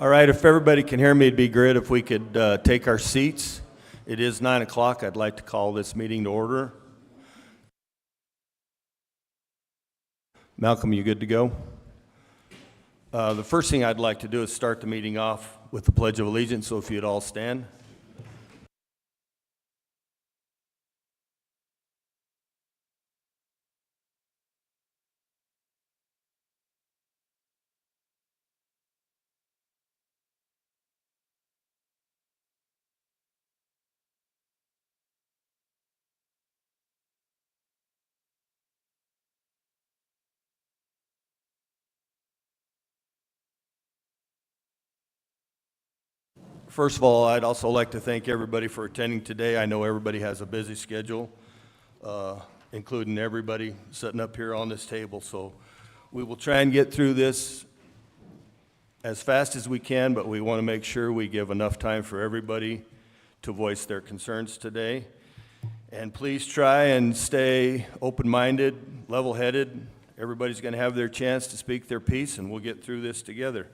All right, if everybody can hear me, it'd be great if we could take our seats. It is 9 o'clock. I'd like to call this meeting to order. Malcolm, you good to go? The first thing I'd like to do is start the meeting off with the Pledge of Allegiance, so if you'd all stand. First of all, I'd also like to thank everybody for attending today. I know everybody has a busy schedule, including everybody sitting up here on this table. So we will try and get through this as fast as we can, but we want to make sure we give enough time for everybody to voice their concerns today. And please try and stay open-minded, level-headed. Everybody's going to have their chance to speak their piece, and we'll get through this together.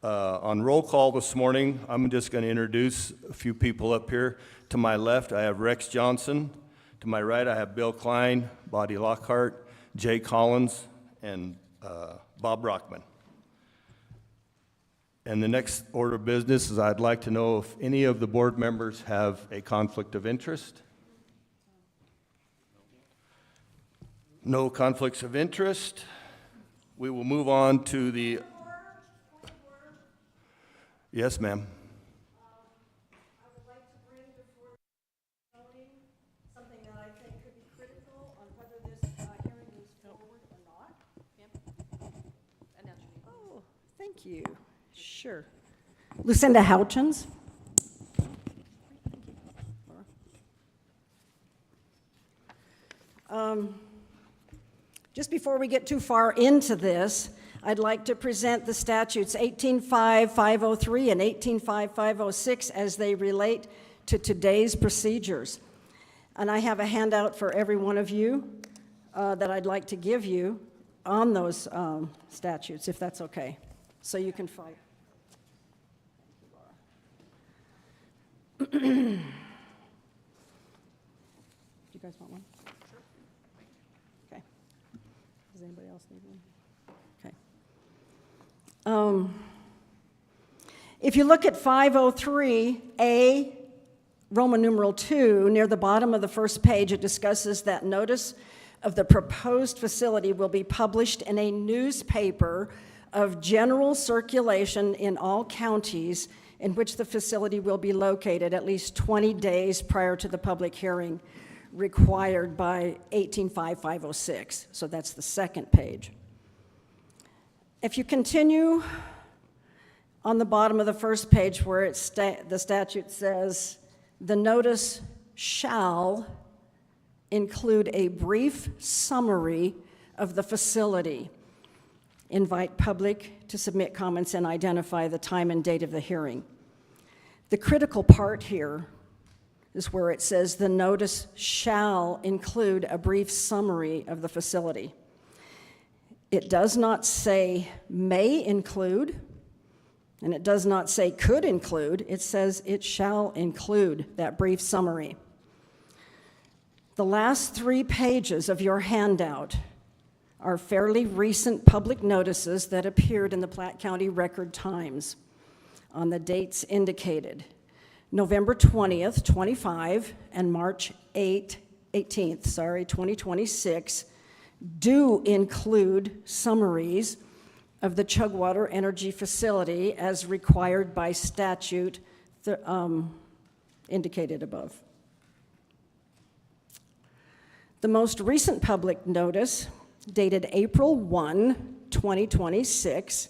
On roll call this morning, I'm just going to introduce a few people up here. To my left, I have Rex Johnson. To my right, I have Bill Klein, Buddy Lockhart, Jay Collins, and Bob Brockman. And the next order of business is I'd like to know if any of the board members have a conflict of interest. No conflicts of interest. We will move on to the... Yes, ma'am. I would like to bring before the zoning something that I think could be critical on whether this hearing moves forward or not. Oh, thank you. Sure. Lucinda Houchins. Just before we get too far into this, I'd like to present the statutes 18.5.503 and 18.5.506 as they relate to today's procedures. And I have a handout for every one of you that I'd like to give you on those statutes, if that's okay, so you can fight. Do you guys want one? Sure. Okay. Does anybody else need one? If you look at 503A, Roman numeral 2, near the bottom of the first page, it discusses that notice of the proposed facility will be published in a newspaper of general circulation in all counties in which the facility will be located at least 20 days prior to the public hearing required by 18.5.506. So that's the second page. If you continue on the bottom of the first page where the statute says, the notice shall include a brief summary of the facility, invite public to submit comments and identify the time and date of the hearing. The critical part here is where it says the notice shall include a brief summary of the facility. It does not say may include, and it does not say could include. It says it shall include that brief summary. The last 3 pages of your handout are fairly recent public notices that appeared in the Platte County Record Times on the dates indicated. November 20th, 25, and March 18th, 2026, do include summaries of the Chugwater Energy Facility as required by statute indicated above. The most recent public notice, dated April 1, 2026,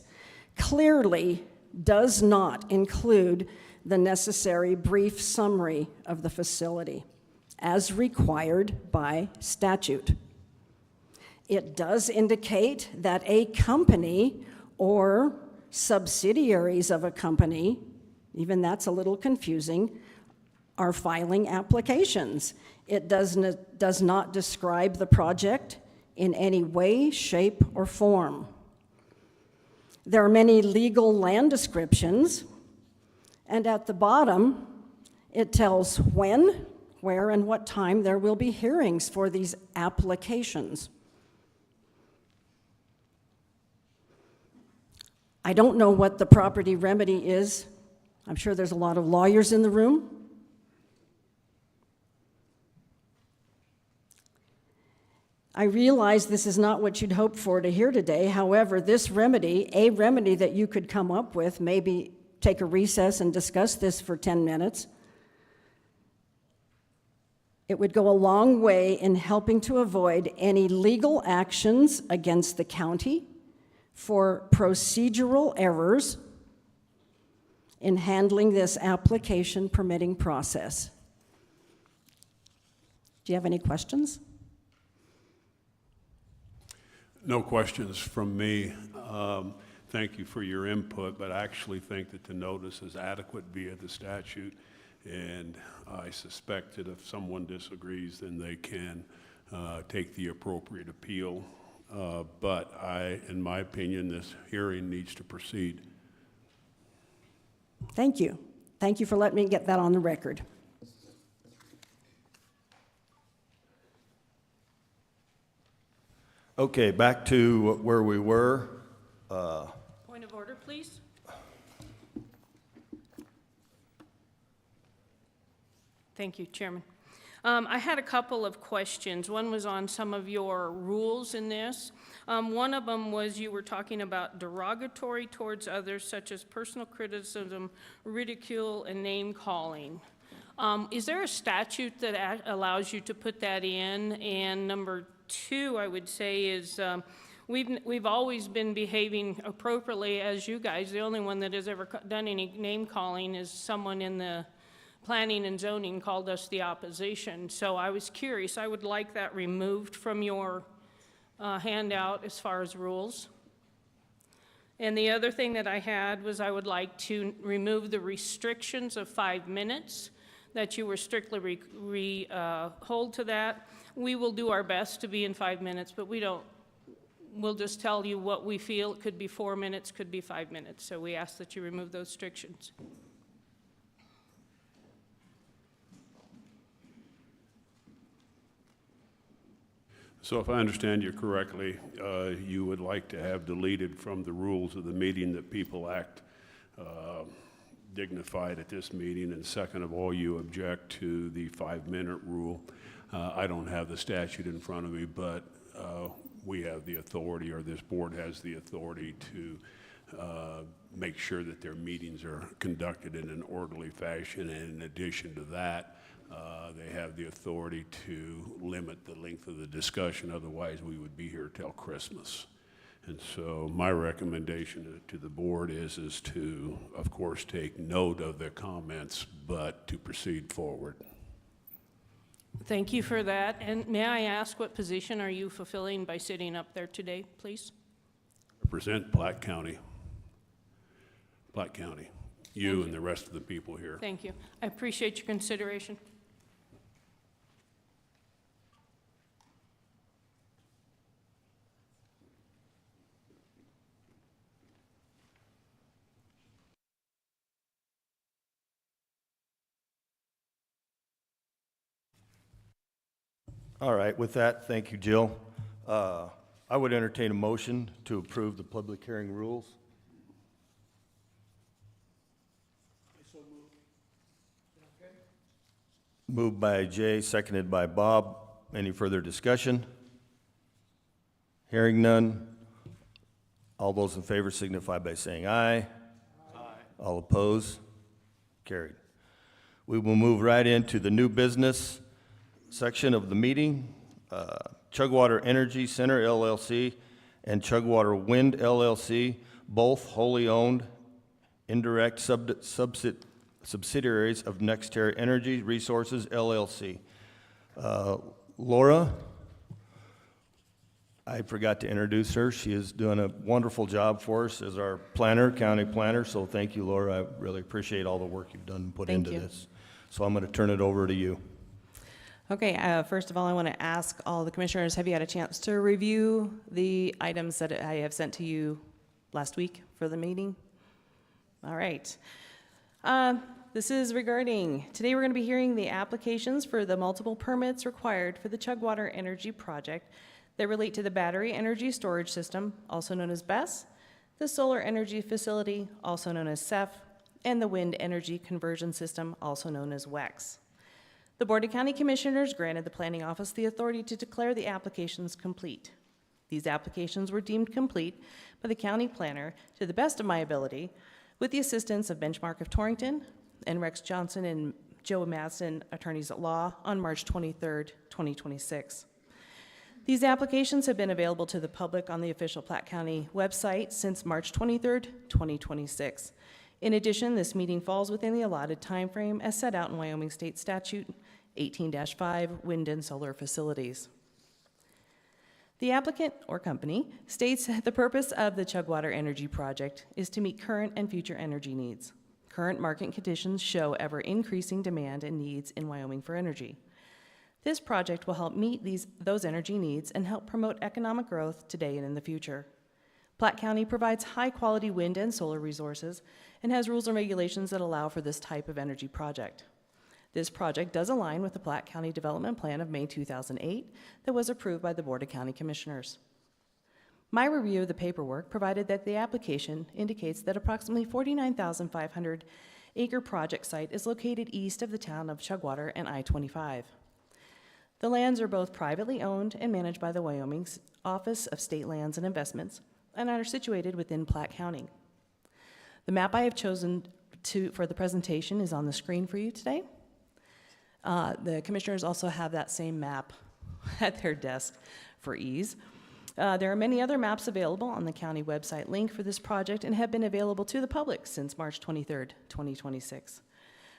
clearly does not include the necessary brief summary of the facility as required by statute. It does indicate that a company or subsidiaries of a company, even that's a little confusing, are filing applications. It does not describe the project in any way, shape, or form. There are many legal land descriptions, and at the bottom, it tells when, where, and what time there will be hearings for these applications. I don't know what the property remedy is. I'm sure there's a lot of lawyers in the room. I realize this is not what you'd hoped for to hear today. However, this remedy, a remedy that you could come up with, maybe take a recess and discuss this for 10 minutes, it would go a long way in helping to avoid any legal actions against the county for procedural errors in handling this application permitting process. Do you have any questions? No questions from me. Thank you for your input, but I actually think that the notice is adequate via the statute, and I suspect that if someone disagrees, then they can take the appropriate appeal. But in my opinion, this hearing needs to proceed. Thank you. Thank you for letting me get that on the record. Okay, back to where we were. Point of order, please. Thank you, Chairman. I had a couple of questions. One was on some of your rules in this. One of them was you were talking about derogatory towards others, such as personal criticism, ridicule, and name-calling. Is there a statute that allows you to put that in? And number two, I would say, is we've always been behaving appropriately as you guys. The only one that has ever done any name-calling is someone in the planning and zoning called us the opposition. So I was curious. I would like that removed from your handout as far as rules. And the other thing that I had was I would like to remove the restrictions of 5 minutes, that you were strictly hold to that. We will do our best to be in 5 minutes, but we'll just tell you what we feel. It could be 4 minutes, could be 5 minutes. So we ask that you remove those restrictions. So if I understand you correctly, you would like to have deleted from the rules of the meeting that people act dignified at this meeting, and second of all, you object to the 5-minute rule. I don't have the statute in front of me, but we have the authority, or this board has the authority to make sure that their meetings are conducted in an orderly fashion, and in addition to that, they have the authority to limit the length of the discussion. Otherwise, we would be here till Christmas. And so my recommendation to the board is to, of course, take note of the comments, but to proceed forward. Thank you for that. And may I ask, what position are you fulfilling by sitting up there today, please? Represent Platte County. Platte County. You and the rest of the people here. Thank you. I appreciate your consideration. All right, with that, thank you, Jill. I would entertain a motion to approve the public hearing rules. Moved by Jay, seconded by Bob. Any further discussion? Hearing none. All those in favor signify by saying aye. Aye. All opposed? Carried. We will move right into the new business section of the meeting. Chugwater Energy Center LLC and Chugwater Wind LLC, both wholly owned indirect subsidiaries of NextEra Energy Resources LLC. Laura, I forgot to introduce her. She is doing a wonderful job for us as our planner, county planner, so thank you, Laura. I really appreciate all the work you've done and put into this. So I'm going to turn it over to you. Okay, first of all, I want to ask all the commissioners, have you had a chance to review the items that I have sent to you last week for the meeting. All right. This is regarding, today we're going to be hearing the applications for the multiple permits required for the Chugwater Energy Project that relate to the Battery Energy Storage System, also known as BESS, the Solar Energy Facility, also known as SEF, and the Wind Energy Conversion System, also known as WEX. The Board of County Commissioners granted the Planning Office the authority to declare the applications complete. These applications were deemed complete by the county planner to the best of my ability, with the assistance of Benchmark of Torrington and Rex Johnson and Joe Madsen, attorneys at law, on March 23rd, 2026. These applications have been available to the public on the official Platte County website since March 23rd, 2026. In addition, this meeting falls within the allotted time frame as set out in Wyoming State Statute 18-5, wind and solar facilities. The applicant or company states that the purpose of the Chugwater Energy Project is to meet current and future energy needs. Current market conditions show ever-increasing demand and needs in Wyoming for energy. This project will help meet those energy needs and help promote economic growth today and in the future. Platte County provides high-quality wind and solar resources and has rules and regulations that allow for this type of energy project. This project does align with the Platte County Development Plan of May 2008 that was approved by the Board of County Commissioners. My review of the paperwork provided that the application indicates that approximately 49,500 acre project site is located east of the town of Chugwater and I-25. The lands are both privately owned and managed by the Wyoming Office of State Lands and Investments and are situated within Platte County. The map I have chosen for the presentation is on the screen for you today. The commissioners also have that same map at their desk for ease. There are many other maps available on the county website link for this project and have been available to the public since March 23rd, 2026.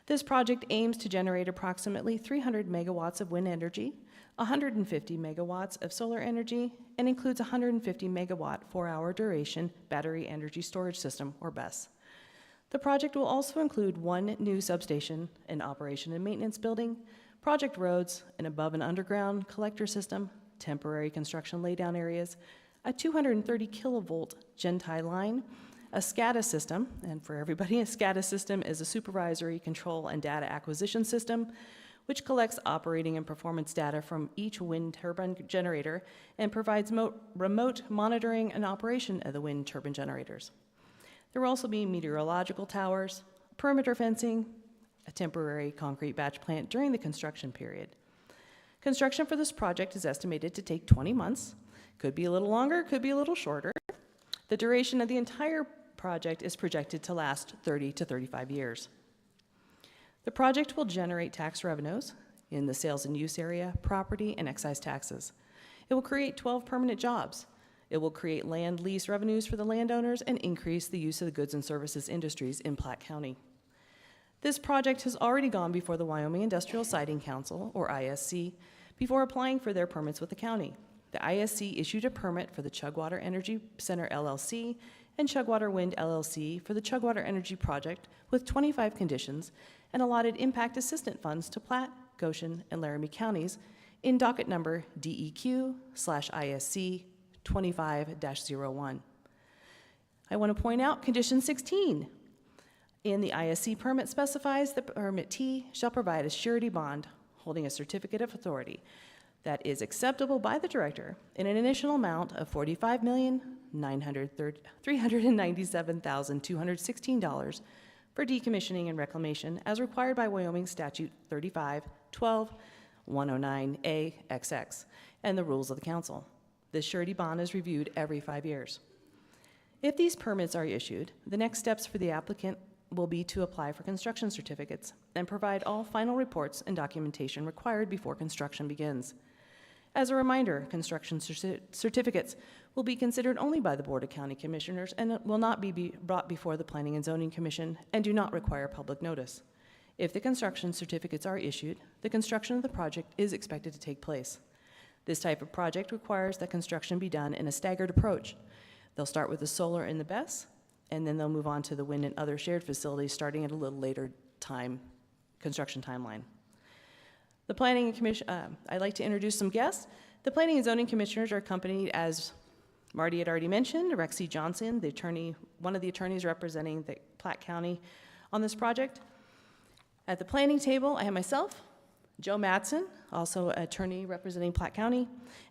This project aims to generate approximately 300 megawatts of wind energy, 150 megawatts of solar energy, and includes a 150 megawatt 4-hour duration battery energy storage system, or BESS. The project will also include one new substation, an operation and maintenance building, project roads, an above and underground collector system, temporary construction laydown areas, a 230 kilovolt Gen-Tie line, a SCADA system, and for everybody, a SCADA system is a supervisory control and data acquisition system, which collects operating and performance data from each wind turbine generator and provides remote monitoring and operation of the wind turbine generators. There will also be meteorological towers, perimeter fencing, a temporary concrete batch plant during the construction period. Construction for this project is estimated to take 20 months. Could be a little longer, could be a little shorter. The duration of the entire project is projected to last 30 to 35 years. The project will generate tax revenues in the sales and use area, property, and excise taxes. It will create 12 permanent jobs. It will create land lease revenues for the landowners and increase the use of the goods and services industries in Platte County. This project has already gone before the Wyoming Industrial Siting Council, or ISC, before applying for their permits with the county. The ISC issued a permit for the Chugwater Energy Center LLC and Chugwater Wind LLC for the Chugwater Energy Project with 25 conditions and allotted impact assistance funds to Platte, Goshen, and Laramie counties in docket number DEQ/ISC 25-01. I want to point out condition 16 in the ISC permit specifies the permittee shall provide a surety bond holding a certificate of authority that is acceptable by the director in an initial amount of $45,397,216 for decommissioning and reclamation as required by Wyoming Statute 35-12-109A-XX and the rules of the council. This surety bond is reviewed every 5 years. If these permits are issued, the next steps for the applicant will be to apply for construction certificates and provide all final reports and documentation required before construction begins. As a reminder, construction certificates will be considered only by the Board of County Commissioners and will not be brought before the Planning and Zoning Commission and do not require public notice. If the construction certificates are issued, the construction of the project is expected to take place. This type of project requires that construction be done in a staggered approach. They'll start with the solar and the BESS, and then they'll move on to the wind and other shared facilities starting at a little later construction timeline. The Planning and Commission, I'd like to introduce some guests. The Planning and Zoning Commissioners are accompanied as Marty had already mentioned, Rexy Johnson, the attorney, one of the attorneys representing the Platte County on this project. At the planning table, I have myself, Joe Mattson, also attorney representing Platte County,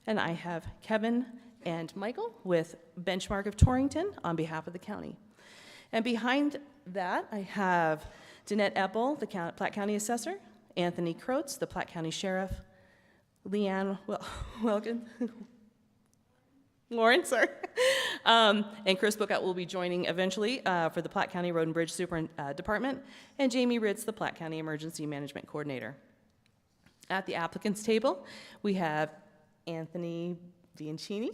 and I have Kevin and Michael with Benchmark of Torrington on behalf of the county. And behind that, I have Danette Eppel, the Platte County Assessor, Anthony Croats, the Platte County Sheriff, Leanne Welkin, Lauren, sorry, and Chris Bookout will be joining eventually for the Platte County Road and Bridge Department, and Jamie Ritz, the Platte County Emergency Management Coordinator. At the applicants table, we have Anthony Bianchini,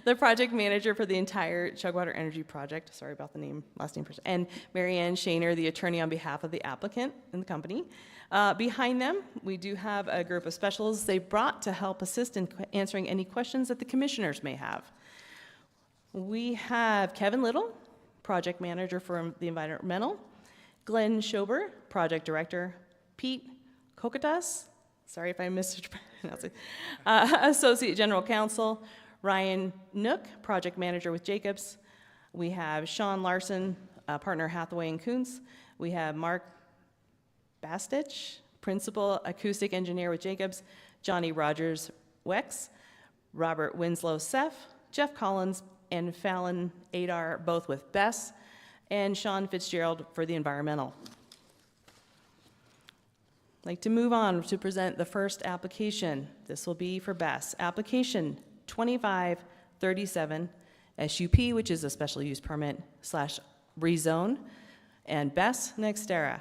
the project manager for the entire Chugwater Energy Project, sorry about the name, last name, and Marianne Shaner, the attorney on behalf of the applicant and the company. Behind them, we do have a group of specialists they brought to help assist in answering any questions that the commissioners may have. We have Kevin Little, project manager for the environmental, Glenn Schober, project director, Pete Kokotas, sorry if I mispronounced it, associate general counsel, Ryan Nook, project manager with Jacobs. We have Sean Larson, partner Hathaway and Kuntz. We have Mark Bastich, principal acoustic engineer with Jacobs. Johnny Rogers Wex, Robert Winslow Seff, Jeff Collins, and Fallon Adar, both with Bess, and Sean Fitzgerald for the environmental. I'd like to move on to present the first application. This will be for Bess. Application 2537 SUP, which is a special use permit / rezone, and Bess Nextera.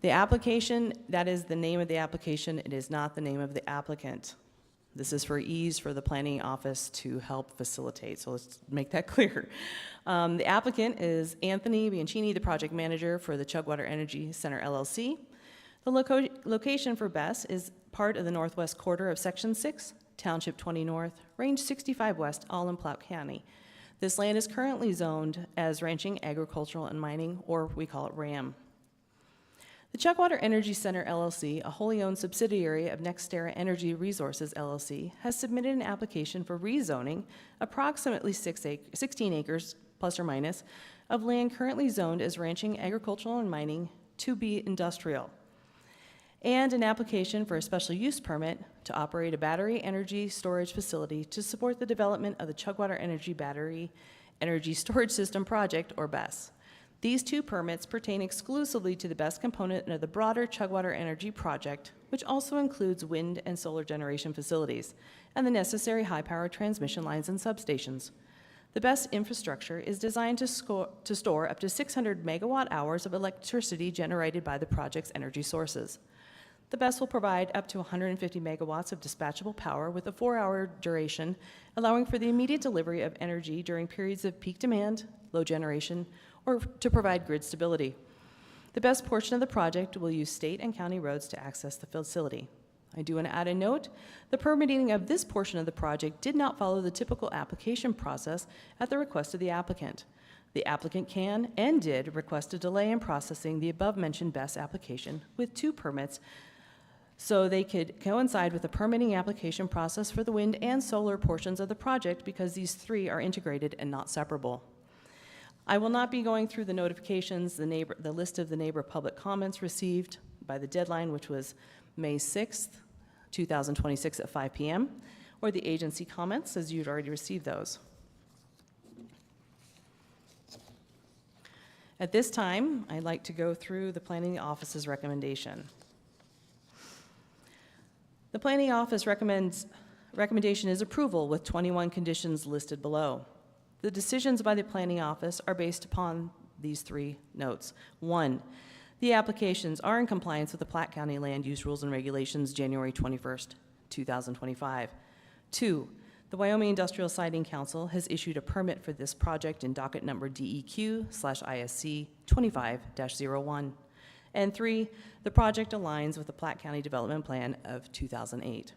The application, that is the name of the application. It is not the name of the applicant. This is for ease for the planning office to help facilitate, so let's make that clear. The applicant is Anthony Bianchini, the project manager for the Chugwater Energy Center LLC. The location for Bess is part of the northwest quarter of Section 6, Township 20 North, Range 65 West, all in Platte County. This land is currently zoned as ranching, agricultural, and mining, or we call it RAM. The Chugwater Energy Center LLC, a wholly owned subsidiary of NextEra Energy Resources LLC, has submitted an application for rezoning approximately 16 acres, plus or minus, of land currently zoned as ranching, agricultural, and mining to be industrial, and an application for a special use permit to operate a battery energy storage facility to support the development of the Chugwater Energy Battery Energy Storage System Project, or BESS. These two permits pertain exclusively to the BESS component of the broader Chugwater Energy Project, which also includes wind and solar generation facilities and the necessary high-power transmission lines and substations. The BESS infrastructure is designed to store up to 600 megawatt hours of electricity generated by the project's energy sources. The BESS will provide up to 150 megawatts of dispatchable power with a 4-hour duration, allowing for the immediate delivery of energy during periods of peak demand, low generation, or to provide grid stability. The BESS portion of the project will use state and county roads to access the facility. I do want to add a note. The permitting of this portion of the project did not follow the typical application process at the request of the applicant. The applicant can and did request a delay in processing the above-mentioned BESS application with 2 permits so they could coincide with the permitting application process for the wind and solar portions of the project, because these 3 are integrated and not separable. I will not be going through the notifications, the list of the neighbor public comments received by the deadline, which was May 6th, 2026 at 5 p.m., or the agency comments, as you'd already received those. At this time, I'd like to go through the planning office's recommendation. The planning office recommendation is approval with 21 conditions listed below. The decisions by the planning office are based upon these 3 notes. 1, the applications are in compliance with the Platte County Land Use Rules and Regulations, January 21st, 2025. 2, the Wyoming Industrial Siting Council has issued a permit for this project in docket number DEQ/ISC 25-01. And 3, the project aligns with the Platte County Development Plan of 2008.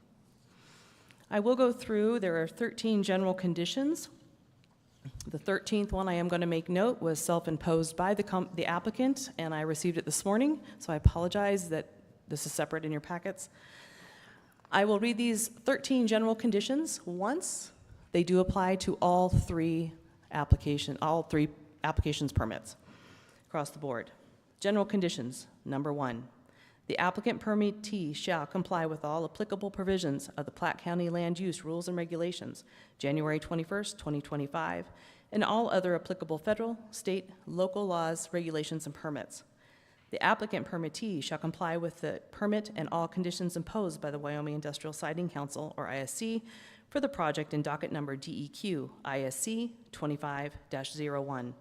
I will go through, there are 13 general conditions. The 13th one I am going to make note was self-imposed by the applicant, and I received it this morning, so I apologize that this is separate in your packets. I will read these 13 general conditions once. They do apply to all three applications permits across the board. General conditions, number 1. The applicant permittee shall comply with all applicable provisions of the Platte County Land Use Rules and Regulations, January 21st, 2025, and all other applicable federal, state, local laws, regulations, and permits. The applicant permittee shall comply with the permit and all conditions imposed by the Wyoming Industrial Siting Council, or ISC, for the project in docket number DEQ ISC 25-01.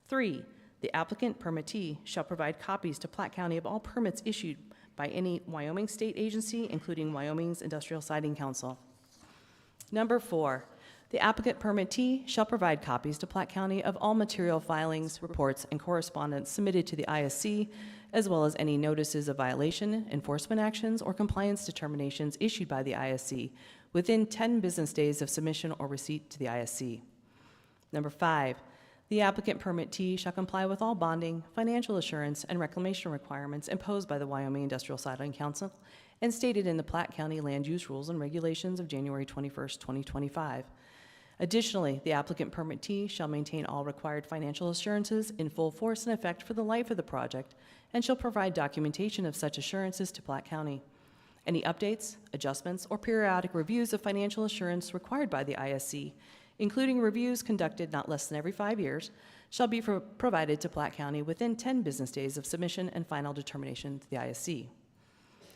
3. The applicant permittee shall provide copies to Platte County of all permits issued by any Wyoming state agency, including Wyoming's Industrial Siting Council. Number 4, the applicant permittee shall provide copies to Platte County of all material filings, reports, and correspondence submitted to the ISC, as well as any notices of violation, enforcement actions, or compliance determinations issued by the ISC within 10 business days of submission or receipt to the ISC. Number 5, the applicant permittee shall comply with all bonding, financial assurance, and reclamation requirements imposed by the Wyoming Industrial Siting Council and stated in the Platte County Land Use Rules and Regulations of January 21st, 2025. Additionally, the applicant permittee shall maintain all required financial assurances in full force and effect for the life of the project and shall provide documentation of such assurances to Platte County. Any updates, adjustments, or periodic reviews of financial assurance required by the ISC, including reviews conducted not less than every 5 years, shall be provided to Platte County within 10 business days of submission and final determination to the ISC.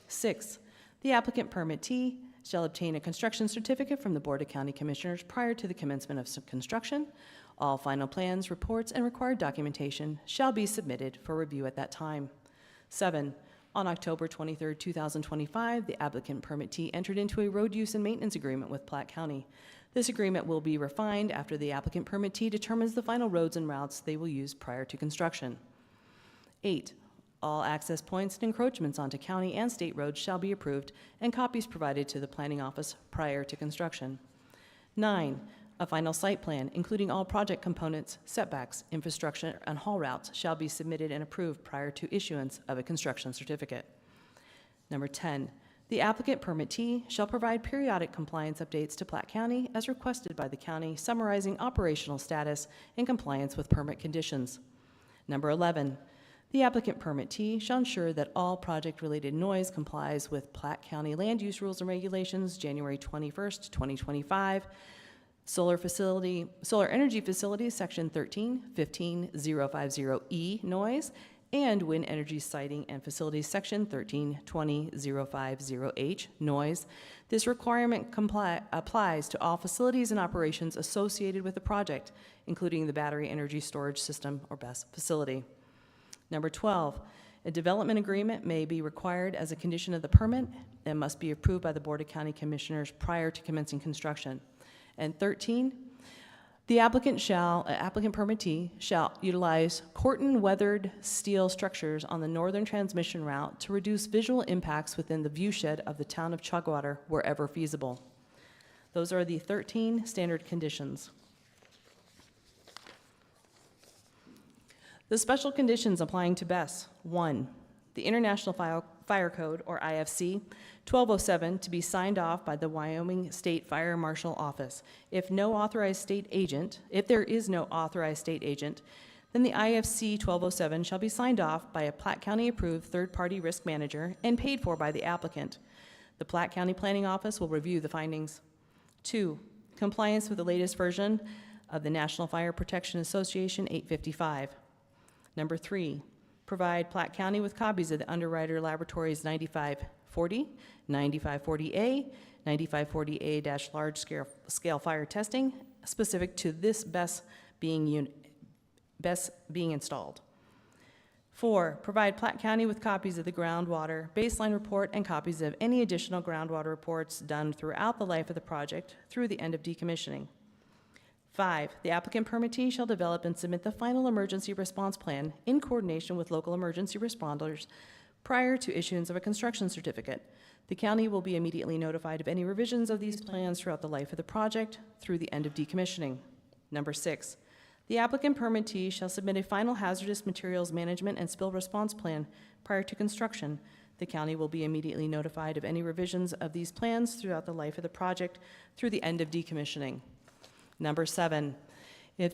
6, the applicant permittee shall obtain a construction certificate from the Board of County Commissioners prior to the commencement of construction. All final plans, reports, and required documentation shall be submitted for review at that time. 7, on October 23, 2025, the applicant permittee entered into a road use and maintenance agreement with Platte County. This agreement will be refined after the applicant permittee determines the final roads and routes they will use prior to construction. 8, all access points and encroachments onto county and state roads shall be approved and copies provided to the planning office prior to construction. 9, a final site plan, including all project components, setbacks, infrastructure, and haul routes, shall be submitted and approved prior to issuance of a construction certificate. Number 10, the applicant permittee shall provide periodic compliance updates to Platte County as requested by the county, summarizing operational status and compliance with permit conditions. Number 11, the applicant permittee shall ensure that all project-related noise complies with Platte County Land Use Rules and Regulations, January 21st, 2025, Solar Energy Facilities, Section 13-15050E noise, and Wind Energy Siting and Facilities, Section 13-2050H noise. This requirement applies to all facilities and operations associated with the project, including the Battery Energy Storage System, or BESS facility. Number 12, a development agreement may be required as a condition of the permit and must be approved by the Board of County Commissioners prior to commencing construction. And 13, the applicant permittee shall utilize Corten weathered steel structures on the northern transmission route to reduce visual impacts within the viewshed of the town of Chugwater wherever feasible. Those are the 13 standard conditions. The special conditions applying to BESS. 1, the International Fire Code, or IFC, 1207 to be signed off by the Wyoming State Fire Marshal Office. If there is no authorized state agent, then the IFC 1207 shall be signed off by a Platte County approved third-party risk manager and paid for by the applicant. The Platte County Planning Office will review the findings. 2, compliance with the latest version of the National Fire Protection Association 855. Number 3, provide Platte County with copies of the Underwriter Laboratories 9540, 9540A, 9540A-large-scale fire testing, specific to this BESS being installed. 4, provide Platte County with copies of the groundwater baseline report and copies of any additional groundwater reports done throughout the life of the project through the end of decommissioning. 5, the applicant permittee shall develop and submit the final emergency response plan in coordination with local emergency responders prior to issuance of a construction certificate. The county will be immediately notified of any revisions of these plans throughout the life of the project through the end of decommissioning. Number 6, the applicant permittee shall submit a final hazardous materials management and spill response plan prior to construction. The county will be immediately notified of any revisions of these plans throughout the life of the project through the end of decommissioning. Number 7, if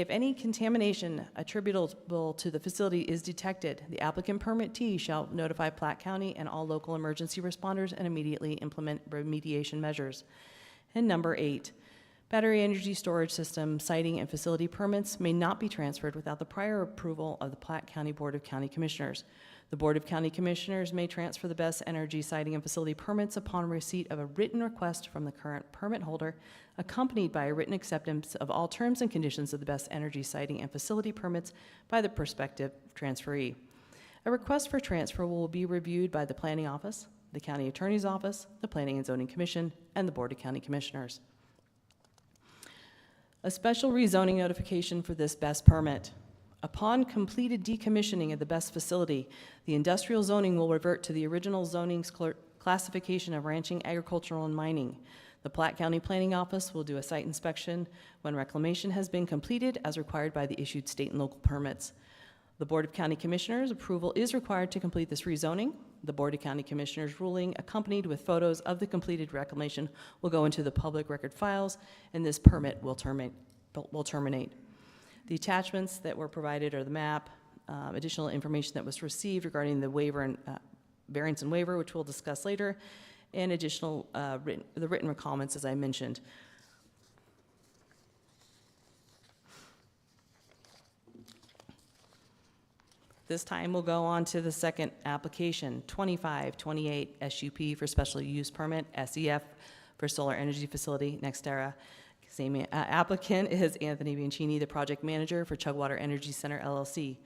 any contamination attributable to the facility is detected, the applicant permittee shall notify Platte County and all local emergency responders and immediately implement remediation measures. And number 8, battery energy storage system, siting, and facility permits may not be transferred without the prior approval of the Platte County Board of County Commissioners. The Board of County Commissioners may transfer the BESS energy siting and facility permits upon receipt of a written request from the current permit holder, accompanied by a written acceptance of all terms and conditions of the BESS energy siting and facility permits by the prospective transferee. A request for transfer will be reviewed by the Planning Office, the County Attorney's Office, the Planning and Zoning Commission, and the Board of County Commissioners. A special rezoning notification for this BESS permit. Upon completed decommissioning of the BESS facility, the industrial zoning will revert to the original zoning's classification of ranching, agricultural, and mining. The Platte County Planning Office will do a site inspection when reclamation has been completed as required by the issued state and local permits. The Board of County Commissioners' approval is required to complete this rezoning. The Board of County Commissioners' ruling, accompanied with photos of the completed reclamation, will go into the public record files, and this permit will terminate. The attachments that were provided are the map, additional information that was received regarding the waiver and variance and waiver, which we'll discuss later, and additional the written comments, as I mentioned. This time we'll go on to the second application, 2528 SUP for special use permit, SEF for solar energy facility, NextEra. Same applicant is Anthony Bianchini, the project manager for Chugwater Energy Center, LLC.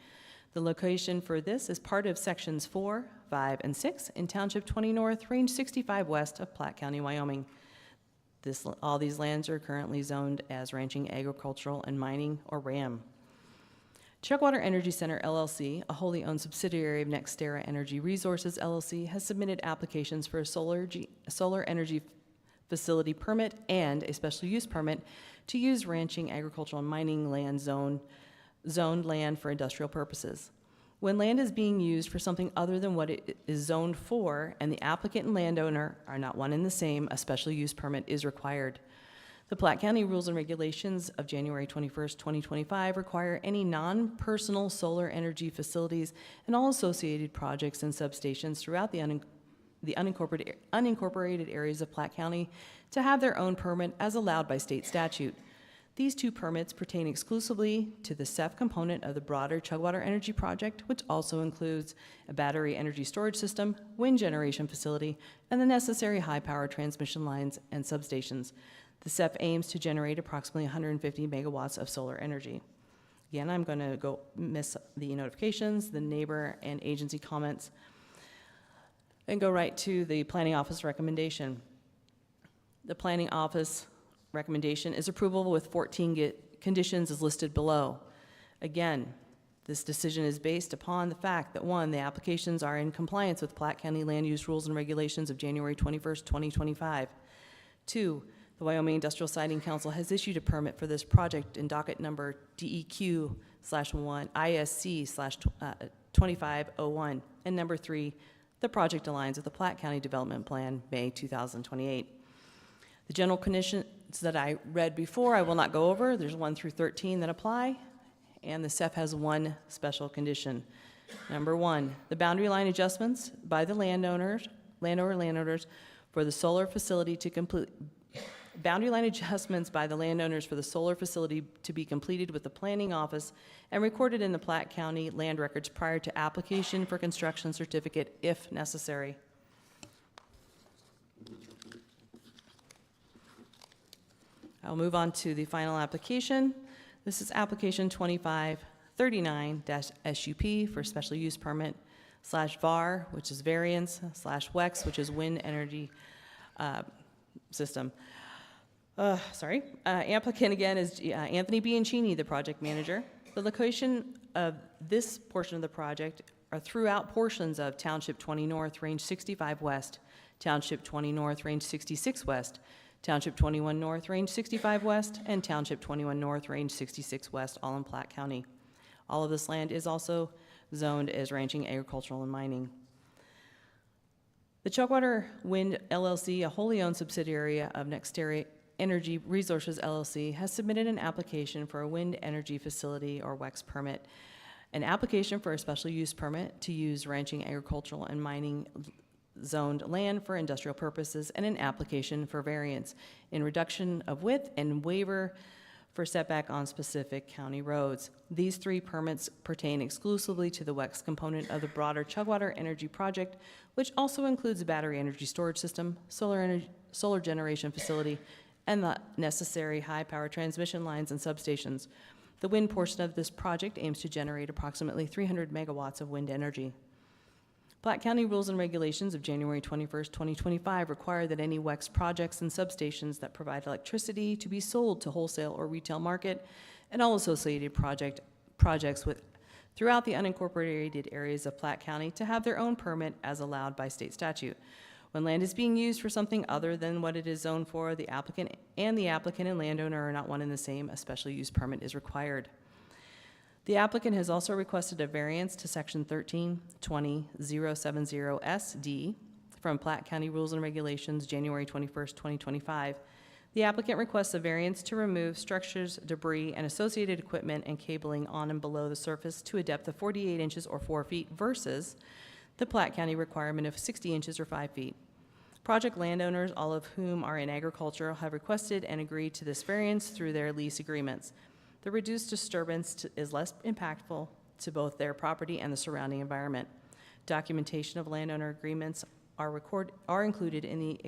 The location for this is part of sections 4, 5, and 6 in Township 20 North, Range 65 West of Platte County, Wyoming. All these lands are currently zoned as ranching, agricultural, and mining, or RAM. Chugwater Energy Center, LLC, a wholly owned subsidiary of NextEra Energy Resources, LLC, has submitted applications for a solar energy facility permit and a special use permit to use ranching, agricultural, and mining land zoned land for industrial purposes. When land is being used for something other than what it is zoned for, and the applicant and landowner are not one and the same, a special use permit is required. The Platte County Rules and Regulations of January 21st, 2025 require any non-personal solar energy facilities and all associated projects and substations throughout the unincorporated areas of Platte County to have their own permit as allowed by state statute. These two permits pertain exclusively to the SEF component of the broader Chugwater Energy Project, which also includes a battery energy storage system, wind generation facility, and the necessary high-power transmission lines and substations. The SEF aims to generate approximately 150 megawatts of solar energy. Again, I'm going to miss the notifications, the neighbor and agency comments, and go right to the Planning Office recommendation. The Planning Office recommendation is approval with 14 conditions as listed below. Again, this decision is based upon the fact that 1, the applications are in compliance with Platte County Land Use Rules and Regulations of January 21st, 2025. 2, the Wyoming Industrial Siting Council has issued a permit for this project in docket number DEQ/1 ISC/2501. And number 3, the project aligns with the Platte County Development Plan, May 2028. The general conditions that I read before, I will not go over. There's 1 through 13 that apply, and the SEF has 1 special condition. Number 1, the boundary line adjustments by the landowners for the solar facility to complete. Boundary line adjustments by the landowners for the solar facility to be completed with the Planning Office and recorded in the Platte County land records prior to application for construction certificate if necessary. I'll move on to the final application. This is application 2539-SUP for special use permit /VAR, which is variance, /WEX, which is wind energy system. Applicant again is Anthony Bianchini, the project manager. The location of this portion of the project are throughout portions of Township 20 North, Range 65 West, Township 20 North, Range 66 West, Township 21 North, Range 65 West, and Township 21 North, Range 66 West, all in Platte County. All of this land is also zoned as ranching, agricultural, and mining. The Chugwater Wind LLC, a wholly owned subsidiary of NextEra Energy Resources LLC has submitted an application for a wind energy facility or WEX permit, an application for a special use permit to use ranching, agricultural, and mining zoned land for industrial purposes, and an application for variance in reduction of width and waiver for setback on specific county roads. These three permits pertain exclusively to the WEX component of the broader Chugwater Energy Project, which also includes a battery energy storage system, solar generation facility, and the necessary high-power transmission lines and substations. The wind portion of this project aims to generate approximately 300 megawatts of wind energy. Platte County Rules and Regulations of January 21st, 2025 require that any WEX projects and substations that provide electricity to be sold to wholesale or retail market, and all associated projects throughout the unincorporated areas of Platte County to have their own permit as allowed by state statute. When land is being used for something other than what it is zoned for, the applicant and landowner are not one and the same. A special use permit is required. The applicant has also requested a variance to Section 13-20-070SD from Platte County Rules and Regulations, January 21st, 2025. The applicant requests a variance to remove structures, debris, and associated equipment and cabling on and below the surface to a depth of 48 inches or 4 feet versus the Platte County requirement of 60 inches or 5 feet. Project landowners, all of whom are in agriculture, have requested and agreed to this variance through their lease agreements. The reduced disturbance is less impactful to both their property and the surrounding environment. Documentation of landowner agreements are included in the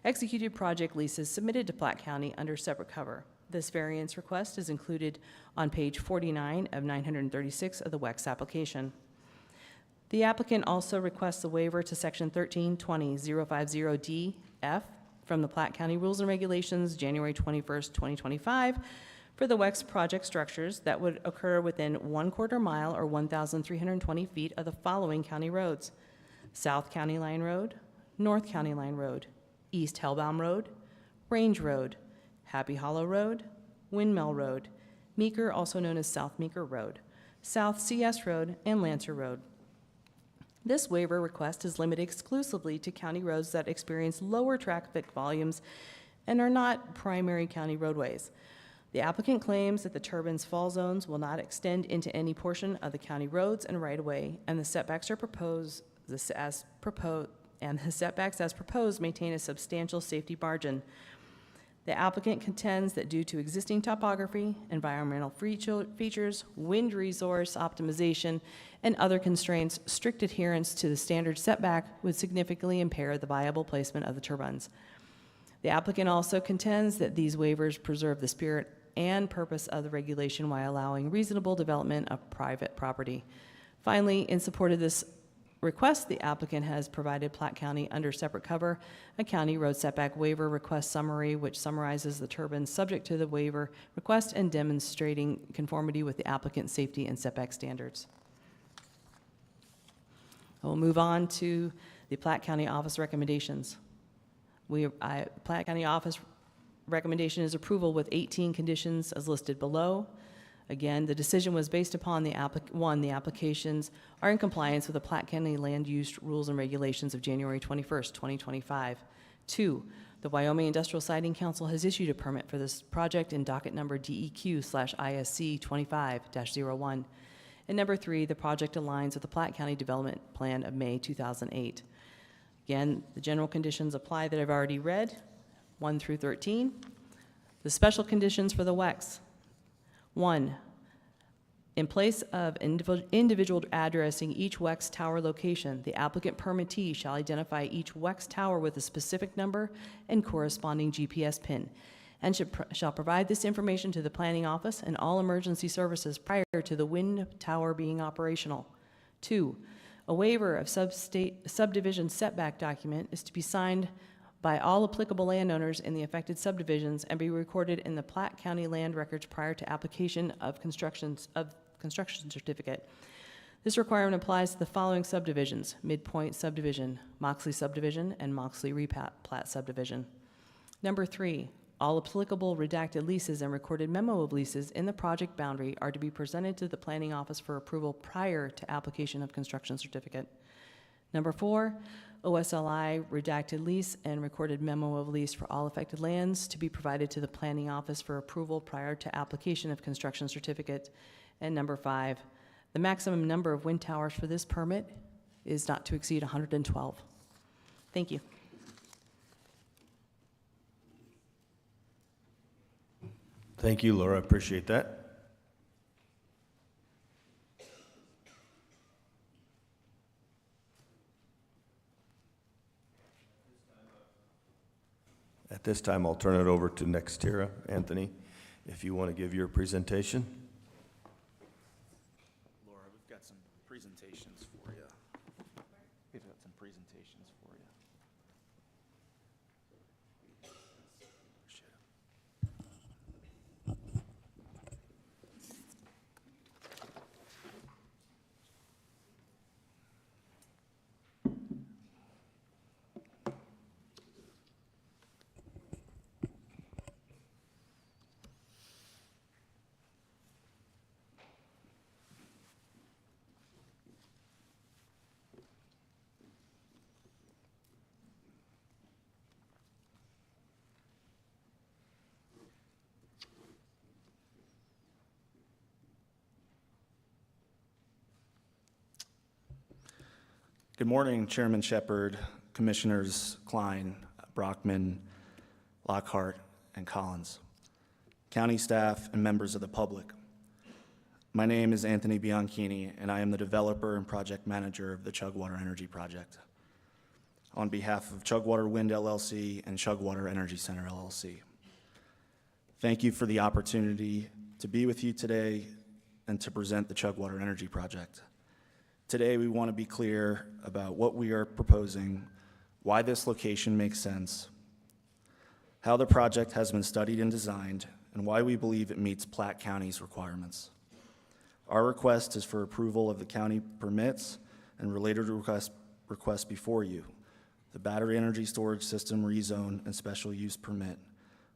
executed project leases submitted to Platte County under separate cover. This variance request is included on page 49 of 936 of the WEX application. The applicant also requests a waiver to Section 13-20-050DF from the Platte County Rules and Regulations, January 21st, 2025, for the WEX project structures that would occur within 1/4 mile or 1,320 feet of the following county roads: South County Line Road, North County Line Road, East Hellbaum Road, Range Road, Happy Hollow Road, Windmill Road, Meeker, also known as South Meeker Road, South CS Road, and Lancer Road. This waiver request is limited exclusively to county roads that experience lower traffic volumes and are not primary county roadways. The applicant claims that the turbine's fall zones will not extend into any portion of the county roads and right-of-way, and the setbacks as proposed maintain a substantial safety margin. The applicant contends that due to existing topography, environmental features, wind resource optimization, and other constraints, strict adherence to the standard setback would significantly impair the viable placement of the turbines. The applicant also contends that these waivers preserve the spirit and purpose of the regulation while allowing reasonable development of private property. Finally, in support of this request, the applicant has provided Platte County under separate cover a county road setback waiver request summary, which summarizes the turbines subject to the waiver request and demonstrating conformity with the applicant's safety and setback standards. We'll move on to the Platte County Office recommendations. Platte County Office recommendation is approval with 18 conditions as listed below. Again, the decision was based upon the applications are in compliance with the Platte County Land Use Rules and Regulations of January 21st, 2025. 2, the Wyoming Industrial Siting Council has issued a permit for this project in docket number DEQ/ISC 25-01. And number 3, the project aligns with the Platte County Development Plan of May 2008. Again, the general conditions apply that I've already read, 1 through 13. The special conditions for the WEX. 1, in place of individual addressing each WEX tower location, the applicant permittee shall identify each WEX tower with a specific number and corresponding GPS pin, and shall provide this information to the planning office and all emergency services prior to the wind tower being operational. 2, a waiver of subdivision setback document is to be signed by all applicable landowners in the affected subdivisions and be recorded in the Platte County land records prior to application of construction certificate. This requirement applies to the following subdivisions: Midpoint Subdivision, Moxley Subdivision, and Moxley Replat Subdivision. Number 3, all applicable redacted leases and recorded memo of leases in the project boundary are to be presented to the planning office for approval prior to application of construction certificate. Number 4, OSLI redacted lease and recorded memo of lease for all affected lands to be provided to the planning office for approval prior to application of construction certificate. And number 5, the maximum number of wind towers for this permit is not to exceed 112. Thank you. Thank you, Laura, I appreciate that. At this time, I'll turn it over to Nextera. Anthony, if you want to give your presentation. Laura, we've got some presentations for you. We've got some presentations for you. Good morning, Chairman Shepard, Commissioners Klein, Brockman, Lockhart, and Collins, county staff, and members of the public. My name is Anthony Bianchini, and I am the developer and project manager of the Chugwater Energy Project. On behalf of Chugwater Wind LLC and Chugwater Energy Center LLC. Thank you for the opportunity to be with you today and to present the Chugwater Energy Project. Today, we want to be clear about what we are proposing, why this location makes sense, how the project has been studied and designed, and why we believe it meets Platte County's requirements. Our request is for approval of the county permits and related requests before you: the battery energy storage system rezone and special use permit,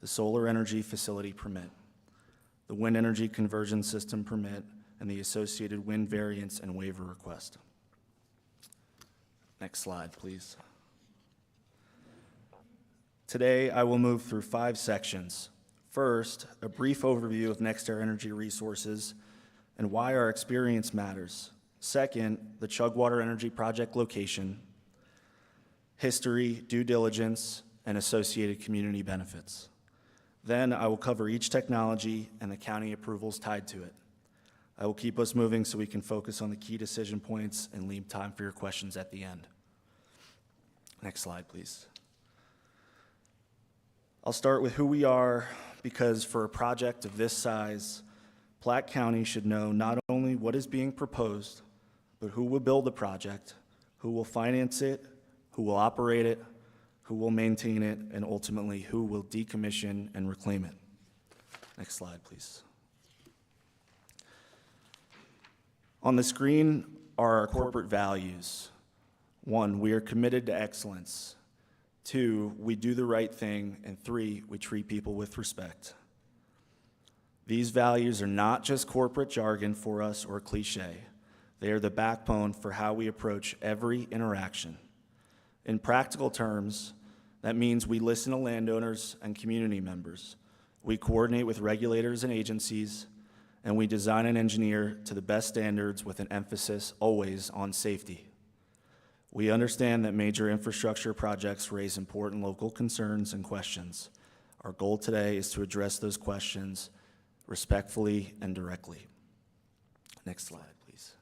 the solar energy facility permit, the wind energy conversion system permit, and the associated wind variance and waiver request. Next slide, please. Today, I will move through 5 sections. First, a brief overview of NextEra Energy Resources and why our experience matters. Second, the Chugwater Energy Project location, history, due diligence, and associated community benefits. Then I will cover each technology and the county approvals tied to it. I will keep us moving so we can focus on the key decision points and leave time for your questions at the end. Next slide, please. I'll start with who we are, because for a project of this size, Platte County should know not only what is being proposed, but who will build the project, who will finance it, who will operate it, who will maintain it, and ultimately who will decommission and reclaim it. Next slide, please. On the screen are our corporate values. 1, we are committed to excellence. 2, we do the right thing. And 3, we treat people with respect. These values are not just corporate jargon for us or cliche. They are the backbone for how we approach every interaction. In practical terms, that means we listen to landowners and community members. We coordinate with regulators and agencies, and we design and engineer to the best standards with an emphasis always on safety. We understand that major infrastructure projects raise important local concerns and questions. Our goal today is to address those questions respectfully and directly. Next slide, please.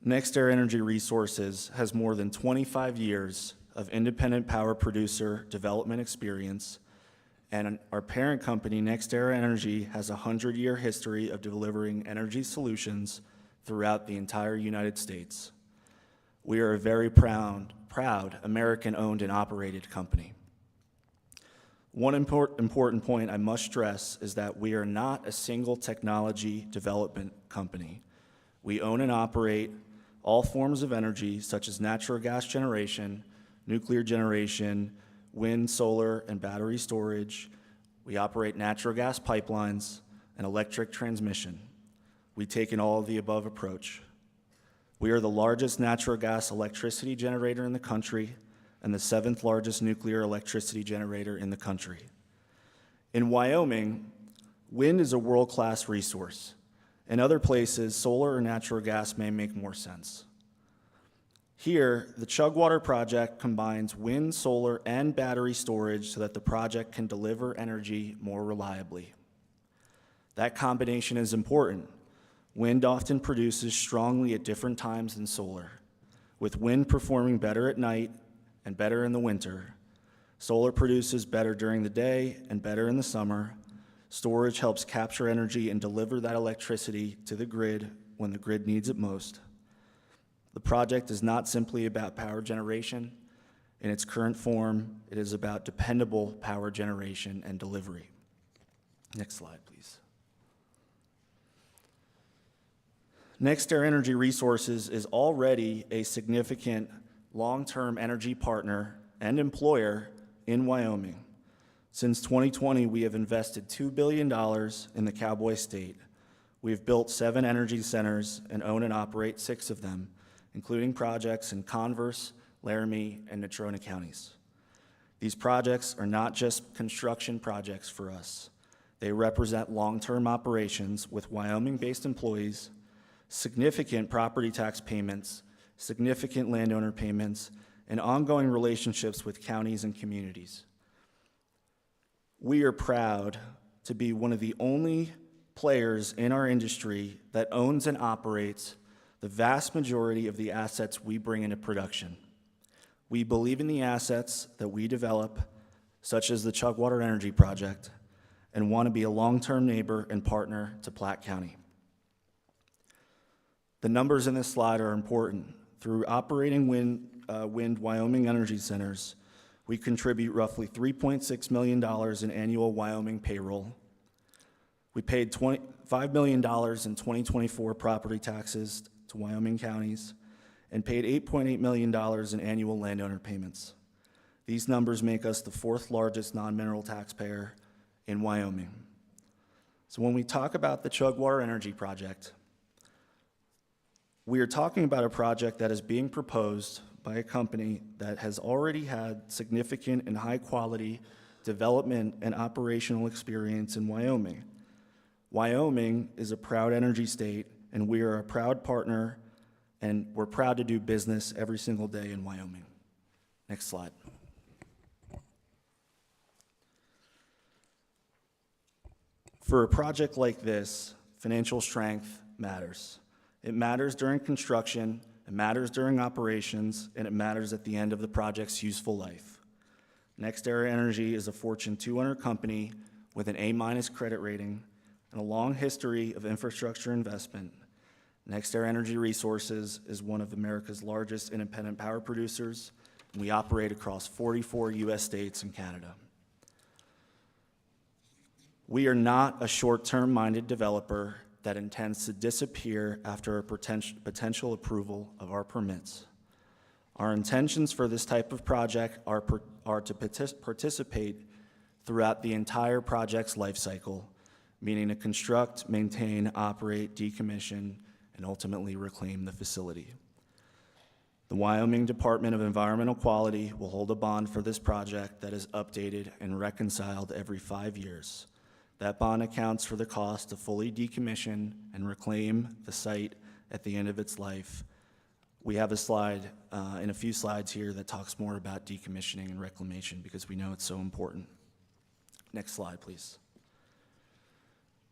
NextEra Energy Resources has more than 25 years of independent power producer development experience, and our parent company, NextEra Energy, has a 100-year history of delivering energy solutions throughout the entire United States. We are a very proud American-owned and operated company. One important point I must stress is that we are not a single technology development company. We own and operate all forms of energy, such as natural gas generation, nuclear generation, wind, solar, and battery storage. We operate natural gas pipelines and electric transmission. We take an all-of-the-above approach. We are the largest natural gas electricity generator in the country and the 7th largest nuclear electricity generator in the country. In Wyoming, wind is a world-class resource. In other places, solar or natural gas may make more sense. Here, the Chugwater project combines wind, solar, and battery storage so that the project can deliver energy more reliably. That combination is important. Wind often produces strongly at different times than solar, with wind performing better at night and better in the winter. Solar produces better during the day and better in the summer. Storage helps capture energy and deliver that electricity to the grid when the grid needs it most. The project is not simply about power generation. In its current form, it is about dependable power generation and delivery. Next slide, please. NextEra Energy Resources is already a significant long-term energy partner and employer in Wyoming. Since 2020, we have invested $2 billion in the Cowboy State. We have built 7 energy centers and own and operate 6 of them, including projects in Converse, Laramie, and Natrona counties. These projects are not just construction projects for us. They represent long-term operations with Wyoming-based employees, significant property tax payments, significant landowner payments, and ongoing relationships with counties and communities. We are proud to be one of the only players in our industry that owns and operates the vast majority of the assets we bring into production. We believe in the assets that we develop, such as the Chugwater Energy Project, and want to be a long-term neighbor and partner to Platte County. The numbers in this slide are important. Through operating wind Wyoming energy centers, we contribute roughly $3.6 million in annual Wyoming payroll. We paid $5 million in 2024 property taxes to Wyoming counties and paid $8.8 million in annual landowner payments. These numbers make us the 4th largest non-mineral taxpayer in Wyoming. So when we talk about the Chugwater Energy Project, we are talking about a project that is being proposed by a company that has already had significant and high-quality development and operational experience in Wyoming. Wyoming is a proud energy state, and we are a proud partner, and we're proud to do business every single day in Wyoming. Next slide. For a project like this, financial strength matters. It matters during construction, it matters during operations, and it matters at the end of the project's useful life. NextEra Energy is a Fortune 200 company with an A- credit rating and a long history of infrastructure investment. NextEra Energy Resources is one of America's largest independent power producers, and we operate across 44 U.S. states and Canada. We are not a short-term minded developer that intends to disappear after a potential approval of our permits. Our intentions for this type of project are to participate throughout the entire project's life cycle, meaning to construct, maintain, operate, decommission, and ultimately reclaim the facility. The Wyoming Department of Environmental Quality will hold a bond for this project that is updated and reconciled every 5 years. That bond accounts for the cost to fully decommission and reclaim the site at the end of its life. We have a slide in a few slides here that talks more about decommissioning and reclamation because we know it's so important. Next slide, please.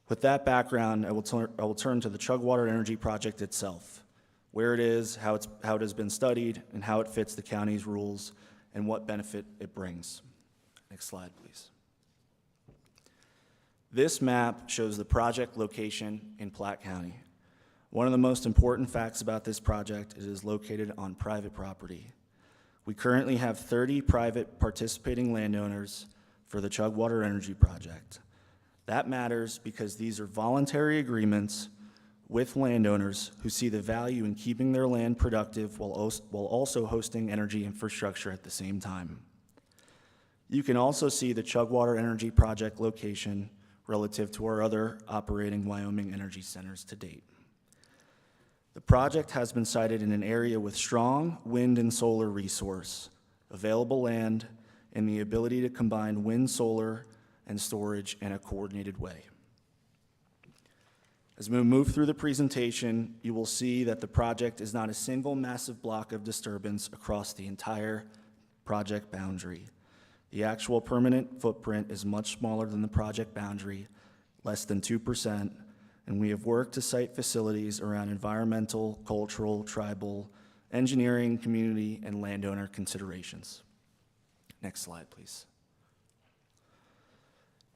With that background, I will turn to the Chugwater Energy Project itself, where it is, how it has been studied, and how it fits the county's rules and what benefit it brings. Next slide, please. This map shows the project location in Platte County. One of the most important facts about this project is it is located on private property. We currently have 30 private participating landowners for the Chugwater Energy Project. That matters because these are voluntary agreements with landowners who see the value in keeping their land productive while also hosting energy infrastructure at the same time. You can also see the Chugwater Energy Project location relative to our other operating Wyoming energy centers to date. The project has been sited in an area with strong wind and solar resource, available land, and the ability to combine wind, solar, and storage in a coordinated way. As we move through the presentation, you will see that the project is not a single massive block of disturbance across the entire project boundary. The actual permanent footprint is much smaller than the project boundary, less than 2%, and we have worked to site facilities around environmental, cultural, tribal, engineering, community, and landowner considerations. Next slide, please.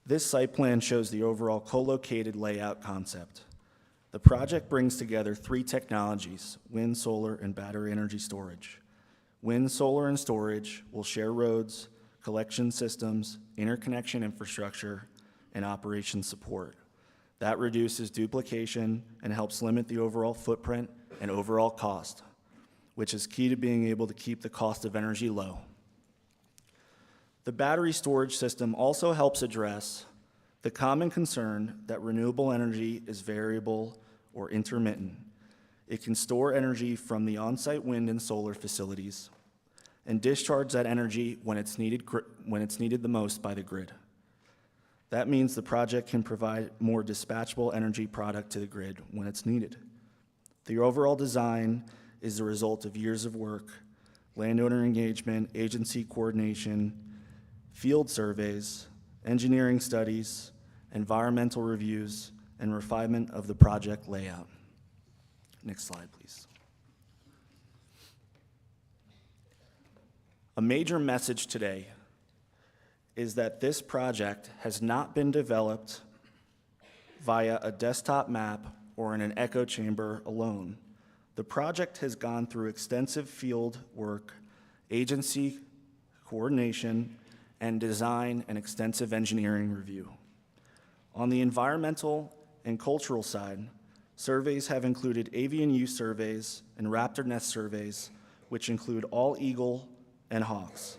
This site plan shows the overall co-located layout concept. The project brings together 3 technologies: wind, solar, and battery energy storage. Wind, solar, and storage will share roads, collection systems, interconnection infrastructure, and operation support. That reduces duplication and helps limit the overall footprint and overall cost, which is key to being able to keep the cost of energy low. The battery storage system also helps address the common concern that renewable energy is variable or intermittent. It can store energy from the on-site wind and solar facilities and discharge that energy when it's needed the most by the grid. That means the project can provide more dispatchable energy product to the grid when it's needed. The overall design is the result of years of work, landowner engagement, agency coordination, field surveys, engineering studies, environmental reviews, and refinement of the project layout. Next slide, please. A major message today is that this project has not been developed via a desktop map or in an echo chamber alone. The project has gone through extensive field work, agency coordination, and design and extensive engineering review. On the environmental and cultural side, surveys have included avian use surveys and raptor nest surveys, which include all eagle and hawks,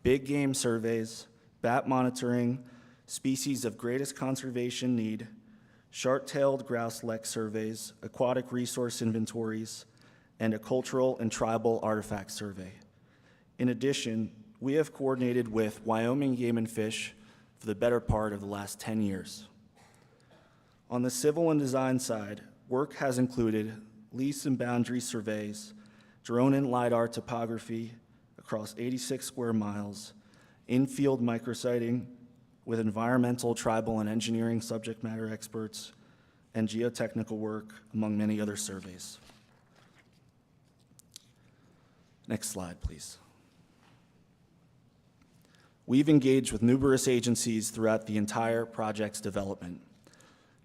big game surveys, bat monitoring, species of greatest conservation need, sharp-tailed grouse-lek surveys, aquatic resource inventories, and a cultural and tribal artifact survey. In addition, we have coordinated with Wyoming Game and Fish for the better part of the last 10 years. On the civil and design side, work has included lease and boundary surveys, drone and LiDAR topography across 86 square miles, in-field micrositing with environmental, tribal, and engineering subject matter experts, and geotechnical work, among many other surveys. Next slide, please. We've engaged with numerous agencies throughout the entire project's development.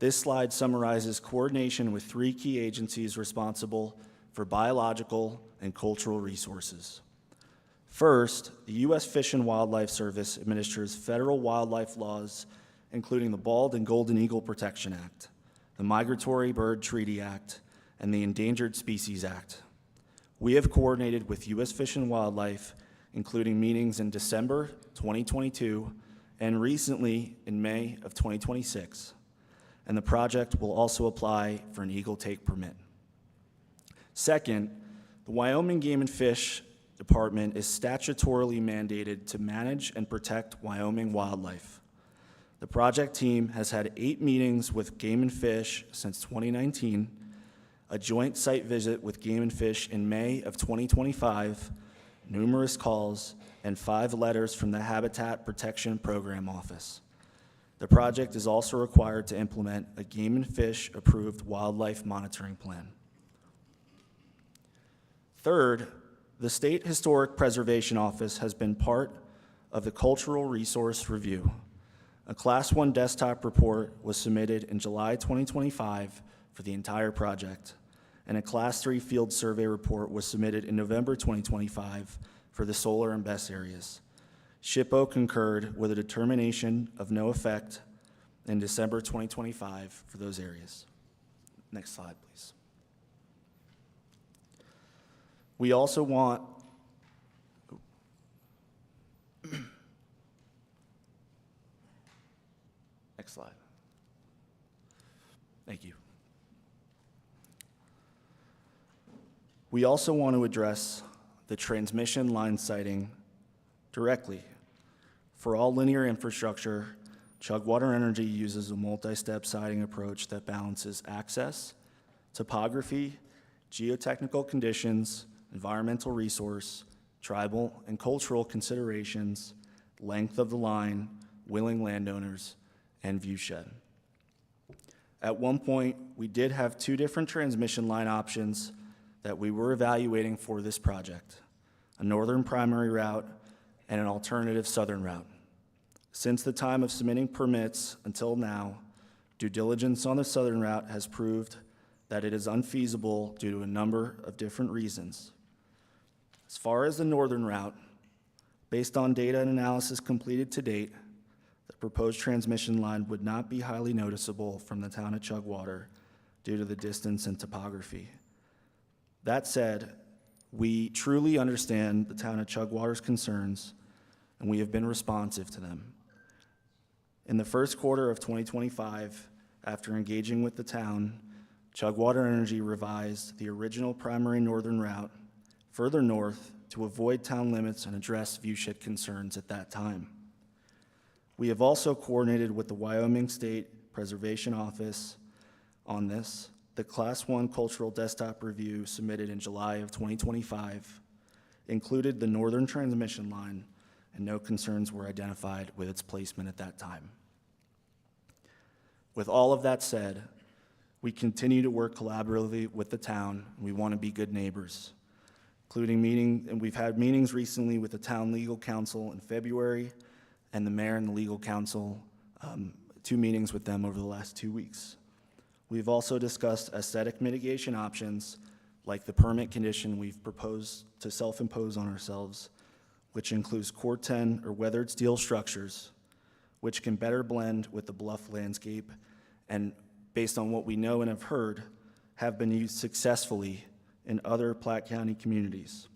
This slide summarizes coordination with 3 key agencies responsible for biological and cultural resources. First, the U.S. Fish and Wildlife Service administers federal wildlife laws, including the Bald and Golden Eagle Protection Act, the Migratory Bird Treaty Act, and the Endangered Species Act. We have coordinated with U.S. Fish and Wildlife, including meetings in December 2022 and recently in May of 2026, and the project will also apply for an eagle take permit. Second, the Wyoming Game and Fish Department is statutorily mandated to manage and protect Wyoming wildlife. The project team has had 8 meetings with Game and Fish since 2019, a joint site visit with Game and Fish in May of 2025, numerous calls, and 5 letters from the Habitat Protection Program Office. The project is also required to implement a Game and Fish approved wildlife monitoring plan. Third, the State Historic Preservation Office has been part of the Cultural Resource Review. A Class 1 desktop report was submitted in July 2025 for the entire project, and a Class 3 field survey report was submitted in November 2025 for the solar and BESS areas. SHPO concurred with a determination of no effect in December 2025 for those areas. Next slide, please. We also want next slide. Thank you. We also want to address the transmission line siting directly. For all linear infrastructure, Chugwater Energy uses a multi-step siting approach that balances access, topography, geotechnical conditions, environmental resource, tribal and cultural considerations, length of the line, willing landowners, and viewshed. At one point, we did have 2 different transmission line options that we were evaluating for this project, a northern primary route and an alternative southern route. Since the time of submitting permits until now, due diligence on the southern route has proved that it is unfeasible due to a number of different reasons. As far as the northern route, based on data and analysis completed to date, the proposed transmission line would not be highly noticeable from the town of Chugwater due to the distance and topography. That said, we truly understand the town of Chugwater's concerns, and we have been responsive to them. In the first quarter of 2025, after engaging with the town, Chugwater Energy revised the original primary northern route further north to avoid town limits and address viewshed concerns at that time. We have also coordinated with the Wyoming State Preservation Office on this. The Class 1 Cultural Desktop Review submitted in July of 2025 included the northern transmission line, and no concerns were identified with its placement at that time. With all of that said, we continue to work collaboratively with the town, and we want to be good neighbors, and we've had meetings recently with the town legal counsel in February, and the mayor and the legal counsel, 2 meetings with them over the last 2 weeks. We've also discussed aesthetic mitigation options, like the permit condition we've proposed to self-impose on ourselves, which includes Corten or weathered steel structures, which can better blend with the bluff landscape, and based on what we know and have heard, have been used successfully in other Platte County communities.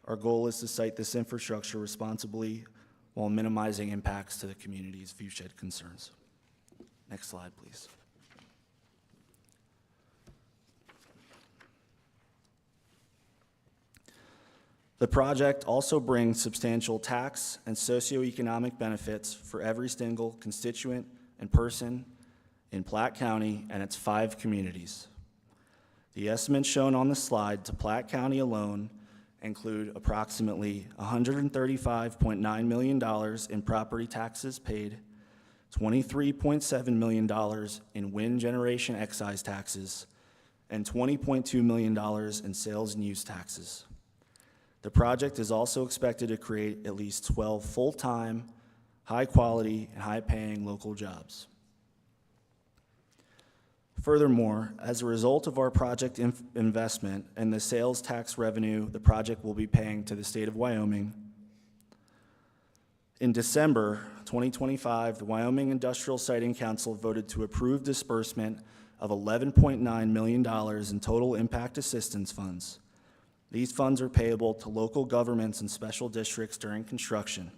Our goal is to site this infrastructure responsibly while minimizing impacts to the community's viewshed concerns. Next slide, please. The project also brings substantial tax and socioeconomic benefits for every single constituent and person in Platte County and its 5 communities. The estimates shown on the slide to Platte County alone include approximately $135.9 million in property taxes paid, $23.7 million in wind generation excise taxes, and $20.2 million in sales and use taxes. The project is also expected to create at least 12 full-time, high-quality, and high-paying local jobs. Furthermore, as a result of our project investment and the sales tax revenue the project will be paying to the state of Wyoming, in December 2025, the Wyoming Industrial Siting Council voted to approve disbursement of $11.9 million in total impact assistance funds. These funds are payable to local governments and special districts during construction.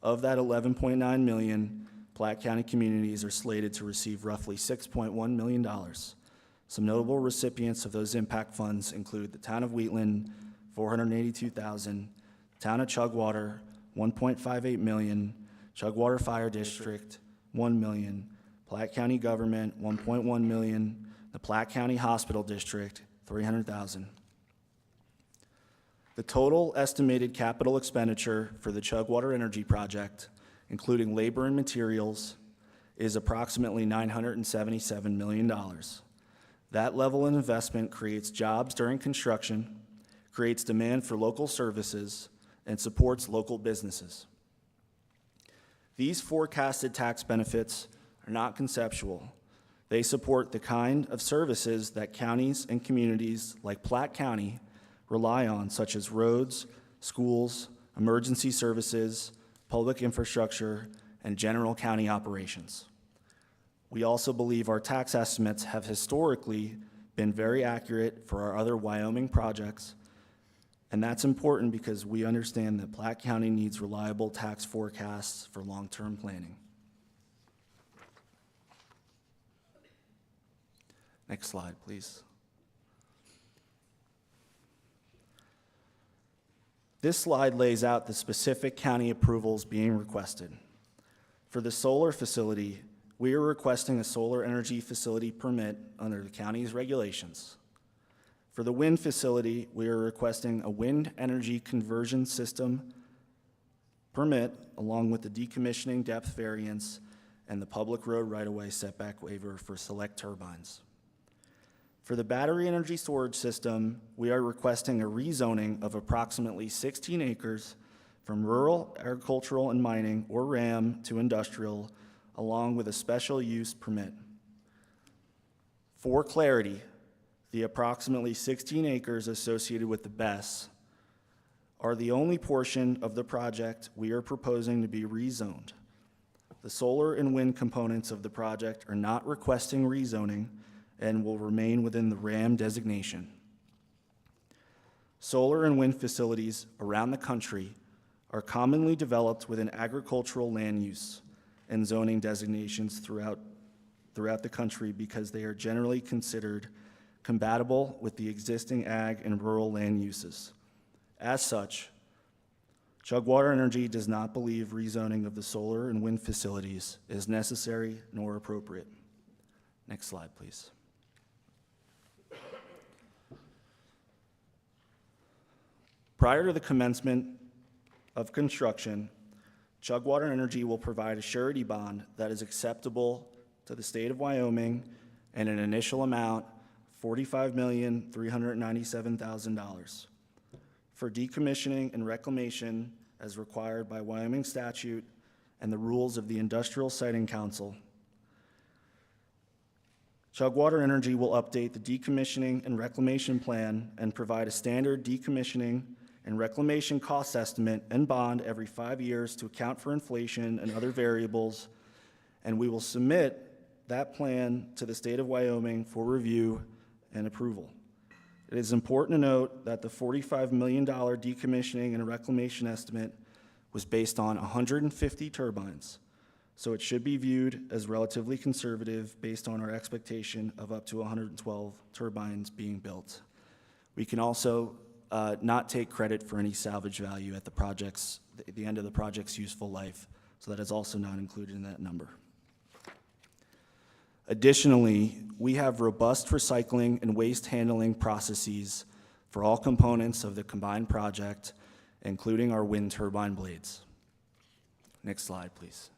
Of that $11.9 million, Platte County communities are slated to receive roughly $6.1 million. Some notable recipients of those impact funds include the town of Wheatland, $482,000, town of Chugwater, $1.58 million, Chugwater Fire District, $1 million, Platte County Government, $1.1 million, the Platte County Hospital District, $300,000. The total estimated capital expenditure for the Chugwater Energy Project, including labor and materials, is approximately $977 million. That level of investment creates jobs during construction, creates demand for local services, and supports local businesses. These forecasted tax benefits are not conceptual. They support the kind of services that counties and communities like Platte County rely on, such as roads, schools, emergency services, public infrastructure, and general county operations. We also believe our tax estimates have historically been very accurate for our other Wyoming projects, and that's important because we understand that Platte County needs reliable tax forecasts for long-term planning. Next slide, please. This slide lays out the specific county approvals being requested. For the solar facility, we are requesting a solar energy facility permit under the county's regulations. For the wind facility, we are requesting a wind energy conversion system permit along with the decommissioning depth variance and the public road right-of-way setback waiver for select turbines. For the battery energy storage system, we are requesting a rezoning of approximately 16 acres from rural, agricultural, and mining, or RAM, to industrial, along with a special use permit. For clarity, the approximately 16 acres associated with the BESS are the only portion of the project we are proposing to be rezoned. The solar and wind components of the project are not requesting rezoning and will remain within the RAM designation. Solar and wind facilities around the country are commonly developed within agricultural land use and zoning designations throughout the country because they are generally considered compatible with the existing ag and rural land uses. As such, Chugwater Energy does not believe rezoning of the solar and wind facilities is necessary nor appropriate. Next slide, please. Prior to the commencement of construction, Chugwater Energy will provide a surety bond that is acceptable to the state of Wyoming and an initial amount $45,397,000 for decommissioning and reclamation as required by Wyoming statute and the rules of the Industrial Siting Council. Chugwater Energy will update the decommissioning and reclamation plan and provide a standard decommissioning and reclamation cost estimate and bond every 5 years to account for inflation and other variables, and we will submit that plan to the state of Wyoming for review and approval. It is important to note that the $45 million decommissioning and reclamation estimate was based on 150 turbines, so it should be viewed as relatively conservative based on our expectation of up to 112 turbines being built. We can also not take credit for any salvage value at the end of the project's useful life, so that is also not included in that number. Additionally, we have robust recycling and waste handling processes for all components of the combined project, including our wind turbine blades. Next slide, please.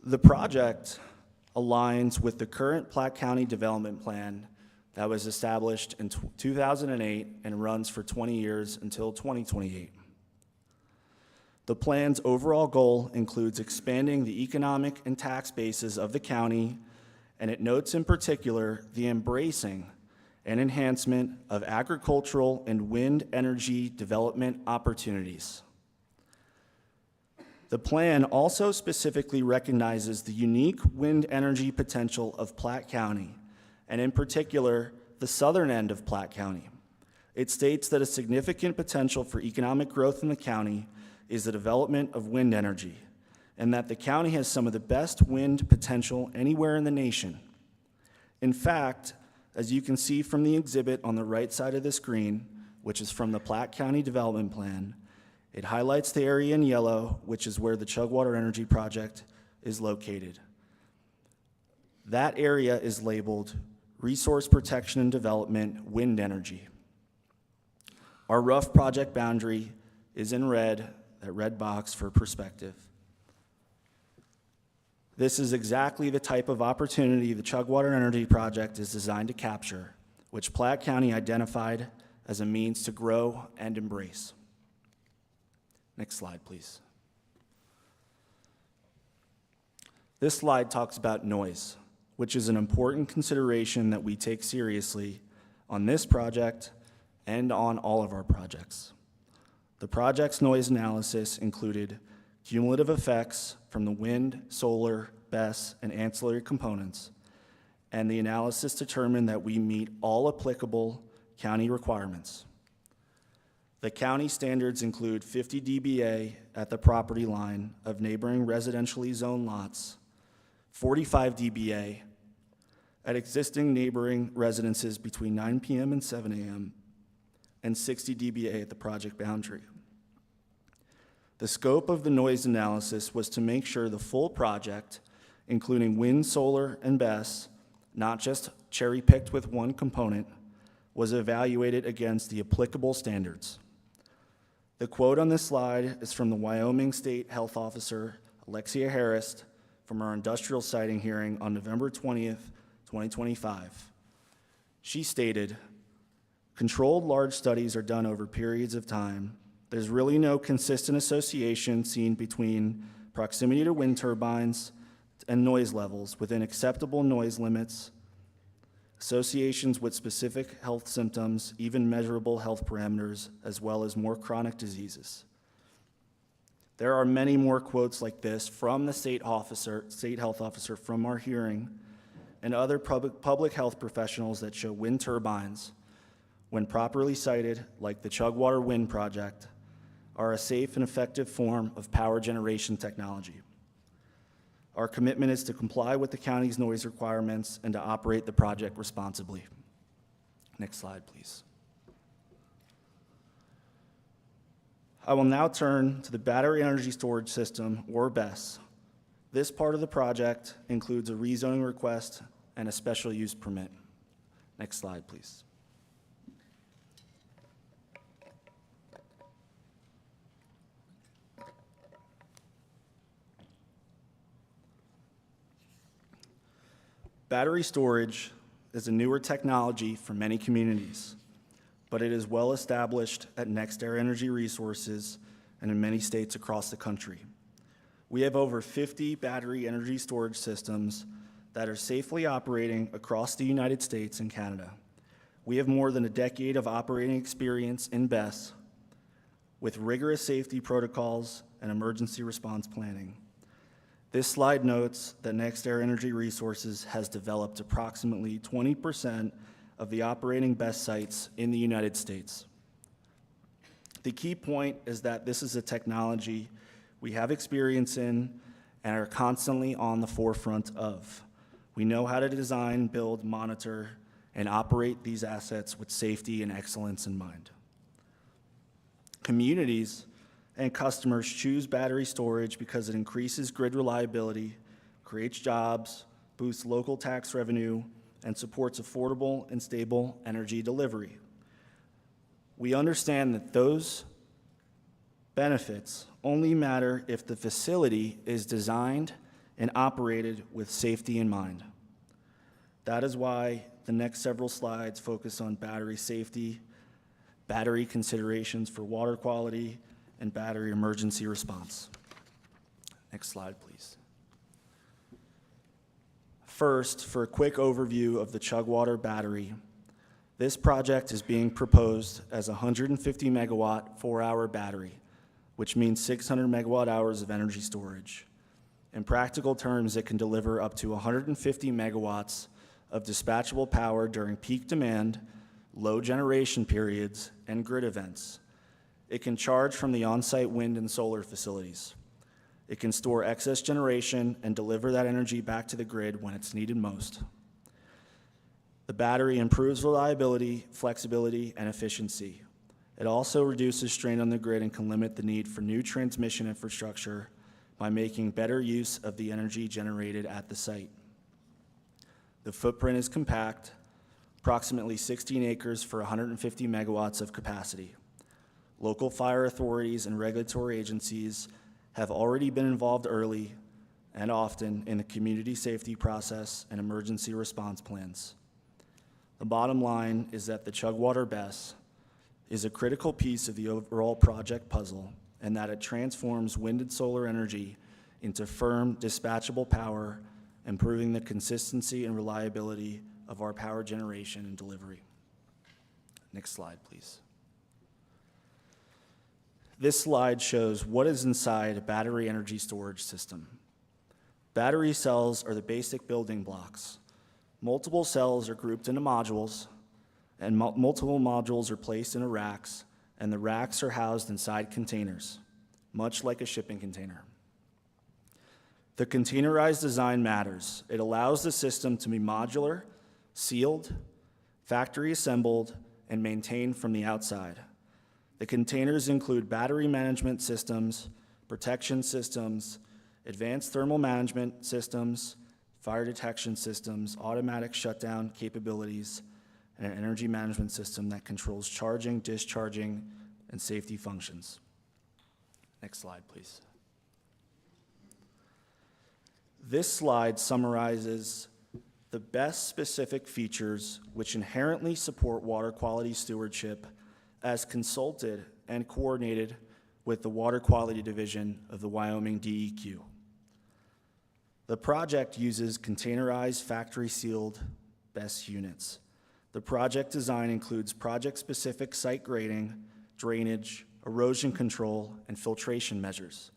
The project aligns with the current Platte County Development Plan that was established in 2008 and runs for 20 years until 2028. The plan's overall goal includes expanding the economic and tax bases of the county, and it notes in particular the embracing and enhancement of agricultural and wind energy development opportunities. The plan also specifically recognizes the unique wind energy potential of Platte County, and in particular, the southern end of Platte County. It states that a significant potential for economic growth in the county is the development of wind energy, and that the county has some of the best wind potential anywhere in the nation. In fact, as you can see from the exhibit on the right side of the screen, which is from the Platte County Development Plan, it highlights the area in yellow, which is where the Chugwater Energy Project is located. That area is labeled Resource Protection and Development Wind Energy. Our rough project boundary is in red, that red box for perspective. This is exactly the type of opportunity the Chugwater Energy Project is designed to capture, which Platte County identified as a means to grow and embrace. Next slide, please. This slide talks about noise, which is an important consideration that we take seriously on this project and on all of our projects. The project's noise analysis included cumulative effects from the wind, solar, BESS, and ancillary components, and the analysis determined that we meet all applicable county requirements. The county standards include 50 dBA at the property line of neighboring residentially zoned lots, 45 dBA at existing neighboring residences between 9 p.m. and 7 a.m., and 60 dBA at the project boundary. The scope of the noise analysis was to make sure the full project, including wind, solar, and BESS, not just cherry-picked with one component, was evaluated against the applicable standards. The quote on this slide is from the Wyoming State Health Officer, Alexia Harris, from our industrial siting hearing on November 20th, 2025. She stated, "Controlled large studies are done over periods of time. There's really no consistent association seen between proximity to wind turbines and noise levels within acceptable noise limits, associations with specific health symptoms, even measurable health parameters, as well as more chronic diseases." There are many more quotes like this from the state health officer from our hearing and other public health professionals that show wind turbines, when properly sited, like the Chugwater Wind Project, are a safe and effective form of power generation technology. Our commitment is to comply with the county's noise requirements and to operate the project responsibly. Next slide, please. I will now turn to the Battery Energy Storage System, or BESS. This part of the project includes a rezoning request and a special use permit. Next slide, please. Battery storage is a newer technology for many communities, but it is well established at NextEra Energy Resources and in many states across the country. We have over 50 battery energy storage systems that are safely operating across the United States and Canada. We have more than a decade of operating experience in BESS with rigorous safety protocols and emergency response planning. This slide notes that NextEra Energy Resources has developed approximately 20% of the operating BESS sites in the United States. The key point is that this is a technology we have experience in and are constantly on the forefront of. We know how to design, build, monitor, and operate these assets with safety and excellence in mind. Communities and customers choose battery storage because it increases grid reliability, creates jobs, boosts local tax revenue, and supports affordable and stable energy delivery. We understand that those benefits only matter if the facility is designed and operated with safety in mind. That is why the next several slides focus on battery safety, battery considerations for water quality, and battery emergency response. Next slide, please. First, for a quick overview of the Chugwater battery, this project is being proposed as a 150 megawatt 4-hour battery, which means 600 megawatt hours of energy storage. In practical terms, it can deliver up to 150 megawatts of dispatchable power during peak demand, low generation periods, and grid events. It can charge from the on-site wind and solar facilities. It can store excess generation and deliver that energy back to the grid when it's needed most. The battery improves reliability, flexibility, and efficiency. It also reduces strain on the grid and can limit the need for new transmission infrastructure by making better use of the energy generated at the site. The footprint is compact, approximately 16 acres for 150 megawatts of capacity. Local fire authorities and regulatory agencies have already been involved early and often in the community safety process and emergency response plans. The bottom line is that the Chugwater BESS is a critical piece of the overall project puzzle, and that it transforms wind and solar energy into firm, dispatchable power, improving the consistency and reliability of our power generation and delivery. Next slide, please. This slide shows what is inside a battery energy storage system. Battery cells are the basic building blocks. Multiple cells are grouped into modules, and multiple modules are placed into racks, and the racks are housed inside containers, much like a shipping container. The containerized design matters. It allows the system to be modular, sealed, factory assembled, and maintained from the outside. The containers include battery management systems, protection systems, advanced thermal management systems, fire detection systems, automatic shutdown capabilities, and an energy management system that controls charging, discharging, and safety functions. Next slide, please. This slide summarizes the best specific features which inherently support water quality stewardship as consulted and coordinated with the Water Quality Division of the Wyoming DEQ. The project uses containerized factory-sealed BESS units. The project design includes project-specific site grading, drainage, erosion control, and filtration measures.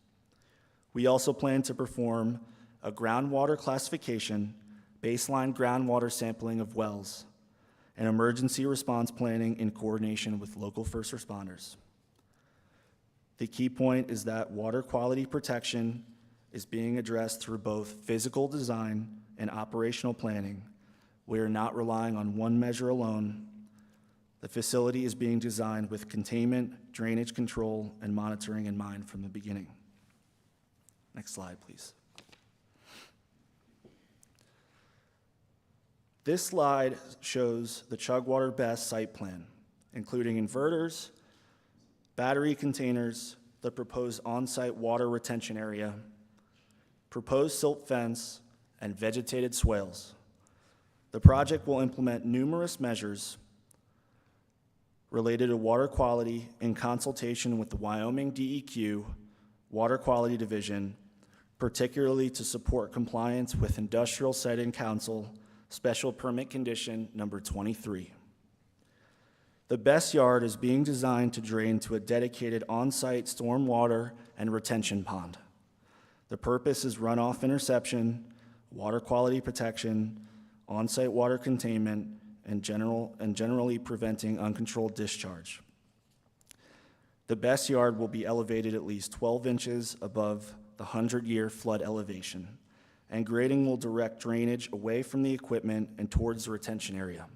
We also plan to perform a groundwater classification, baseline groundwater sampling of wells, and emergency response planning in coordination with local first responders. The key point is that water quality protection is being addressed through both physical design and operational planning. We are not relying on one measure alone. The facility is being designed with containment, drainage control, and monitoring in mind from the beginning. Next slide, please. This slide shows the Chugwater BESS site plan, including inverters, battery containers, the proposed on-site water retention area, proposed silt fence, and vegetated swales. The project will implement numerous measures related to water quality in consultation with the Wyoming DEQ Water Quality Division, particularly to support compliance with Industrial Siting Council Special Permit Condition Number 23. The BESS yard is being designed to drain to a dedicated on-site stormwater and retention pond. The purpose is runoff interception, water quality protection, on-site water containment, and generally preventing uncontrolled discharge. The BESS yard will be elevated at least 12 inches above the 100-year flood elevation, and grading will direct drainage away from the equipment and towards the retention area.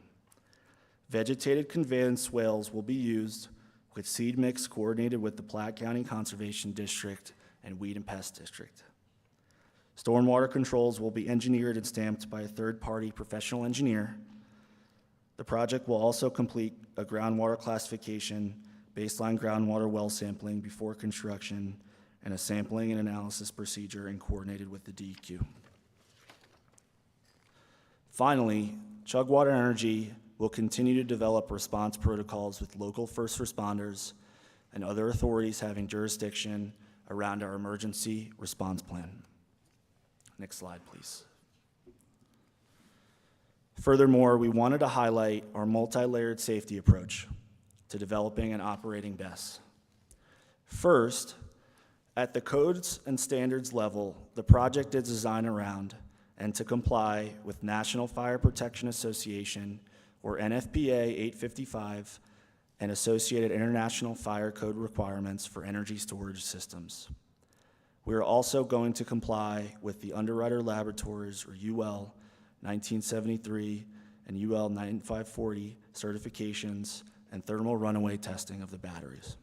Vegetated conveyance swales will be used with seed mix coordinated with the Platte County Conservation District and Weed and Pest District. Stormwater controls will be engineered and stamped by a third-party professional engineer. The project will also complete a groundwater classification, baseline groundwater well sampling before construction, and a sampling and analysis procedure and coordinated with the DEQ. Finally, Chugwater Energy will continue to develop response protocols with local first responders and other authorities having jurisdiction around our emergency response plan. Next slide, please. Furthermore, we wanted to highlight our multi-layered safety approach to developing and operating BESS. First, at the codes and standards level, the project is designed around and to comply with National Fire Protection Association, or NFPA 855, and associated international fire code requirements for energy storage systems. We are also going to comply with the Underwriter Laboratories, or UL 1973 and UL 9540 certifications and thermal runaway testing of the batteries.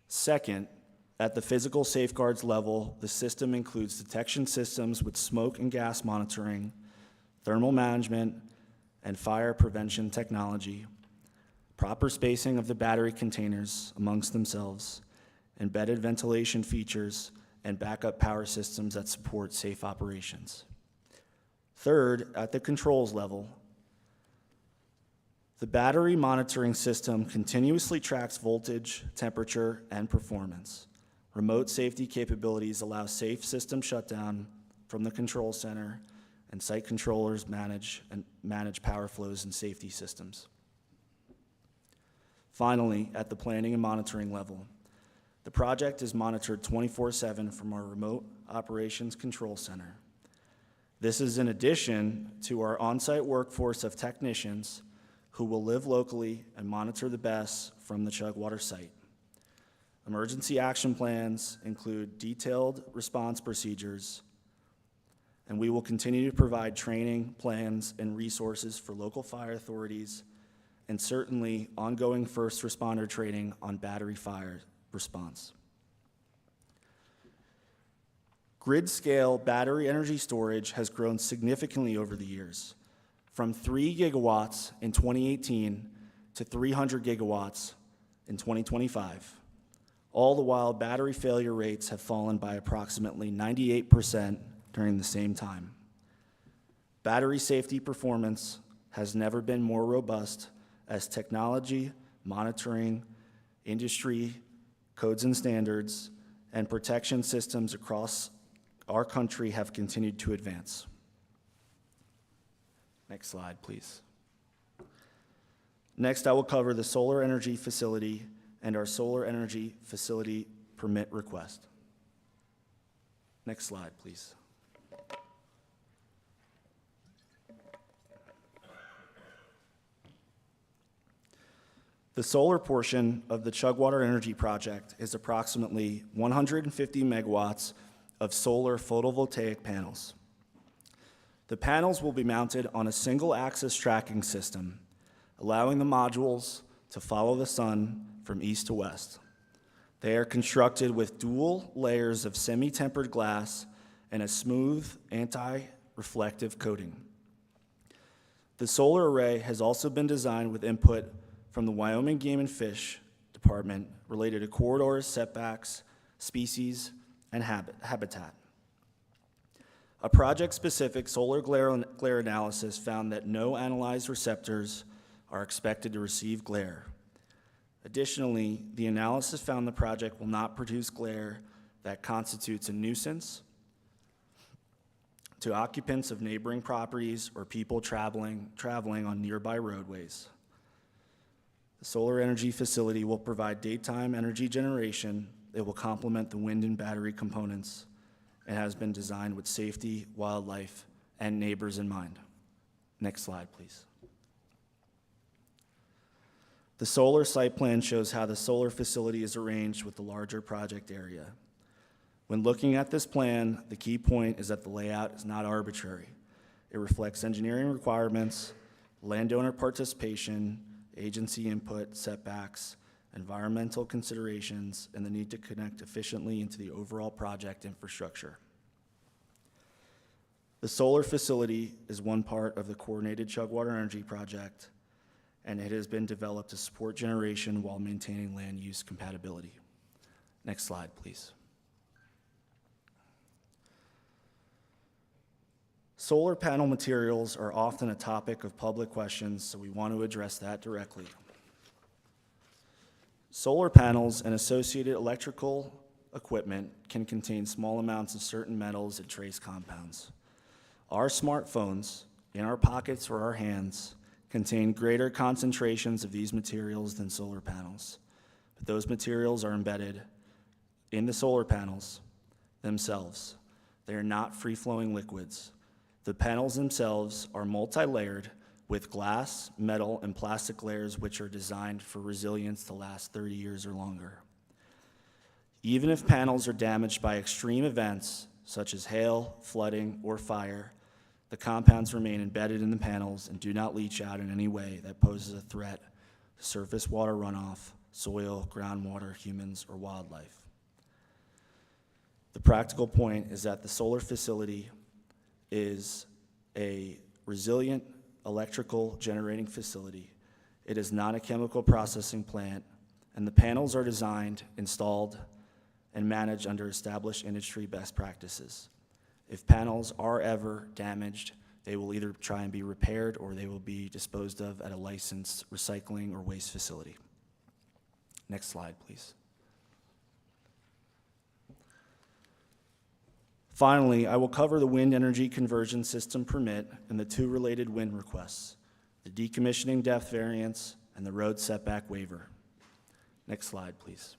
Second, at the physical safeguards level, the system includes detection systems with smoke and gas monitoring, thermal management, and fire prevention technology, proper spacing of the battery containers amongst themselves, embedded ventilation features, and backup power systems that support safe operations. Third, at the controls level, the battery monitoring system continuously tracks voltage, temperature, and performance. Remote safety capabilities allow safe system shutdown from the control center, and site controllers manage power flows and safety systems. Finally, at the planning and monitoring level, the project is monitored 24/7 from our remote operations control center. This is in addition to our on-site workforce of technicians who will live locally and monitor the BESS from the Chugwater site. Emergency action plans include detailed response procedures, and we will continue to provide training, plans, and resources for local fire authorities and certainly ongoing first responder training on battery fire response. Grid-scale battery energy storage has grown significantly over the years, from 3 gigawatts in 2018 to 300 gigawatts in 2025. All the while, battery failure rates have fallen by approximately 98% during the same time. Battery safety performance has never been more robust as technology, monitoring, industry, codes and standards, and protection systems across our country have continued to advance. Next slide, please. Next, I will cover the solar energy facility and our solar energy facility permit request. Next slide, please. The solar portion of the Chugwater Energy Project is approximately 150 megawatts of solar photovoltaic panels. The panels will be mounted on a single-axis tracking system, allowing the modules to follow the sun from east to west. They are constructed with dual layers of semi-tempered glass and a smooth anti-reflective coating. The solar array has also been designed with input from the Wyoming Game and Fish Department related to corridors, setbacks, species, and habitat. A project-specific solar glare analysis found that no analyzed receptors are expected to receive glare. Additionally, the analysis found the project will not produce glare that constitutes a nuisance to occupants of neighboring properties or people traveling on nearby roadways. The solar energy facility will provide daytime energy generation. It will complement the wind and battery components and has been designed with safety, wildlife, and neighbors in mind. Next slide, please. The solar site plan shows how the solar facility is arranged with the larger project area. When looking at this plan, the key point is that the layout is not arbitrary. It reflects engineering requirements, landowner participation, agency input, setbacks, environmental considerations, and the need to connect efficiently into the overall project infrastructure. The solar facility is one part of the coordinated Chugwater Energy Project, and it has been developed to support generation while maintaining land use compatibility. Next slide, please. Solar panel materials are often a topic of public questions, so we want to address that directly. Solar panels and associated electrical equipment can contain small amounts of certain metals and trace compounds. Our smartphones, in our pockets or our hands, contain greater concentrations of these materials than solar panels, but those materials are embedded in the solar panels themselves. They are not free-flowing liquids. The panels themselves are multi-layered with glass, metal, and plastic layers which are designed for resilience to last 30 years or longer. Even if panels are damaged by extreme events such as hail, flooding, or fire, the compounds remain embedded in the panels and do not leach out in any way that poses a threat to surface water runoff, soil, groundwater, humans, or wildlife. The practical point is that the solar facility is a resilient electrical generating facility. It is not a chemical processing plant, and the panels are designed, installed, and managed under established industry best practices. If panels are ever damaged, they will either try and be repaired or they will be disposed of at a licensed recycling or waste facility. Next slide, please. Finally, I will cover the wind energy conversion system permit and the two related wind requests, the decommissioning depth variance and the road setback waiver. Next slide, please.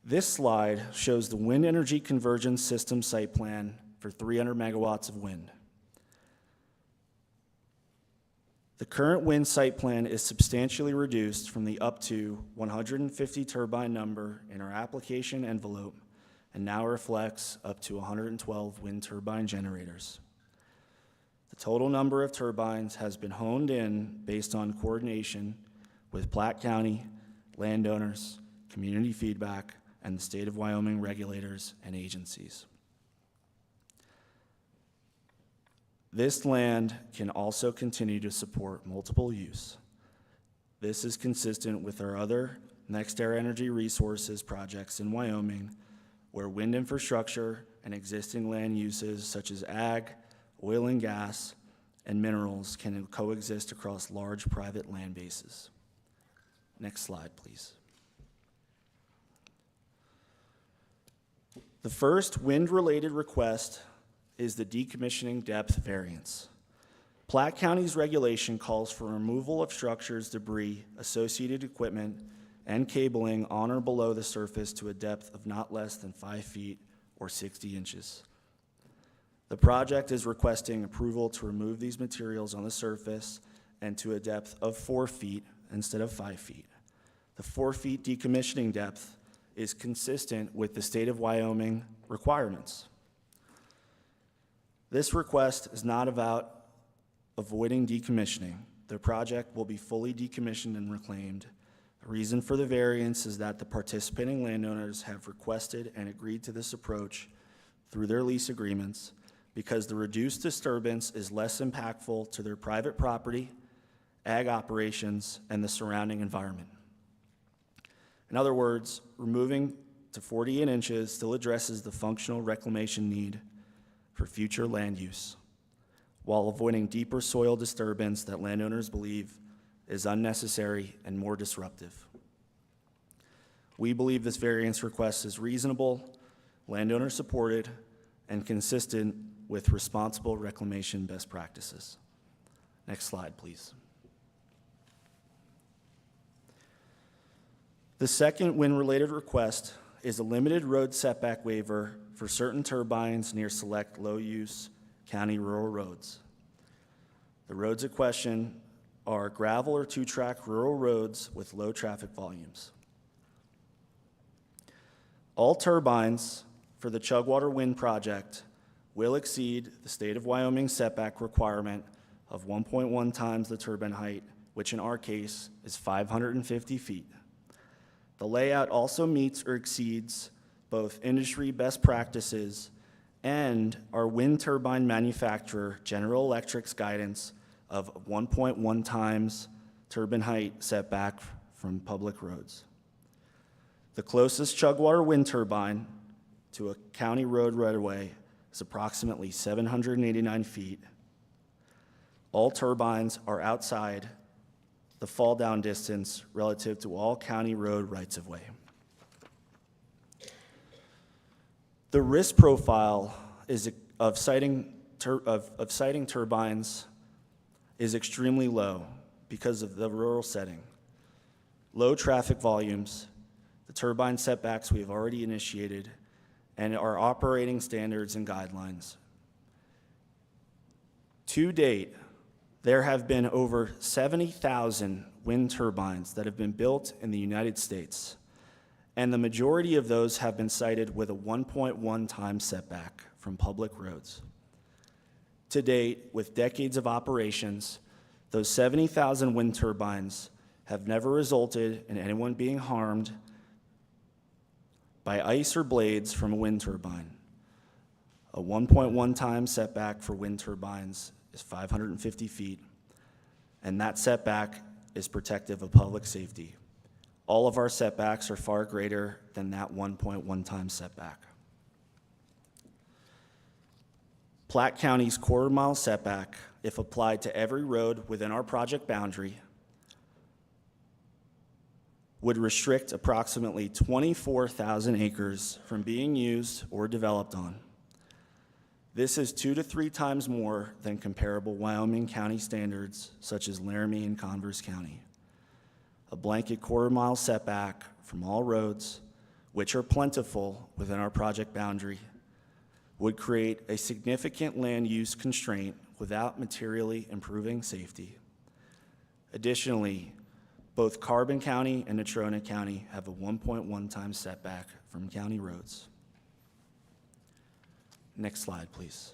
This slide shows the wind energy conversion system site plan for 300 megawatts of wind. The current wind site plan is substantially reduced from the up to 150 turbine number in our application envelope and now reflects up to 112 wind turbine generators. The total number of turbines has been honed in based on coordination with Platte County, landowners, community feedback, and the state of Wyoming regulators and agencies. This land can also continue to support multiple use. This is consistent with our other NextEra Energy Resources projects in Wyoming, where wind infrastructure and existing land uses such as ag, oil and gas, and minerals can coexist across large private land bases. Next slide, please. The first wind-related request is the decommissioning depth variance. Platte County's regulation calls for removal of structures, debris, associated equipment, and cabling on or below the surface to a depth of not less than 5 feet or 60 inches. The project is requesting approval to remove these materials on the surface and to a depth of 4 feet instead of 5 feet. The 4 feet decommissioning depth is consistent with the state of Wyoming requirements. This request is not about avoiding decommissioning. The project will be fully decommissioned and reclaimed. The reason for the variance is that the participating landowners have requested and agreed to this approach through their lease agreements because the reduced disturbance is less impactful to their private property, ag operations, and the surrounding environment. In other words, removing to 48 inches still addresses the functional reclamation need for future land use, while avoiding deeper soil disturbance that landowners believe is unnecessary and more disruptive. We believe this variance request is reasonable, landowner supported, and consistent with responsible reclamation best practices. Next slide, please. The second wind-related request is a limited road setback waiver for certain turbines near select low-use county rural roads. The roads at question are gravel or two-track rural roads with low traffic volumes. All turbines for the Chugwater Wind Project will exceed the state of Wyoming setback requirement of 1.1 times the turbine height, which in our case is 550 feet. The layout also meets or exceeds both industry best practices and our wind turbine manufacturer General Electric's guidance of 1.1 times turbine height setback from public roads. The closest Chugwater wind turbine to a county road right-of-way is approximately 789 feet. All turbines are outside the fall-down distance relative to all county road rights-of-way. The risk profile of siting turbines is extremely low because of the rural setting. Low traffic volumes, the turbine setbacks we have already initiated, and our operating standards and guidelines. To date, there have been over 70,000 wind turbines that have been built in the United States, and the majority of those have been sited with a 1.1 times setback from public roads. To date, with decades of operations, those 70,000 wind turbines have never resulted in anyone being harmed by ice or blades from a wind turbine. A 1.1 times setback for wind turbines is 550 feet, and that setback is protective of public safety. All of our setbacks are far greater than that 1.1 times setback. Platte County's quarter-mile setback, if applied to every road within our project boundary, would restrict approximately 24,000 acres from being used or developed on. This is 2 to 3 times more than comparable Wyoming County standards, such as Laramie and Converse County. A blanket quarter-mile setback from all roads, which are plentiful within our project boundary, would create a significant land use constraint without materially improving safety. Additionally, both Carbon County and Natrona County have a 1.1 times setback from county roads. Next slide, please.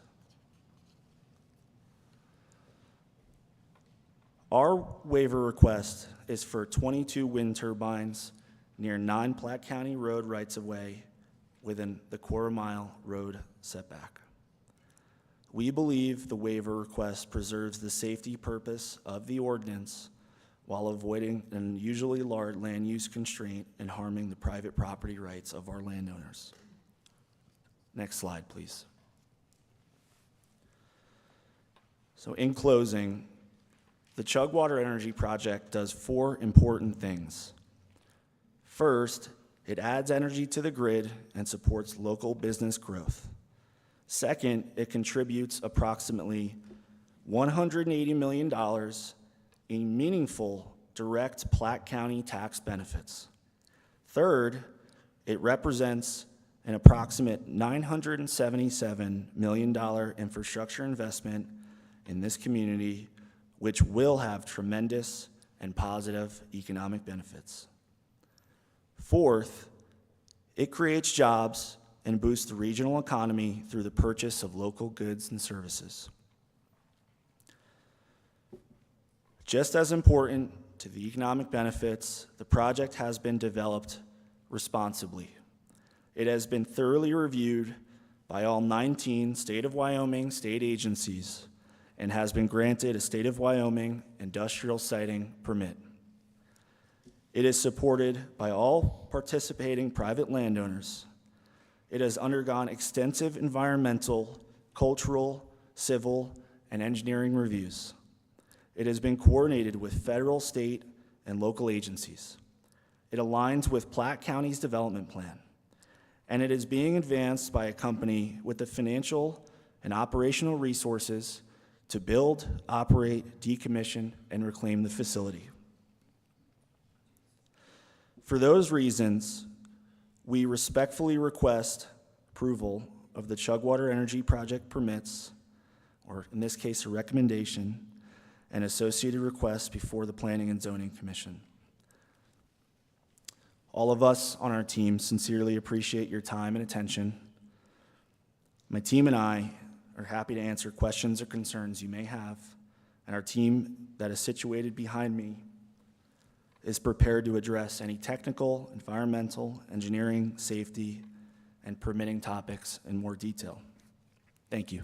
Our waiver request is for 22 wind turbines near 9 Platte County Road rights-of-way within the quarter-mile road setback. We believe the waiver request preserves the safety purpose of the ordinance while avoiding an unusually large land use constraint and harming the private property rights of our landowners. Next slide, please. So in closing, the Chugwater Energy Project does 4 important things. First, it adds energy to the grid and supports local business growth. Second, it contributes approximately $180 million in meaningful direct Platte County tax benefits. Third, it represents an approximate $977 million infrastructure investment in this community, which will have tremendous and positive economic benefits. Fourth, it creates jobs and boosts the regional economy through the purchase of local goods and services. Just as important to the economic benefits, the project has been developed responsibly. It has been thoroughly reviewed by all 19 State of Wyoming state agencies and has been granted a State of Wyoming industrial siting permit. It is supported by all participating private landowners. It has undergone extensive environmental, cultural, civil, and engineering reviews. It has been coordinated with federal, state, and local agencies. It aligns with Platte County's development plan, and it is being advanced by a company with the financial and operational resources to build, operate, decommission, and reclaim the facility. For those reasons, we respectfully request approval of the Chugwater Energy Project permits, or in this case, a recommendation, and associated requests before the Planning and Zoning Commission. All of us on our team sincerely appreciate your time and attention. My team and I are happy to answer questions or concerns you may have, and our team that is situated behind me is prepared to address any technical, environmental, engineering, safety, and permitting topics in more detail. Thank you.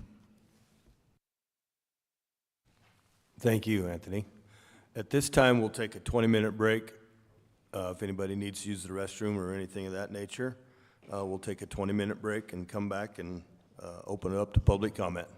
Thank you, Anthony. At this time, we'll take a 20-minute break. If anybody needs to use the restroom or anything of that nature, we'll take a 20-minute break and come back and open it up to public comment.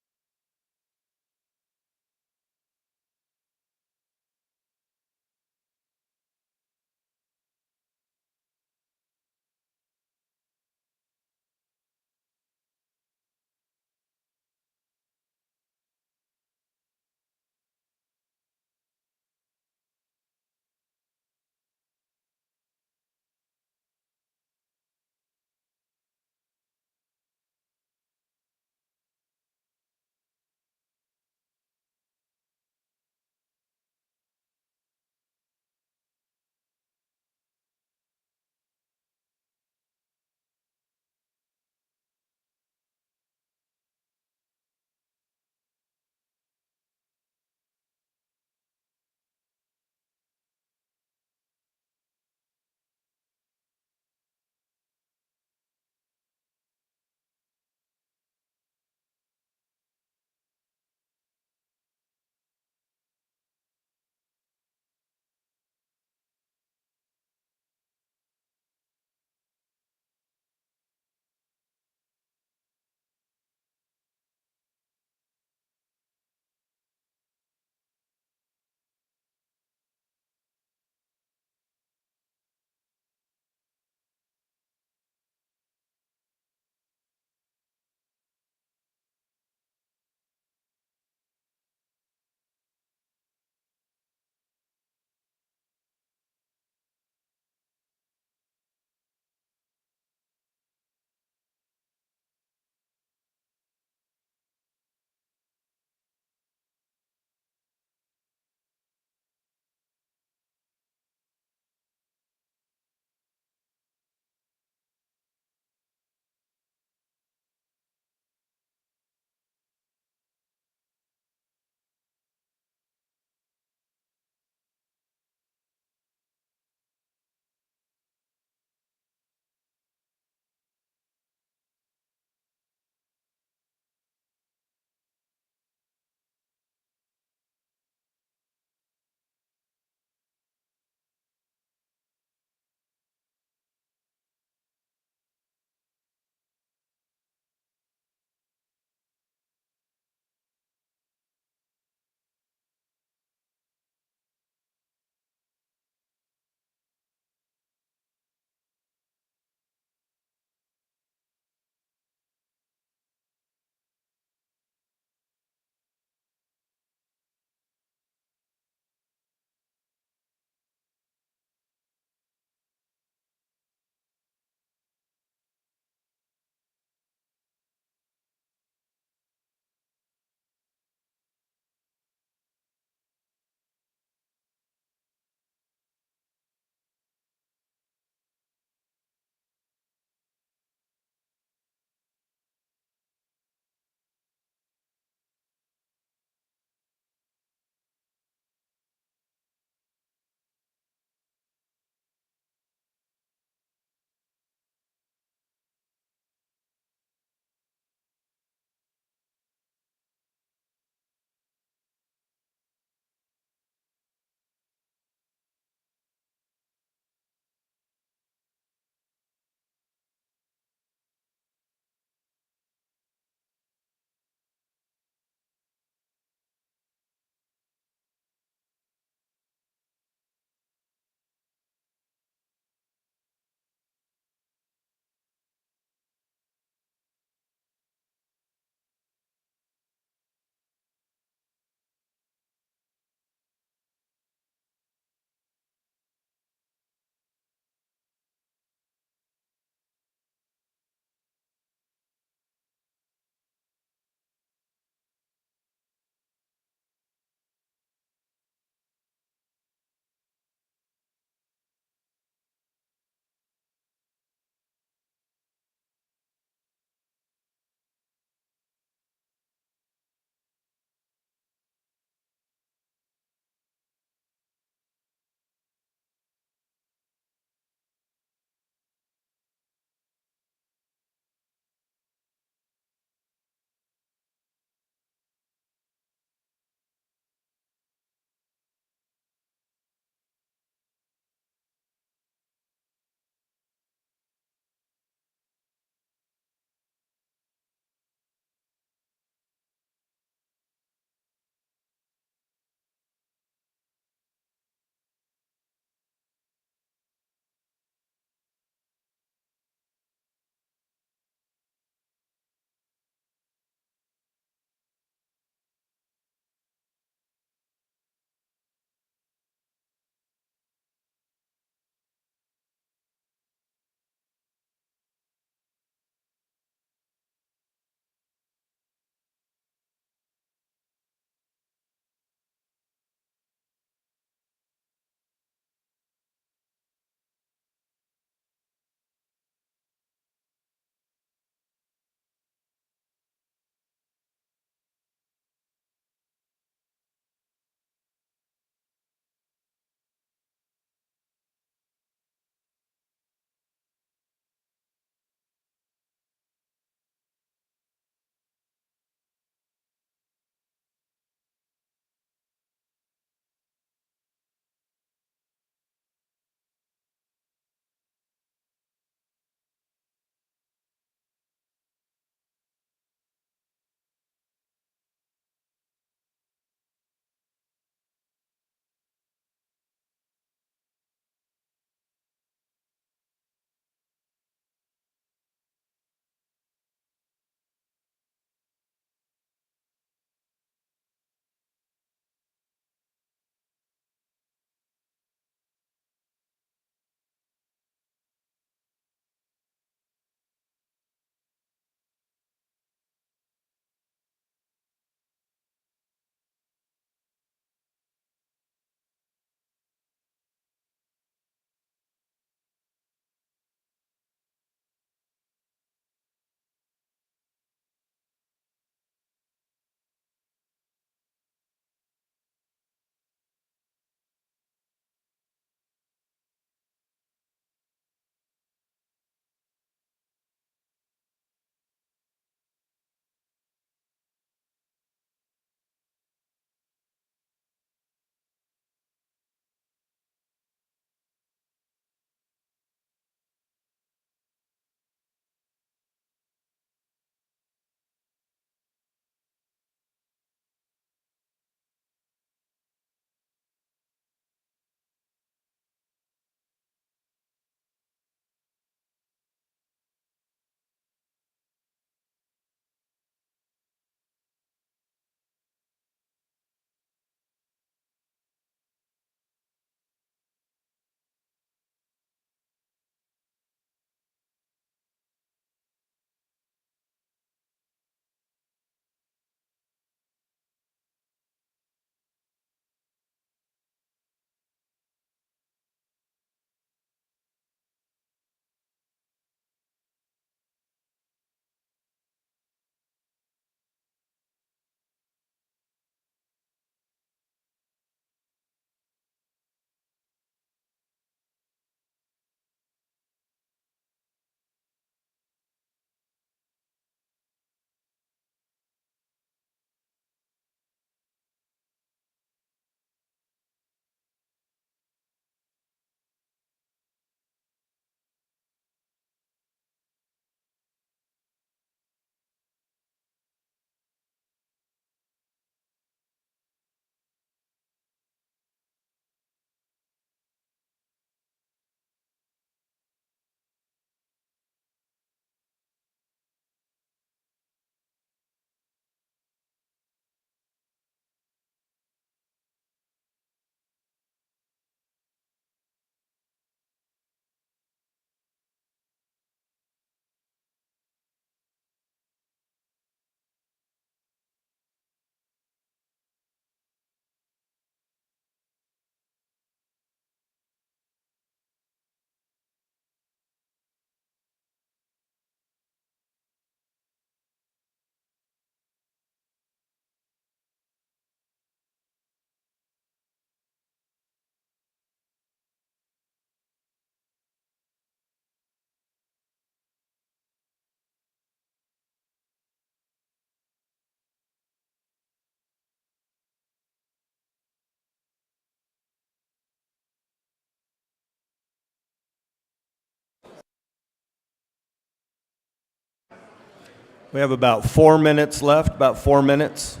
We have about 4 minutes left, about 4 minutes.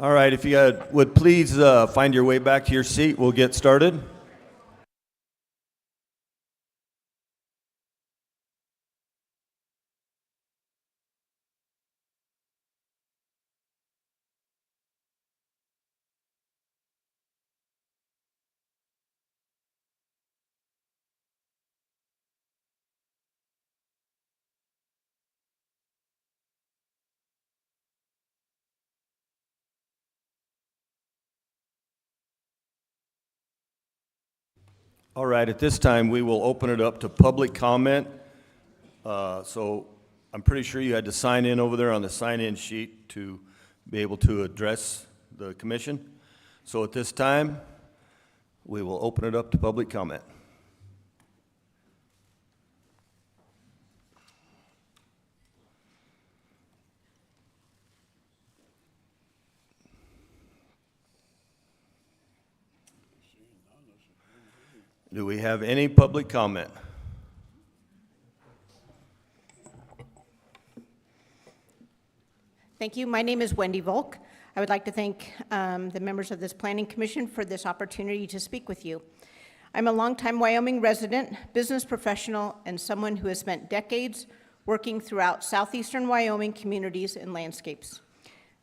All right, if you would please find your way back to your seat, we'll get started. All right, at this time, we will open it up to public comment. So I'm pretty sure you had to sign in over there on the sign-in sheet to be able to address the commission. So at this time, we will open it up to public comment. Do we have any public comment? Thank you. My name is Wendy Volk. I would like to thank the members of this Planning Commission for this opportunity to speak with you. I'm a longtime Wyoming resident, business professional, and someone who has spent decades working throughout southeastern Wyoming communities and landscapes.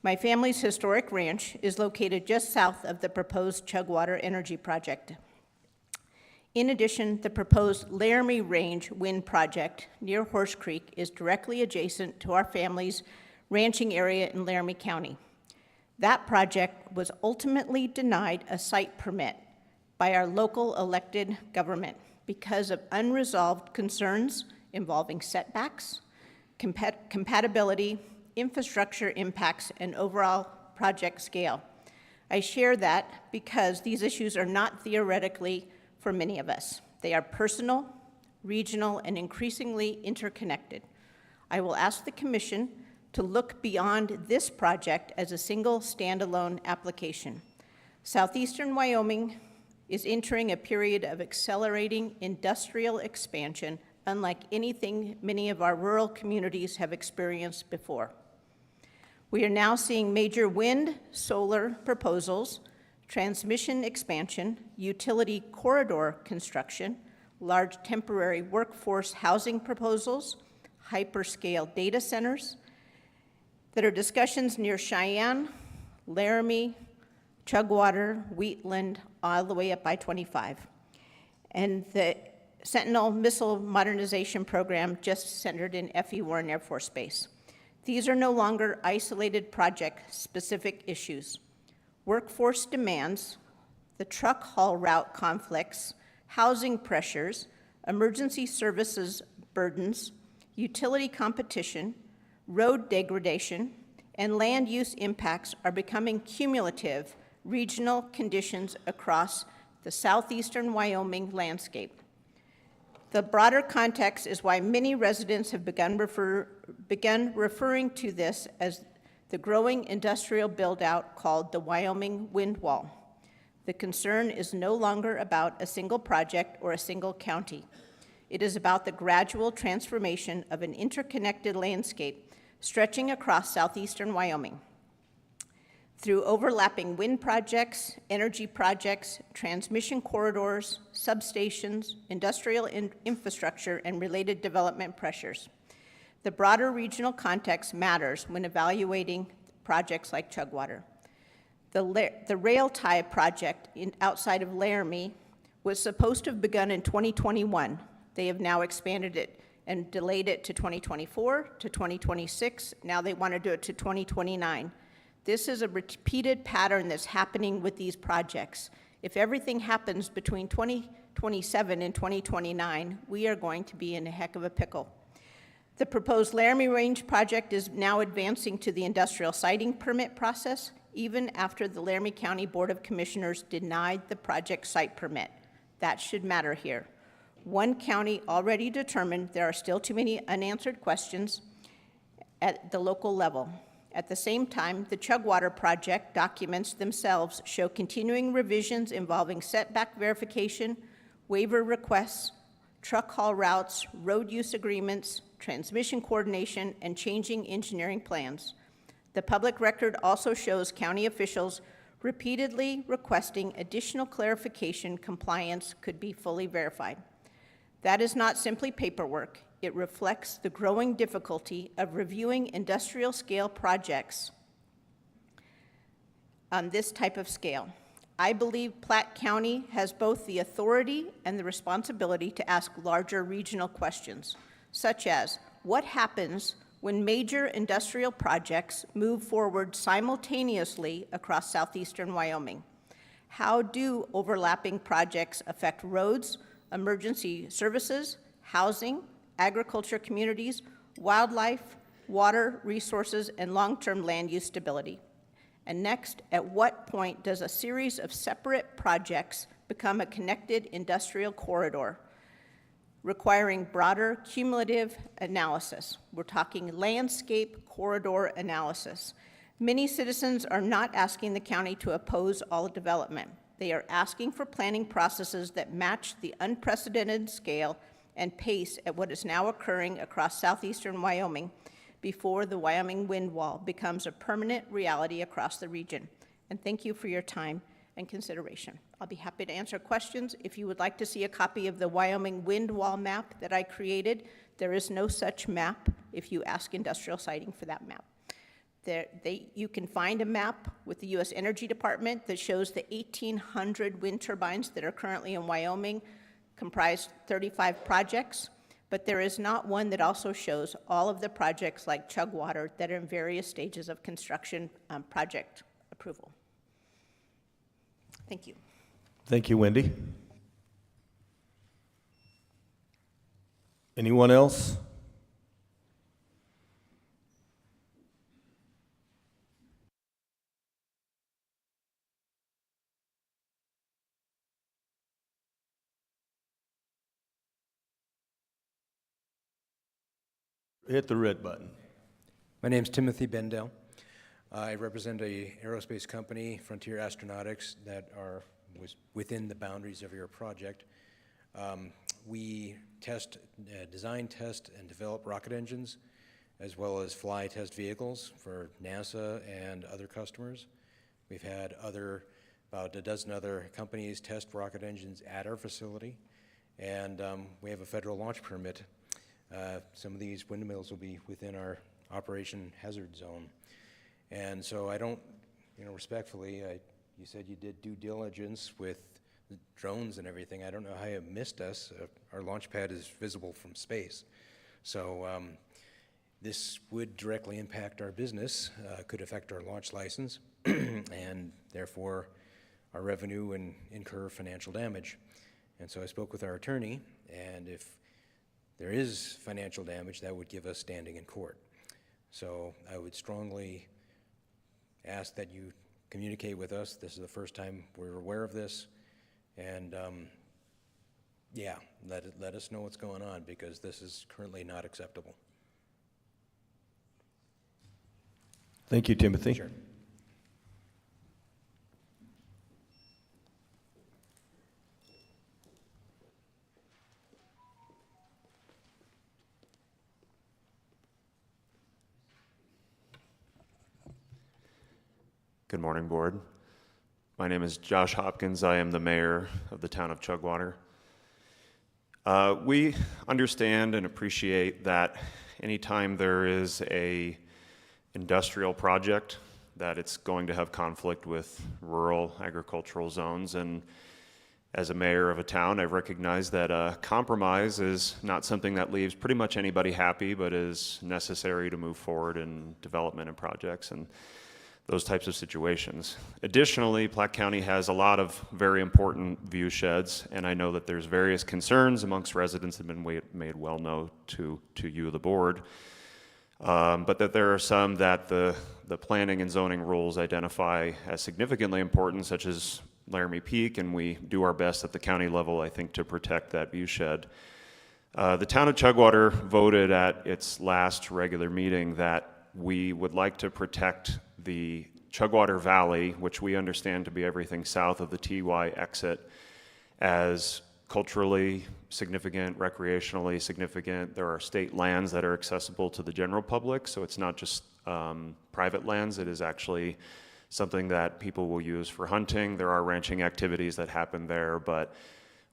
My family's historic ranch is located just south of the proposed Chugwater Energy Project. In addition, the proposed Laramie Range Wind Project near Horse Creek is directly adjacent to our family's ranching area in Laramie County. That project was ultimately denied a site permit by our local elected government because of unresolved concerns involving setbacks, compatibility, infrastructure impacts, and overall project scale. I share that because these issues are not theoretically for many of us. They are personal, regional, and increasingly interconnected. I will ask the Commission to look beyond this project as a single standalone application. Southeastern Wyoming is entering a period of accelerating industrial expansion unlike anything many of our rural communities have experienced before. We are now seeing major wind, solar proposals, transmission expansion, utility corridor construction, large temporary workforce housing proposals, hyperscale data centers that are discussions near Cheyenne, Laramie, Chugwater, Wheatland, all the way up I-25. And the Sentinel Missile Modernization Program just centered in F.E. Warren Air Force Base. These are no longer isolated project-specific issues. Workforce demands, the truck haul route conflicts, housing pressures, emergency services burdens, utility competition, road degradation, and land use impacts are becoming cumulative regional conditions across the southeastern Wyoming landscape. The broader context is why many residents have begun referring to this as the growing industrial build-out called the Wyoming Wind Wall. The concern is no longer about a single project or a single county. It is about the gradual transformation of an interconnected landscape stretching across southeastern Wyoming. Through overlapping wind projects, energy projects, transmission corridors, substations, industrial infrastructure, and related development pressures. The broader regional context matters when evaluating projects like Chugwater. The rail tie project outside of Laramie was supposed to have begun in 2021. They have now expanded it and delayed it to 2024, to 2026. Now they want to do it to 2029. This is a repeated pattern that's happening with these projects. If everything happens between 2027 and 2029, we are going to be in a heck of a pickle. The proposed Laramie Range project is now advancing to the industrial siting permit process, even after the Laramie County Board of Commissioners denied the project site permit. That should matter here. One county already determined there are still too many unanswered questions at the local level. At the same time, the Chugwater project documents themselves show continuing revisions involving setback verification, waiver requests, truck haul routes, road use agreements, transmission coordination, and changing engineering plans. The public record also shows county officials repeatedly requesting additional clarification compliance could be fully verified. That is not simply paperwork. It reflects the growing difficulty of reviewing industrial scale projects on this type of scale. I believe Platte County has both the authority and the responsibility to ask larger regional questions, such as what happens when major industrial projects move forward simultaneously across southeastern Wyoming? How do overlapping projects affect roads, emergency services, housing, agriculture communities, wildlife, water resources, and long-term land use stability? And next, at what point does a series of separate projects become a connected industrial corridor requiring broader cumulative analysis? We're talking landscape corridor analysis. Many citizens are not asking the county to oppose all development. They are asking for planning processes that match the unprecedented scale and pace at what is now occurring across southeastern Wyoming before the Wyoming Wind Wall becomes a permanent reality across the region. And thank you for your time and consideration. I'll be happy to answer questions. If you would like to see a copy of the Wyoming Wind Wall map that I created, there is no such map if you ask industrial siting for that map. You can find a map with the U.S. Energy Department that shows the 1,800 wind turbines that are currently in Wyoming, comprise 35 projects, but there is not one that also shows all of the projects like Chugwater that are in various stages of construction project approval. Thank you. Thank you, Wendy. Anyone else? Hit the red button. My name's Timothy Bendel. I represent a aerospace company, Frontier Astronautics, that was within the boundaries of your project. We design, test, and develop rocket engines, as well as fly test vehicles for NASA and other customers. We've had about a dozen other companies test rocket engines at our facility, and we have a federal launch permit. Some of these windmills will be within our operation hazard zone. And so I don't, respectfully, you said you did due diligence with the drones and everything. I don't know how you missed us. Our launch pad is visible from space. So this would directly impact our business, could affect our launch license, and therefore our revenue and incur financial damage. And so I spoke with our attorney, and if there is financial damage, that would give us standing in court. So I would strongly ask that you communicate with us. This is the first time we're aware of this. And yeah, let us know what's going on, because this is currently not acceptable. Thank you, Timothy. Sure. Good morning, Board. My name is Josh Hopkins. I am the mayor of the town of Chugwater. We understand and appreciate that anytime there is a industrial project, that it's going to have conflict with rural agricultural zones. And as a mayor of a town, I've recognized that compromise is not something that leaves pretty much anybody happy, but is necessary to move forward in development and projects and those types of situations. Additionally, Platte County has a lot of very important view sheds, and I know that there's various concerns amongst residents that have been made well known to you, the board, but that there are some that the planning and zoning rules identify as significantly important, such as Laramie Peak, and we do our best at the county level, I think, to protect that view shed. The town of Chugwater voted at its last regular meeting that we would like to protect the Chugwater Valley, which we understand to be everything south of the TY exit, as culturally significant, recreationally significant. There are state lands that are accessible to the general public, so it's not just private lands. It is actually something that people will use for hunting. There are ranching activities that happen there, but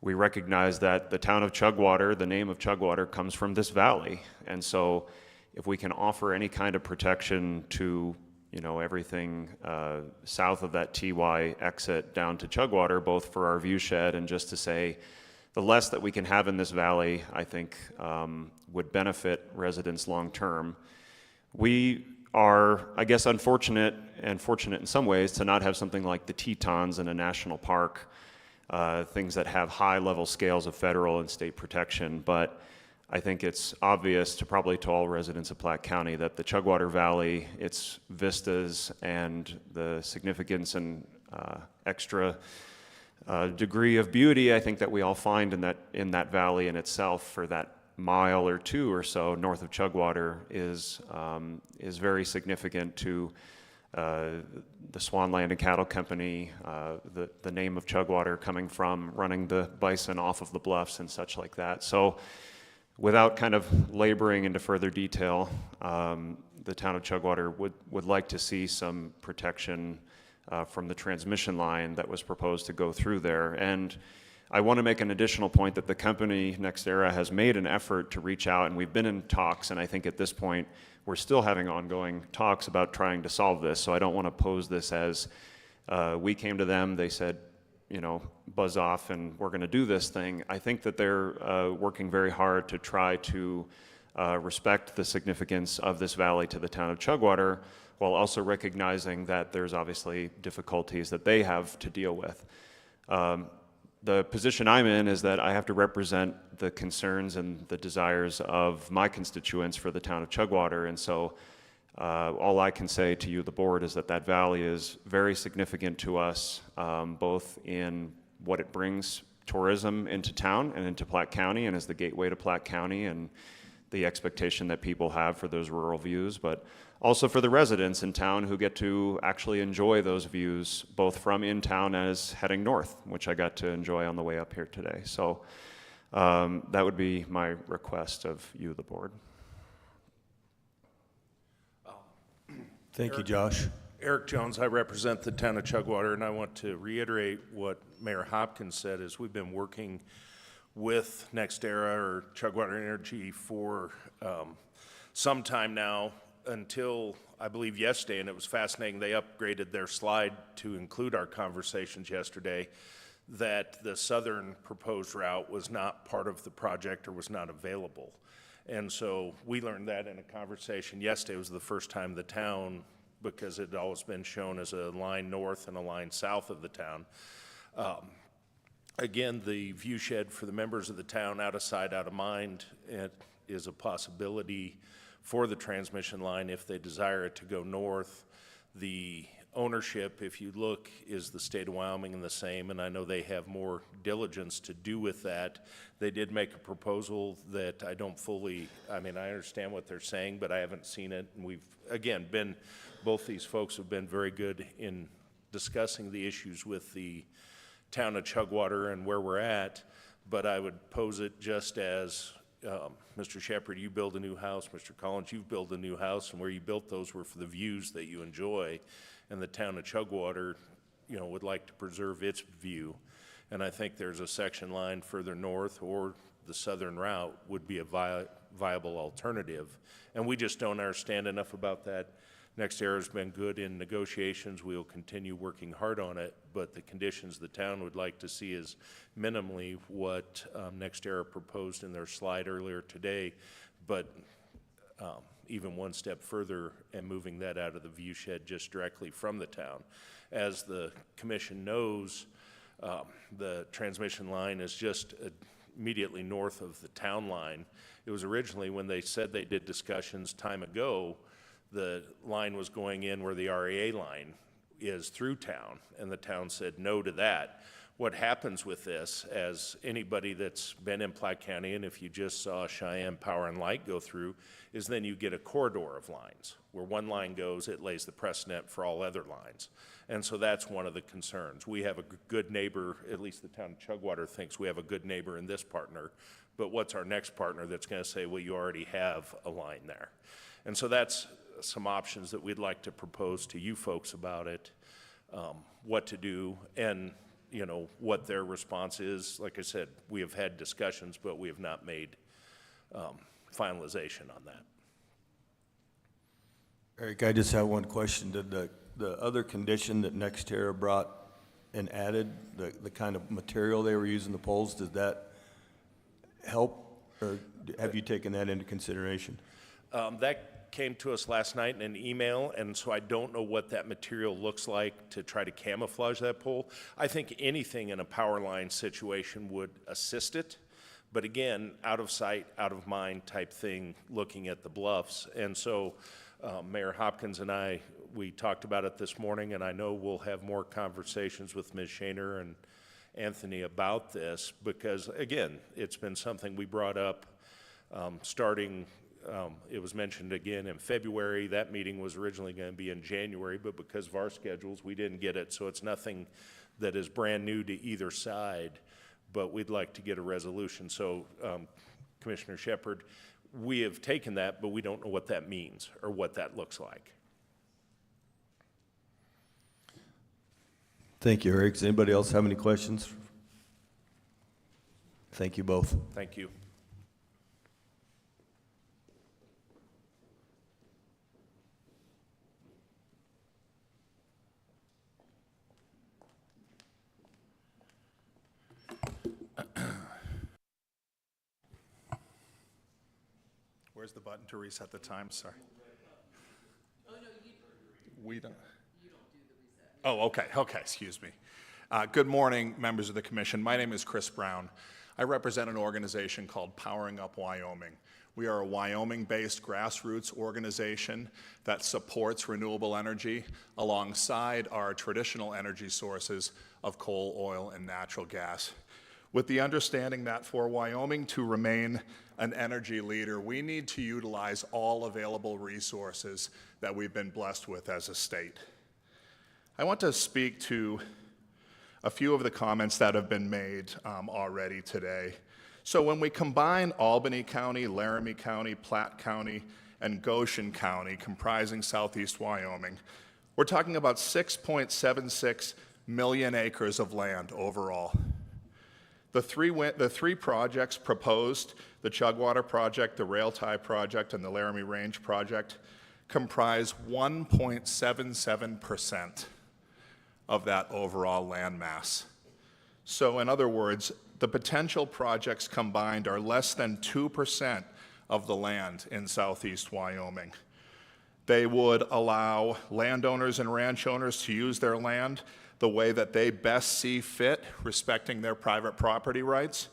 we recognize that the town of Chugwater, the name of Chugwater, comes from this valley. And so if we can offer any kind of protection to everything south of that TY exit down to Chugwater, both for our view shed and just to say the less that we can have in this valley, I think would benefit residents long term. We are, I guess, unfortunate and fortunate in some ways to not have something like the Tetons in a national park, things that have high level scales of federal and state protection, but I think it's obvious to all residents of Platte County that the Chugwater Valley, its vistas, and the significance and extra degree of beauty I think that we all find in that valley in itself for that mile or two or so north of Chugwater is very significant to the Swan Land and Cattle Company, the name of Chugwater coming from running the bison off of the bluffs and such like that. So, without kind of laboring into further detail, the town of Chugwater would like to see some protection from the transmission line that was proposed to go through there. And I want to make an additional point that the company, NextEra, has made an effort to reach out, and we've been in talks, and I think at this point we're still having ongoing talks about trying to solve this. So I don't want to pose this as we came to them, they said, buzz off and we're going to do this thing. I think that they're working very hard to try to respect the significance of this valley to the town of Chugwater, while also recognizing that there's obviously difficulties that they have to deal with. the position I'm in is that I have to represent the concerns and the desires of my constituents for the town of Chugwater. And so all I can say to you, the board, is that that valley is very significant to us, both in what it brings tourism into town and into Platte County, and as the gateway to Platte County, and the expectation that people have for those rural views, but also for the residents in town who get to actually enjoy those views, both from in town as heading north, which I got to enjoy on the way up here today. So that would be my request of you, the board. Thank you, Josh. Eric Jones, I represent the town of Chugwater, and I want to reiterate what Mayor Hopkins said, is we've been working with NextEra or Chugwater Energy for some time now, until I believe yesterday, and it was fascinating, they upgraded their slide to include our conversations yesterday, that the southern proposed route was not part of the project or was not available. And so we learned that in a conversation yesterday. It was the first time the town, because it had always been shown as a line north and a line south of the town. Again, the view shed for the members of the town, out of sight, out of mind, it is a possibility for the transmission line if they desire it to go north. The ownership, if you look, is the state of Wyoming and the same, and I know they have more diligence to do with that. They did make a proposal that I don't fully, I mean, I understand what they're saying, but I haven't seen it. And we've, again, both these folks have been very good in discussing the issues with the town of Chugwater and where we're at, but I would pose it just as Mr. Shepherd, you build a new house, Mr. Collins, you've built a new house, and where you built those were for the views that you enjoy, and the town of Chugwater, you know, would like to preserve its view. And I think there's a section line further north, or the southern route would be a viable alternative. And we just don't understand enough about that. NextEra has been good in negotiations. We'll continue working hard on it, but the conditions the town would like to see is minimally what NextEra proposed in their slide earlier today, but even one step further and moving that out of the view shed just directly from the town. As the commission knows, the transmission line is just immediately north of the town line. It was originally, when they said they did discussions time ago, the line was going in where the REA line is through town, and the town said no to that. What happens with this, as anybody that's been in Platte County, and if you just saw Cheyenne Power and Light go through, is then you get a corridor of lines. Where one line goes, it lays the precedent for all other lines. And so that's one of the concerns. We have a good neighbor, at least the town of Chugwater thinks we have a good neighbor in this partner, but what's our next partner that's going to say, well, you already have a line there? And so that's some options that we'd like to propose to you folks about it, what to do, and you know what their response is. Like I said, we have had discussions, but we have not made finalization on that. Eric, I just have one question. Did the other condition that NextEra brought and added, the kind of material they were using, the poles, did that help, or have you taken that into consideration? That came to us last night in an email, and so I don't know what that material looks like to try to camouflage that pole. I think anything in a power line situation would assist it, but again, out of sight, out of mind type thing, looking at the bluffs. And so Mayor Hopkins and I, we talked about it this morning, and I know we'll have more conversations with Ms. Shaner and Anthony about this, because again, it's been something we brought up starting. It was mentioned again in February. That meeting was originally going to be in January, but because of our schedules, we didn't get it. So it's nothing that is brand new to either side, but we'd like to get a resolution. So Commissioner Shepherd, we have taken that, but we don't know what that means or what that looks like. Thank you, Eric. Does anybody else have any questions? Thank you both. Thank you. Where's the button to reset the time? Sorry. Oh, no, we don't. You don't do the reset. Oh, okay, excuse me. Good morning, members of the commission. My name is Chris Brown. I represent an organization called Powering Up Wyoming. We are a Wyoming-based grassroots organization that supports renewable energy alongside our traditional energy sources of coal, oil, and natural gas. With the understanding that for Wyoming to remain an energy leader, we need to utilize all available resources that we've been blessed with as a state. I want to speak to a few of the comments that have been made already today. So when we combine Albany County, Laramie County, Platte County, and Goshen County, comprising southeast Wyoming, we're talking about 6.76 million acres of land overall. The three projects proposed, the Chugwater Project, the Rail Tie Project, and the Laramie Range Project, comprise 1.77% of that overall land mass. So in other words, the potential projects combined are less than 2% of the land in southeast Wyoming. They would allow landowners and ranch owners to use their land the way that they best see fit, respecting their private property rights,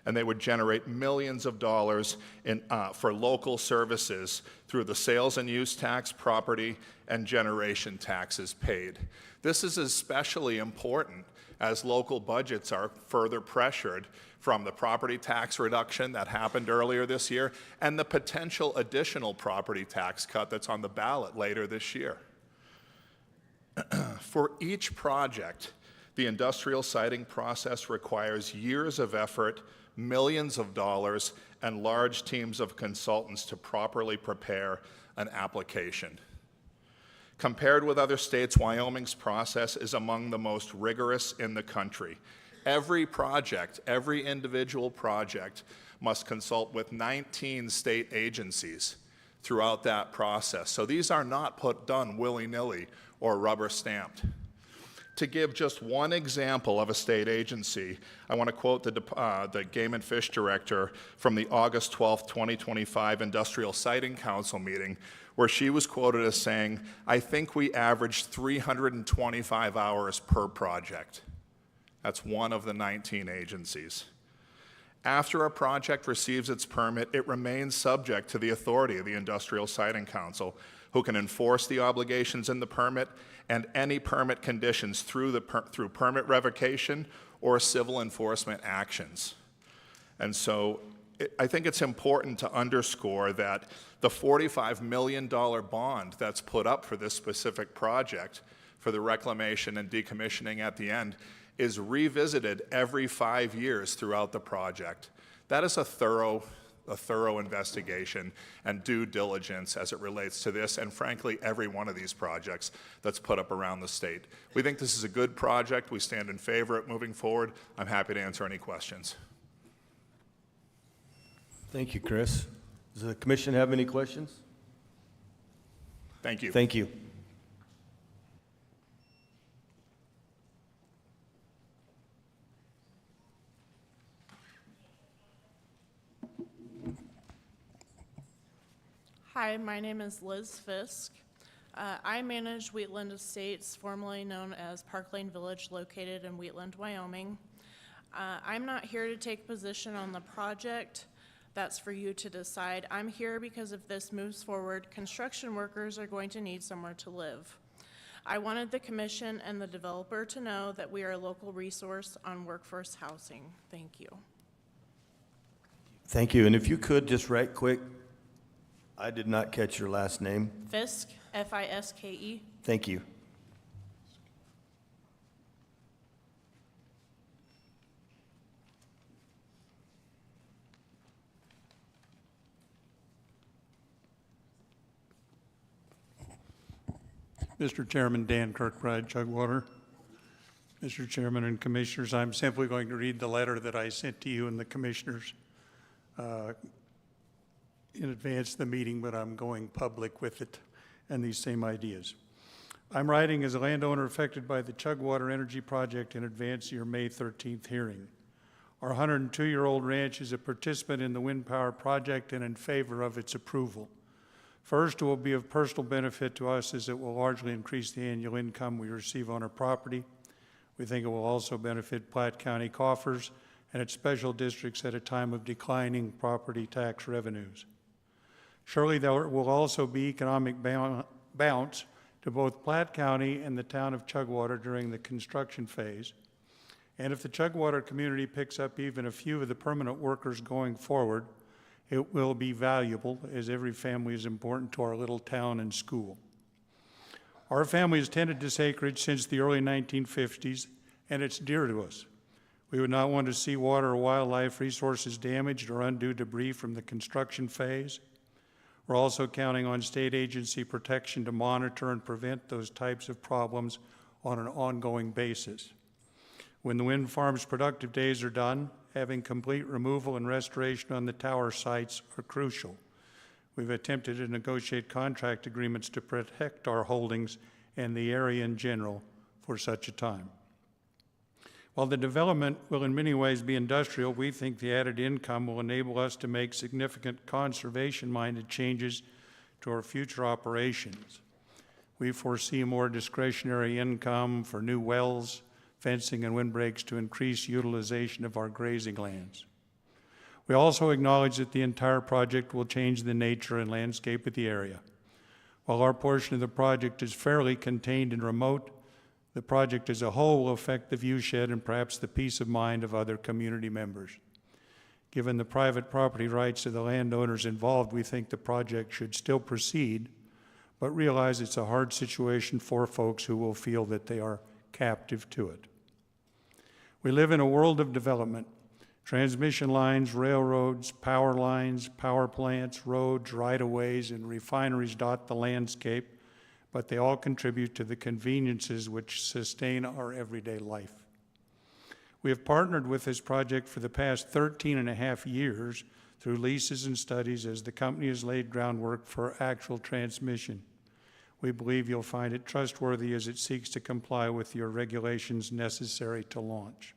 and they would generate millions of dollars for local services through the sales and use tax, property, and generation taxes paid. This is especially important as local budgets are further pressured from the property tax reduction that happened earlier this year and the potential additional property tax cut that's on the ballot later this year. For each project, the industrial siting process requires years of effort, millions of dollars, and large teams of consultants to properly prepare an application. Compared with other states, Wyoming's process is among the most rigorous in the country. Every project, every individual project must consult with 19 state agencies throughout that process. So these are not done willy-nilly or rubber stamped. To give just one example of a state agency, I want to quote the Game and Fish Director from the August 12, 2025 Industrial Siting Council meeting, where she was quoted as saying, "I think we averaged 325 hours per project." That's one of the 19 agencies. After a project receives its permit, it remains subject to the authority of the Industrial Siting Council, who can enforce the obligations in the permit and any permit conditions through permit revocation or civil enforcement actions. And so I think it's important to underscore that the $45 million bond that's put up for this specific project for the reclamation and decommissioning at the end is revisited every 5 years throughout the project. That is a thorough investigation and due diligence as it relates to this and frankly every one of these projects that's put up around the state. We think this is a good project. We stand in favor of it moving forward. I'm happy to answer any questions. Thank you, Chris. Does the commission have any questions? Thank you. Thank you. Hi, my name is Liz Fisk. I manage Wheatland Estates, formerly known as Park Lane Village, located in Wheatland, Wyoming. I'm not here to take position on the project. That's for you to decide. I'm here because if this moves forward, construction workers are going to need somewhere to live. I wanted the commission and the developer to know that we are a local resource on workforce housing. Thank you. Thank you. And if you could just right quick, I did not catch your last name. Fisk, F-I-S-K-E. Thank you. Mr. Chairman, Dan Kirkbride, Chugwater. Mr. Chairman and Commissioners, I'm simply going to read the letter that I sent to you and the Commissioners in advance of the meeting, but I'm going public with it and these same ideas. I'm writing as a landowner affected by the Chugwater Energy Project in advance of your May 13th hearing. Our 102-year-old ranch is a participant in the wind power project and in favor of its approval. First, it will be of personal benefit to us as it will largely increase the annual income we receive on our property. We think it will also benefit Platte County coffers and its special districts at a time of declining property tax revenues. Surely there will also be economic bounce to both Platte County and the town of Chugwater during the construction phase. And if the Chugwater community picks up even a few of the permanent workers going forward, it will be valuable, as every family is important to our little town and school. Our family has tended this acreage since the early 1950s, and it's dear to us. We would not want to see water or wildlife resources damaged or undue debris from the construction phase. We're also counting on state agency protection to monitor and prevent those types of problems on an ongoing basis. When the wind farm's productive days are done, having complete removal and restoration on the tower sites are crucial. We've attempted to negotiate contract agreements to protect our holdings and the area in general for such a time. While the development will in many ways be industrial, we think the added income will enable us to make significant conservation-minded changes to our future operations. We foresee more discretionary income for new wells, fencing, and windbreaks to increase utilization of our grazing lands. We also acknowledge that the entire project will change the nature and landscape of the area. While our portion of the project is fairly contained and remote, the project as a whole will affect the viewshed and perhaps the peace of mind of other community members. Given the private property rights of the landowners involved, we think the project should still proceed, but realize it's a hard situation for folks who will feel that they are captive to it. We live in a world of development. Transmission lines, railroads, power lines, power plants, roads, right-of-ways, and refineries dot the landscape, but they all contribute to the conveniences which sustain our everyday life. We have partnered with this project for the past 13 and a half years through leases and studies as the company has laid groundwork for actual transmission. We believe you'll find it trustworthy as it seeks to comply with your regulations necessary to launch.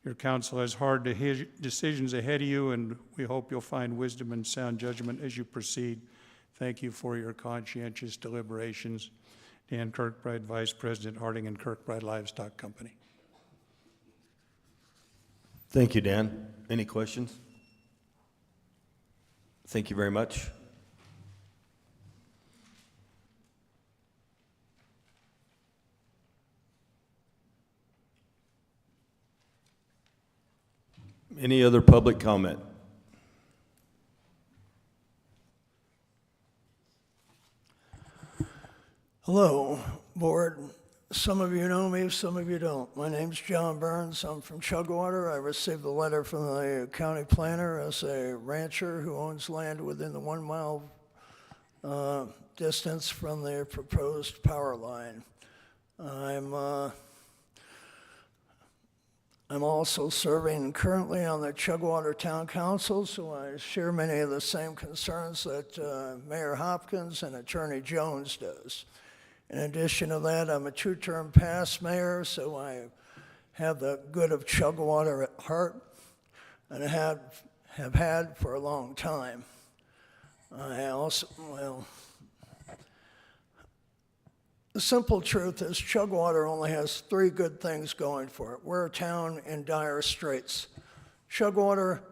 Your council has hard decisions ahead of you, and we hope you'll find wisdom and sound judgment as you proceed. Thank you for your conscientious deliberations. Dan Kirkbride, Vice President, Harding and Kirkbride Livestock Company. Thank you, Dan. Any questions? Thank you very much. Any other public comment? Hello, board. Some of you know me, some of you don't. My name's John Burns. I'm from Chugwater. I received a letter from the county planner as a rancher who owns land within the 1 mile distance from the proposed power line. I'm also serving currently on the Chugwater Town Council, so I share many of the same concerns that Mayor Hopkins and Attorney Jones does. In addition to that, I'm a two-term past mayor, so I have the good of Chugwater at heart, and have had for a long time. I also, well, the simple truth is Chugwater only has 3 good things going for it. We're a town in dire straits. Chugwater,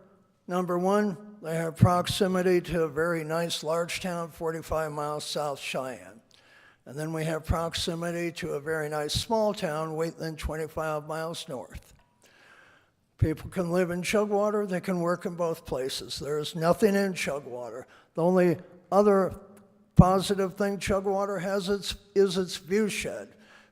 number 1, they have proximity to a very nice large town 45 miles south Cheyenne. And then we have proximity to a very nice small town, Wheatland, 25 miles north. People can live in Chugwater, they can work in both places. There's nothing in Chugwater. The only other positive thing Chugwater has is its viewshed.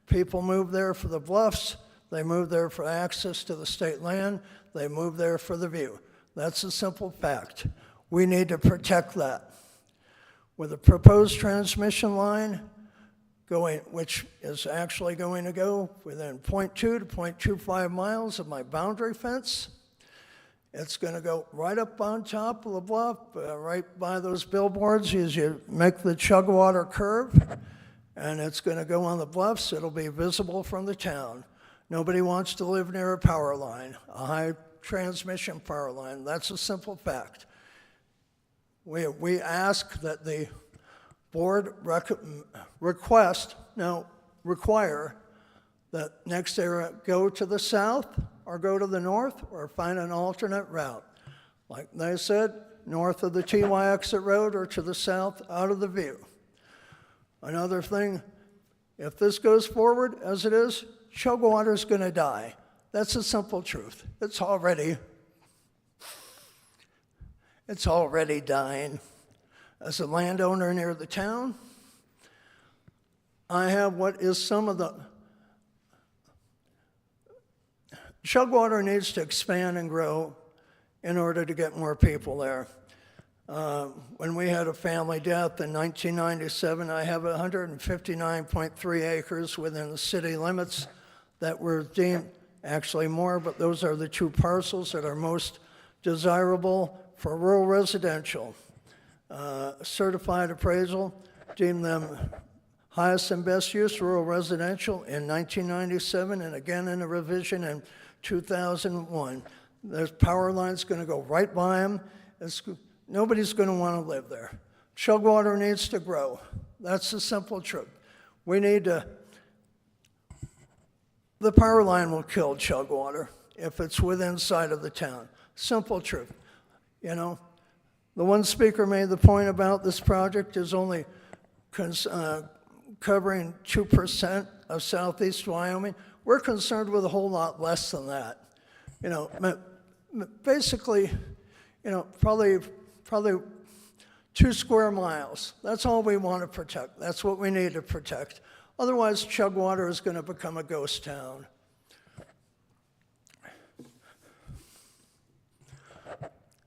People move there for the bluffs, they move there for access to the state land, they move there for the view. That's a simple fact. We need to protect that. With a proposed transmission line, which is actually going to go within 0.2 to 0.25 miles of my boundary fence. It's going to go right up on top of the bluff, right by those billboards as you make the Chugwater curve, and it's going to go on the bluffs. It'll be visible from the town. Nobody wants to live near a power line, a high transmission power line. That's a simple fact. We ask that the board require that NextEra go to the south or go to the north or find an alternate route. Like they said, north of the TY exit road or to the south out of the view. Another thing, if this goes forward as it is, Chugwater is going to die. That's the simple truth. It's already dying. As a landowner near the town, I have what is some of the... Chugwater needs to expand and grow in order to get more people there. When we had a family death in 1997, I have 159.3 acres within the city limits that were deemed, actually more, but those are the two parcels that are most desirable for rural residential. Certified appraisal deemed them highest and best use rural residential in 1997 and again in a revision in 2001. There's power lines going to go right by them. Nobody's going to want to live there. Chugwater needs to grow. That's the simple truth. We need to... The power line will kill Chugwater if it's within sight of the town. Simple truth. You know, the one speaker made the point about this project is only covering 2% of southeast Wyoming. We're concerned with a whole lot less than that. You know, basically, you know, probably 2 square miles. That's all we want to protect. That's what we need to protect. Otherwise, Chugwater is going to become a ghost town.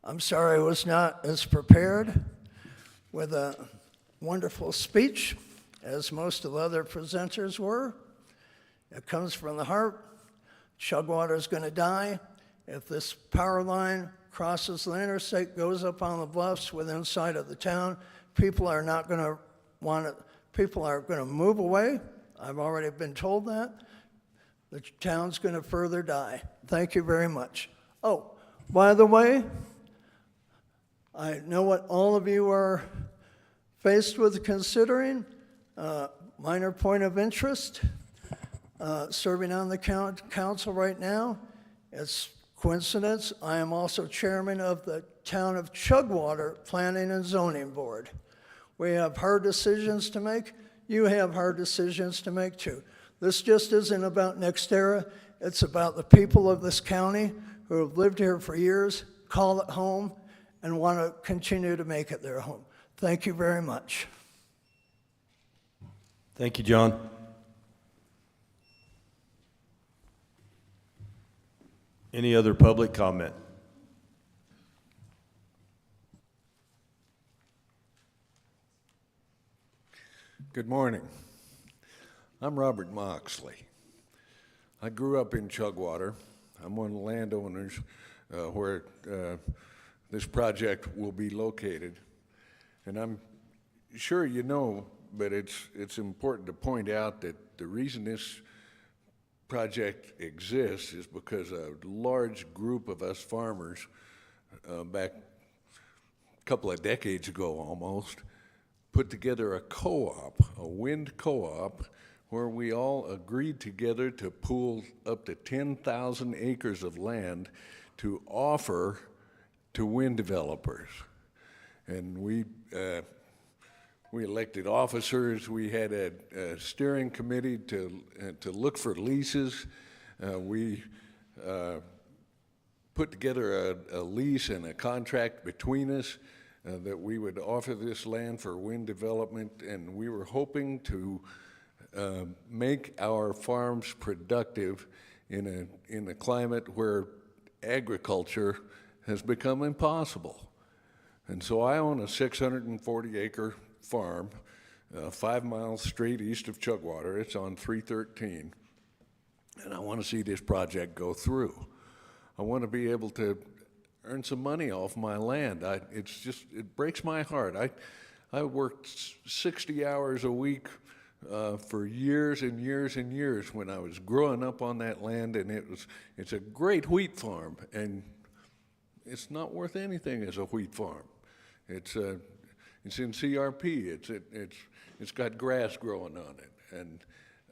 I'm sorry I was not as prepared with a wonderful speech as most of the other presenters were. It comes from the heart. Chugwater is going to die. If this power line crosses the interstate, goes up on the bluffs within sight of the town, people are not going to want it. People are going to move away. I've already been told that. The town's going to further die. Thank you very much. Oh, by the way, I know what all of you are faced with considering. Minor point of interest, serving on the council right now. It's coincidence. I am also chairman of the Town of Chugwater Planning and Zoning Board. We have hard decisions to make. You have hard decisions to make too. This just isn't about NextEra. It's about the people of this county who have lived here for years, call it home, and want to continue to make it their home. Thank you very much. Thank you, John. Any other public comment? Good morning. I'm Robert Moxley. I grew up in Chugwater. I'm one of the landowners where this project will be located. And I'm sure you know, but it's important to point out that the reason this project exists is because a large group of us farmers back a couple of decades ago almost put together a co-op, a wind co-op, where we all agreed together to pool up to 10,000 acres of land to offer to wind developers. And we elected officers. We had a steering committee to look for leases. We put together a lease and a contract between us that we would offer this land for wind development, and we were hoping to make our farms productive in a climate where agriculture has become impossible. And so I own a 640-acre farm 5 miles straight east of Chugwater. It's on 313, and I want to see this project go through. I want to be able to earn some money off my land. It breaks my heart. I worked 60 hours a week for years and years and years when I was growing up on that land, and it's a great wheat farm, and it's not worth anything as a wheat farm. It's in CRP. It's got grass growing on it, and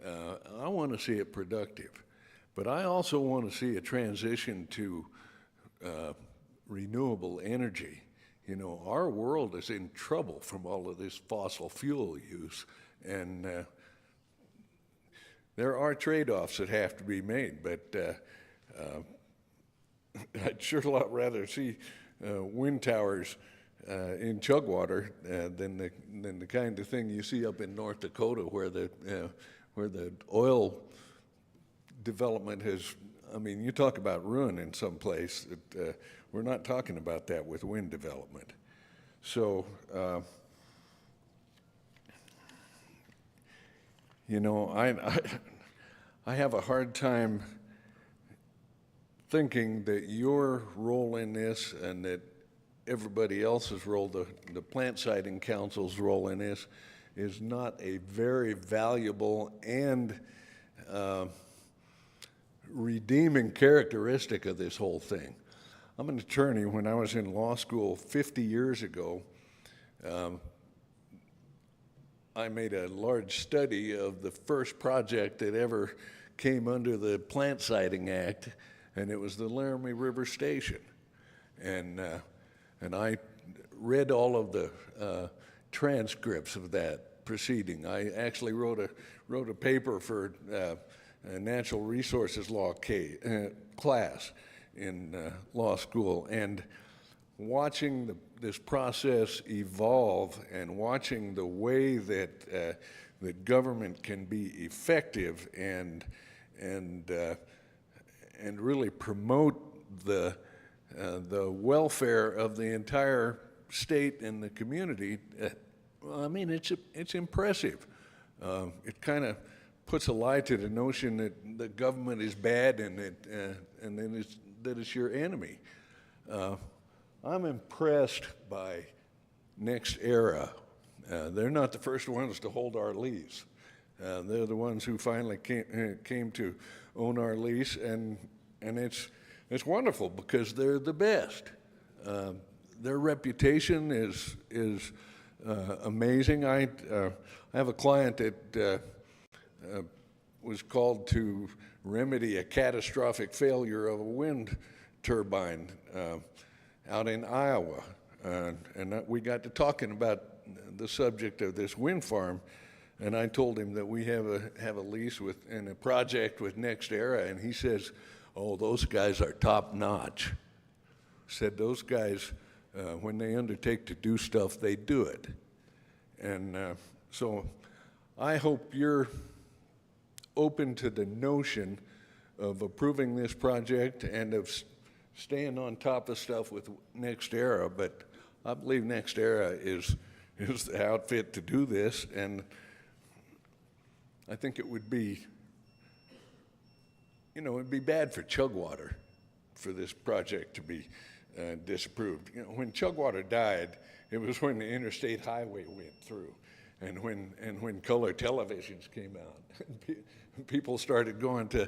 I want to see it productive. But I also want to see a transition to renewable energy. You know, our world is in trouble from all of this fossil fuel use, and there are trade-offs that have to be made, but I'd sure a lot rather see wind towers in Chugwater than the kind of thing you see up in North Dakota where the oil development has, I mean, you talk about ruin in some place. We're not talking about that with wind development. So, you know, I have a hard time thinking that your role in this and that everybody else's role, the Plant Siting Council's role in this, is not a very valuable and redeeming characteristic of this whole thing. I'm an attorney. When I was in law school 50 years ago, I made a large study of the first project that ever came under the Plant Siting Act, and it was the Laramie River Station. And I read all of the transcripts of that proceeding. I actually wrote a paper for a natural resources law class in law school, and watching this process evolve and watching the way that that government can be effective and really promote the welfare of the entire state and the community. I mean, it's impressive. It kind of puts a lie to the notion that the government is bad and that it's your enemy. I'm impressed by NextEra. They're not the first ones to hold our lease. They're the ones who finally came to own our lease, and it's wonderful because they're the best. Their reputation is amazing. I have a client that was called to remedy a catastrophic failure of a wind turbine out in Iowa, and we got to talking about the subject of this wind farm, and I told him that we have a lease and a project with NextEra, and he says, "Oh, those guys are top notch." Said those guys, when they undertake to do stuff, they do it, and so I hope you're open to the notion of approving this project and of staying on top of stuff with NextEra, but I believe NextEra is the outfit to do this, and I think it would be, you know, it'd be bad for Chugwater for this project to be disapproved. You know, when Chugwater died, it was when the interstate highway went through, and when color televisions came out. People started going to,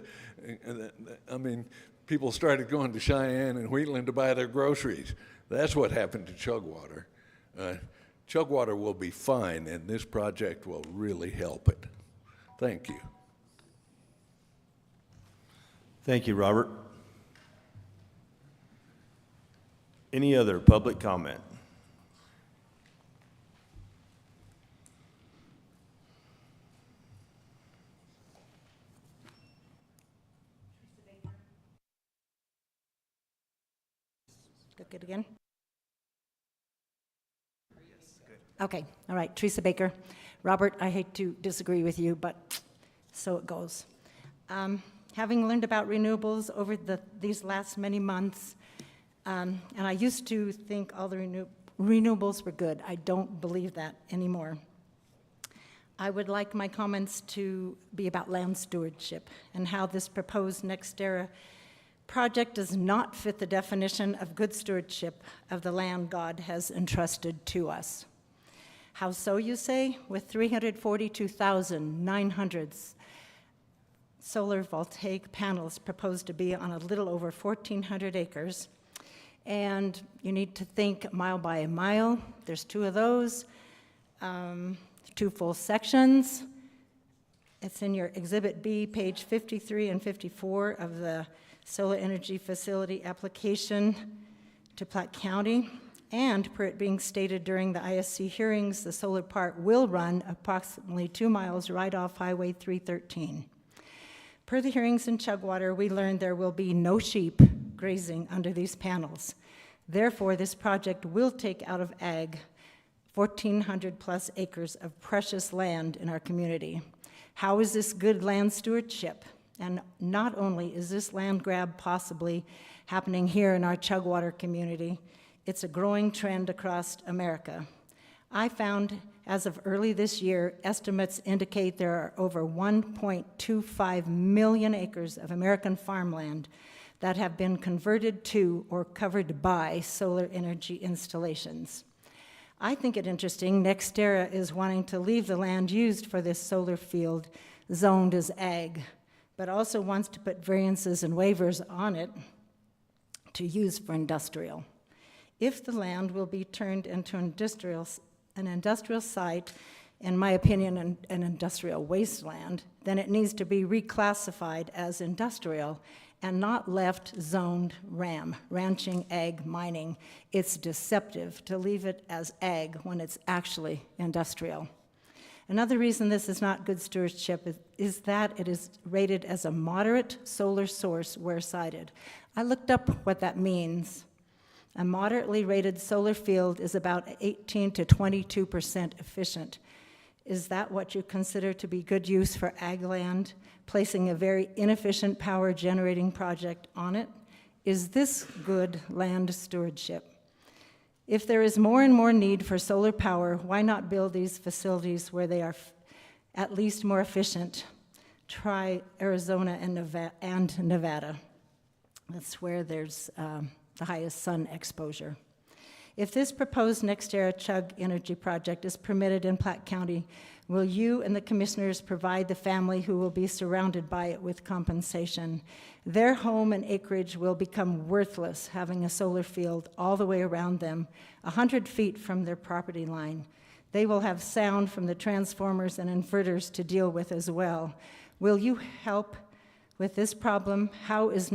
people started going to Cheyenne and Wheatland to buy their groceries. That's what happened to Chugwater. Chugwater will be fine, and this project will really help it. Thank you. Thank you, Robert. Any other public comment? Good again? Okay, all right, Teresa Baker. Robert, I hate to disagree with you, but so it goes. Having learned about renewables over these last many months, and I used to think all the renewables were good. I don't believe that anymore. I would like my comments to be about land stewardship and how this proposed NextEra project does not fit the definition of good stewardship of the land God has entrusted to us. How so, you say? With 342,900 solar voltaic panels proposed to be on a little over 1,400 acres. And you need to think mile by mile. There's two of those, 2 full sections. It's in your Exhibit B, page 53 and 54 of the solar energy facility application to Platte County. And per it being stated during the ISC hearings, the solar park will run approximately 2 miles right off Highway 313. Per the hearings in Chugwater, we learned there will be no sheep grazing under these panels. Therefore, this project will take out of ag 1,400 plus acres of precious land in our community. How is this good land stewardship? And not only is this land grab possibly happening here in our Chugwater community, it's a growing trend across America. I found, as of early this year, estimates indicate there are over 1.25 million acres of American farmland that have been converted to or covered by solar energy installations. I think it interesting, NextEra is wanting to leave the land used for this solar field zoned as ag, but also wants to put variances and waivers on it to use for industrial. If the land will be turned into an industrial site, in my opinion, an industrial wasteland, then it needs to be reclassified as industrial and not left zoned RAM, ranching, ag, mining. It's deceptive to leave it as ag when it's actually industrial. Another reason this is not good stewardship is that it is rated as a moderate solar source where sited. I looked up what that means. A moderately rated solar field is about 18 to 22% efficient. Is that what you consider to be good use for ag land, placing a very inefficient power generating project on it? Is this good land stewardship? If there is more and more need for solar power, why not build these facilities where they are at least more efficient? Try Arizona and Nevada. That's where there's the highest sun exposure. If this proposed NextEra Chug Energy project is permitted in Platte County, will you and the commissioners provide the family who will be surrounded by it with compensation? Their home and acreage will become worthless having a solar field all the way around them, 100 feet from their property line. They will have sound from the transformers and inverters to deal with as well. Will you help with this problem? How is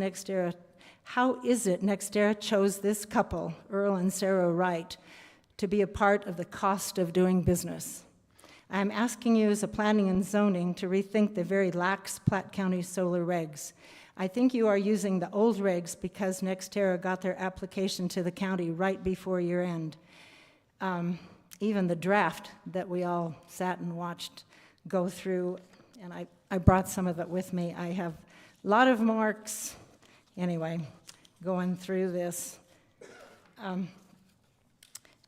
it NextEra chose this couple, Earl and Sarah Wright, to be a part of the cost of doing business? I'm asking you as a planning and zoning to rethink the very lax Platte County solar regs. I think you are using the old regs because NextEra got their application to the county right before year end. Even the draft that we all sat and watched go through, and I brought some of it with me. I have a lot of marks. Anyway, going through this,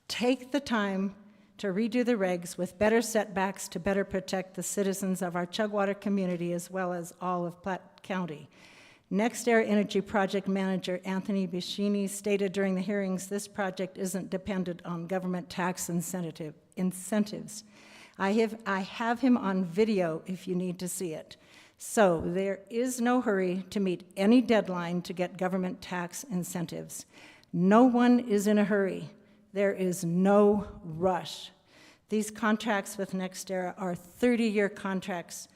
take the time to redo the regs with better setbacks to better protect the citizens of our Chugwater community as well as all of Platte County. NextEra Energy Project Manager Anthony Bischini stated during the hearings this project isn't dependent on government tax incentives. I have him on video if you need to see it. So there is no hurry to meet any deadline to get government tax incentives. No one is in a hurry. There is no rush. These contracts with NextEra are 30-year contracts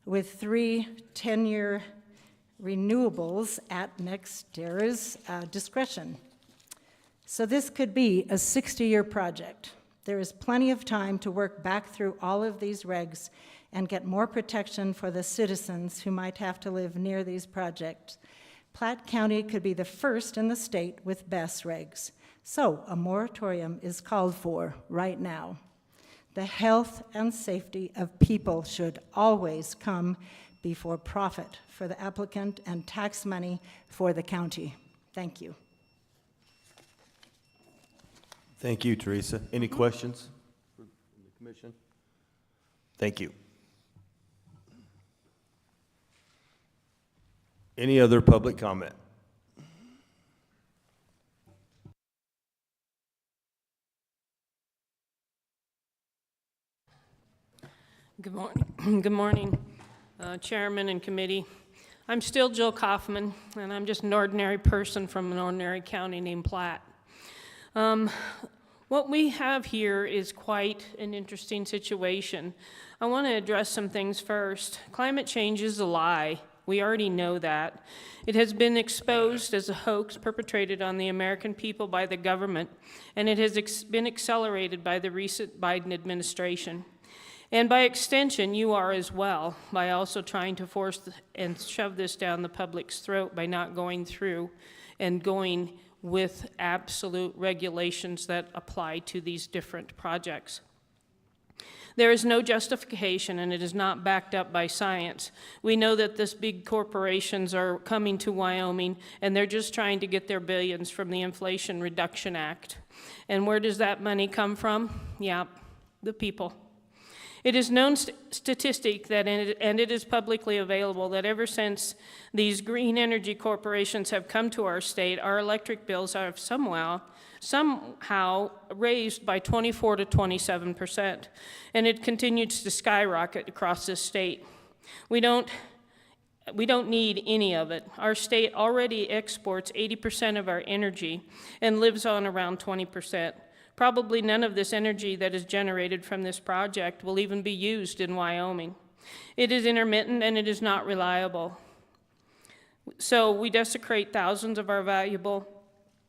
with 3 10-year renewables at NextEra's discretion. So this could be a 60-year project. There is plenty of time to work back through all of these regs and get more protection for the citizens who might have to live near these projects. Platte County could be the first in the state with BESS regs. So a moratorium is called for right now. The health and safety of people should always come before profit for the applicant and tax money for the county. Thank you. Thank you, Teresa. Any questions from the commission? Thank you. Any other public comment? Good morning. Good morning, Chairman and committee. I'm still Jill Kaufman, and I'm just an ordinary person from an ordinary county named Platte. What we have here is quite an interesting situation. I want to address some things first. Climate change is a lie. We already know that. It has been exposed as a hoax perpetrated on the American people by the government, and it has been accelerated by the recent Biden administration. And by extension, you are as well, by also trying to force and shove this down the public's throat by not going through and going with absolute regulations that apply to these different projects. There is no justification, and it is not backed up by science. We know that these big corporations are coming to Wyoming, and they're just trying to get their billions from the Inflation Reduction Act. And where does that money come from? Yeah, the people. It is known statistic that, and it is publicly available, that ever since these green energy corporations have come to our state, our electric bills are somehow raised by 24 to 27%, and it continues to skyrocket across this state. We don't need any of it. Our state already exports 80% of our energy and lives on around 20%. Probably none of this energy that is generated from this project will even be used in Wyoming. It is intermittent and it is not reliable. So we desecrate thousands of our valuable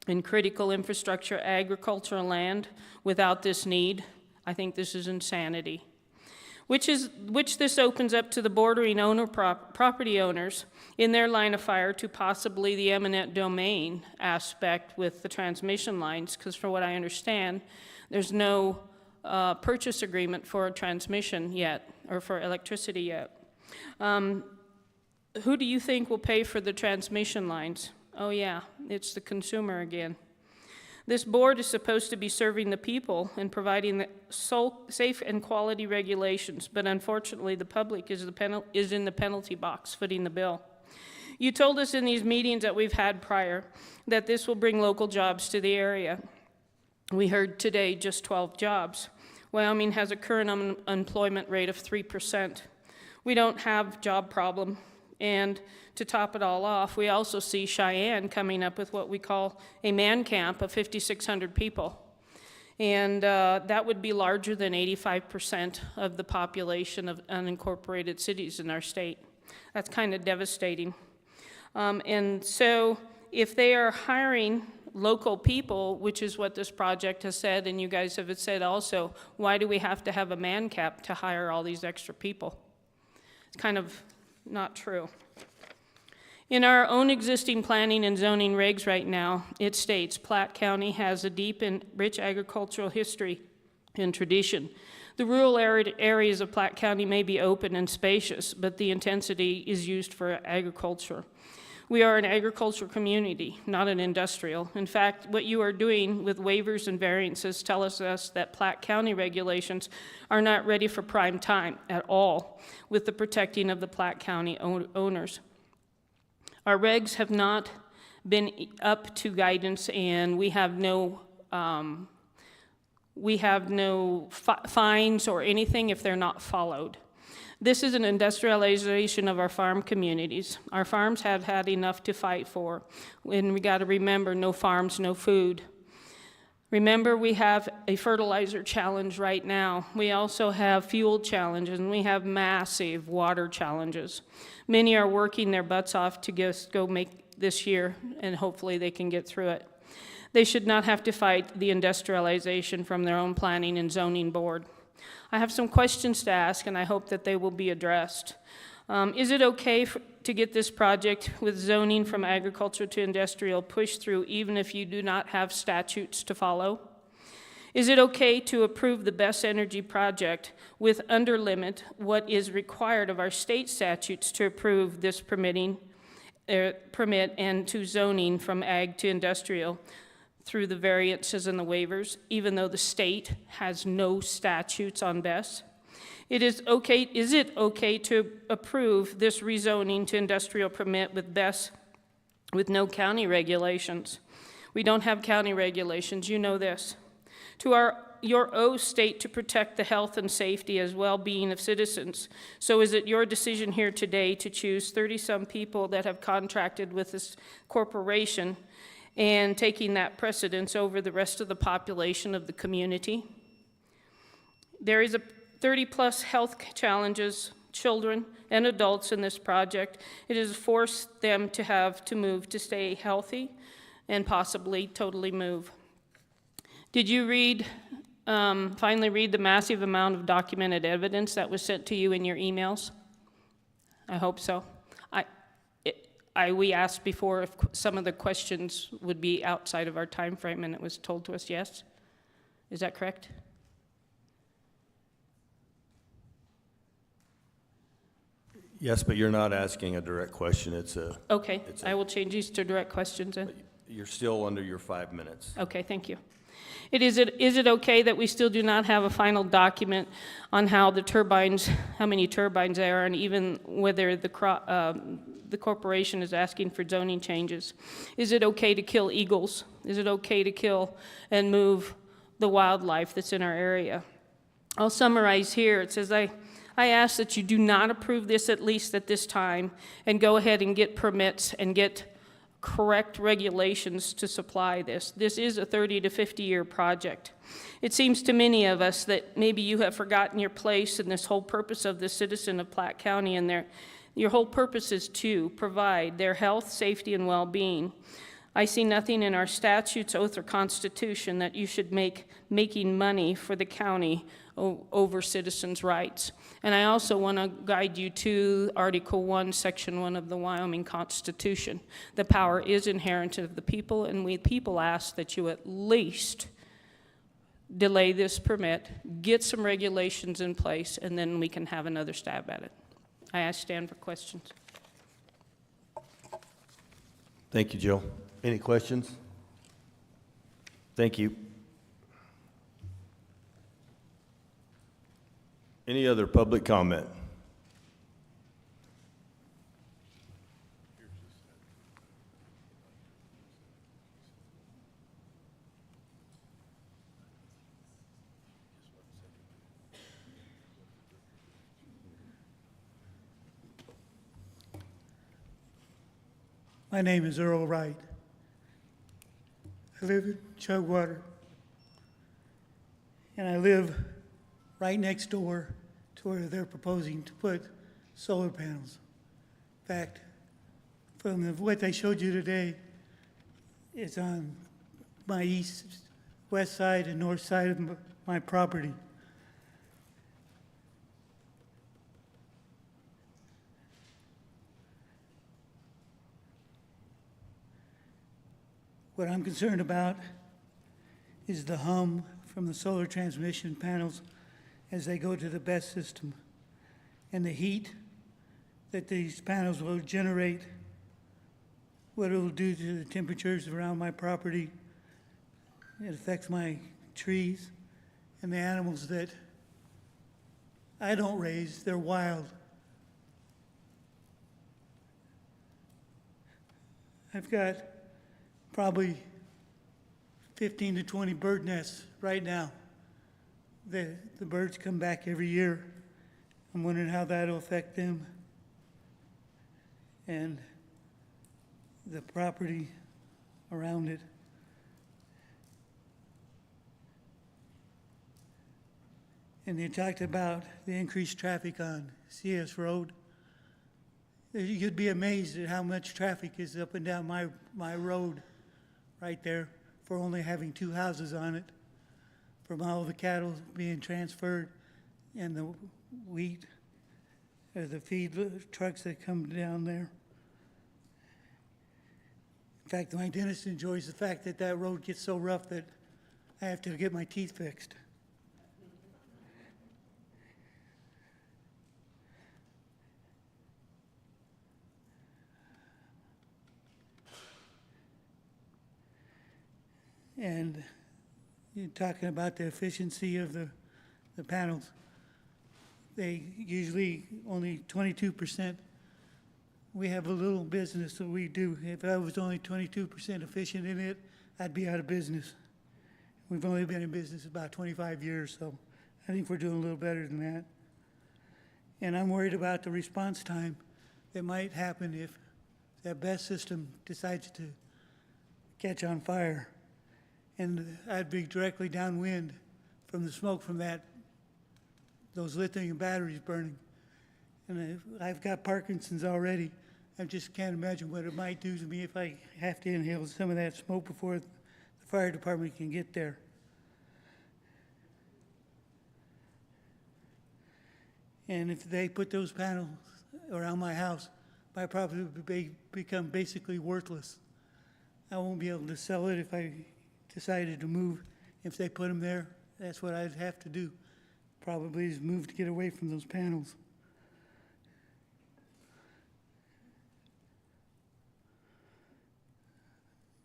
and critical infrastructure agricultural land without this need. I think this is insanity. Which this opens up to the bordering property owners in their line of fire to possibly the eminent domain aspect with the transmission lines, because for what I understand, there's no purchase agreement for a transmission yet, or for electricity yet. Who do you think will pay for the transmission lines? Oh yeah, it's the consumer again. This board is supposed to be serving the people and providing the safe and quality regulations, but unfortunately the public is in the penalty box footing the bill. You told us in these meetings that we've had prior that this will bring local jobs to the area. We heard today just 12 jobs. Wyoming has a current unemployment rate of 3%. We don't have job problem. And to top it all off, we also see Cheyenne coming up with what we call a man camp of 5,600 people. And that would be larger than 85% of the population of unincorporated cities in our state. That's kind of devastating. And so if they are hiring local people, which is what this project has said, and you guys have said also, why do we have to have a man cap to hire all these extra people? It's kind of not true. In our own existing planning and zoning regs right now, it states Platte County has a deep and rich agricultural history and tradition. The rural areas of Platte County may be open and spacious, but the intensity is used for agriculture. We are an agricultural community, not an industrial. In fact, what you are doing with waivers and variances tells us that Platte County regulations are not ready for prime time at all with the protecting of the Platte County owners. Our regs have not been up to guidance, and we have no fines or anything if they're not followed. This is an industrialization of our farm communities. Our farms have had enough to fight for, and we got to remember, no farms, no food. Remember, we have a fertilizer challenge right now. We also have fuel challenges, and we have massive water challenges. Many are working their butts off to go make this year, and hopefully they can get through it. They should not have to fight the industrialization from their own planning and zoning board. I have some questions to ask, and I hope that they will be addressed. Is it okay to get this project with zoning from agriculture to industrial pushed through even if you do not have statutes to follow? Is it okay to approve the best energy project with under limit what is required of our state statutes to approve this permit and to zoning from ag to industrial through the variances and the waivers, even though the state has no statutes on BESS? Is it okay to approve this rezoning to industrial permit with BESS with no county regulations? We don't have county regulations, you know this. To your oath state to protect the health and safety as well-being of citizens. So is it your decision here today to choose 30-some people that have contracted with this corporation and taking that precedence over the rest of the population of the community. There is a 30-plus health challenges, children and adults in this project. It has forced them to have to move to stay healthy and possibly totally move. Did you finally read the massive amount of documented evidence that was sent to you in your emails? I hope so. We asked before if some of the questions would be outside of our time frame, and it was told to us yes. Is that correct? Yes, but you're not asking a direct question. Okay, I will change these to direct questions then. You're still under your 5 minutes. Okay, thank you. Is it okay that we still do not have a final document on how many turbines there are, and even whether the corporation is asking for zoning changes? Is it okay to kill eagles? Is it okay to kill and move the wildlife that's in our area? I'll summarize here. It says, I ask that you do not approve this, at least at this time, and go ahead and get permits and get correct regulations to supply this. This is a 30 to 50-year project. It seems to many of us that maybe you have forgotten your place in this whole purpose of the citizen of Platte County, and your whole purpose is to provide their health, safety, and well-being. I see nothing in our statutes, oath, or constitution that you should making money for the county over citizens' rights. And I also want to guide you to Article 1, Section 1 of the Wyoming Constitution. The power is inherent of the people, and we people ask that you at least delay this permit, get some regulations in place, and then we can have another stab at it. I ask Stan for questions. Thank you, Jill. Any questions? Thank you. Any other public comment? My name is Earl Wright. I live in Chugwater, and I live right next door to where they're proposing to put solar panels. In fact, from what they showed you today, it's on my west side and north side of my property. What I'm concerned about is the hum from the solar transmission panels as they go to the BESS system, and the heat that these panels will generate, what it will do to the temperatures around my property. It affects my trees and the animals that I don't raise. They're wild. I've got probably 15 to 20 bird nests right now. The birds come back every year. I'm wondering how that'll affect them and the property around it. And you talked about the increased traffic on CS Road. You'd be amazed at how much traffic is up and down my road right there for only having 2 houses on it, from all the cattle being transferred and the wheat, or the feed trucks that come down there. In fact, my dentist enjoys the fact that that road gets so rough that I have to get my teeth fixed. And you're talking about the efficiency of the panels. They usually only 22%. We have a little business that we do. If I was only 22% efficient in it, I'd be out of business. We've only been in business about 25 years, so I think we're doing a little better than that. And I'm worried about the response time that might happen if that BESS system decides to catch on fire. And I'd be directly downwind from the smoke from those lithium batteries burning. And I've got Parkinson's already. I just can't imagine what it might do to me if I have to inhale some of that smoke before the fire department can get there. And if they put those panels around my house, my property would become basically worthless. I won't be able to sell it if I decided to move. If they put them there, that's what I'd have to do. Probably is move to get away from those panels.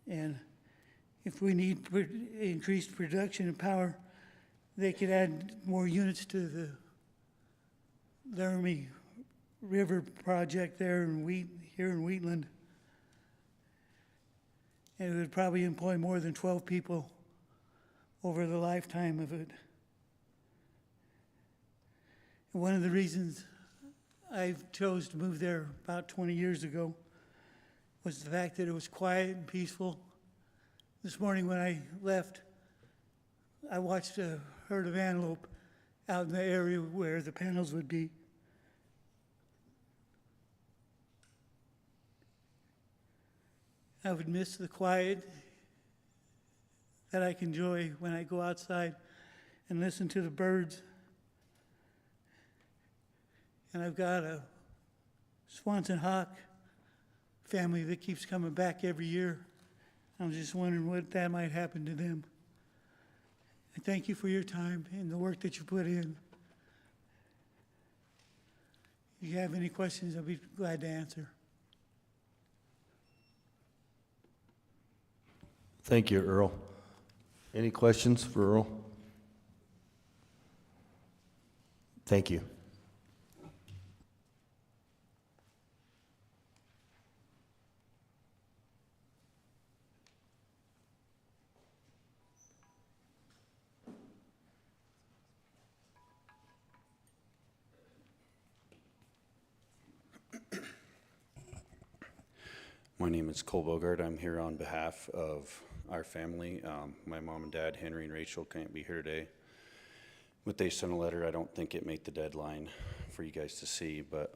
And if we need increased production of power, they could add more units to the Laramie River project there here in Wheatland. And it would probably employ more than 12 people over the lifetime of it. And one of the reasons I chose to move there about 20 years ago was the fact that it was quiet and peaceful. This morning when I left, I watched a herd of antelope out in the area where the panels would be. I would miss the quiet that I can enjoy when I go outside and listen to the birds. And I've got a Swanson hawk family that keeps coming back every year. I'm just wondering what that might happen to them. I thank you for your time and the work that you put in. If you have any questions, I'll be glad to answer. Thank you, Earl. Any questions for Earl? Thank you. My name is Cole Bogart. I'm here on behalf of our family. My mom and dad, Henry and Rachel, can't be here today. But they sent a letter. I don't think it made the deadline for you guys to see, but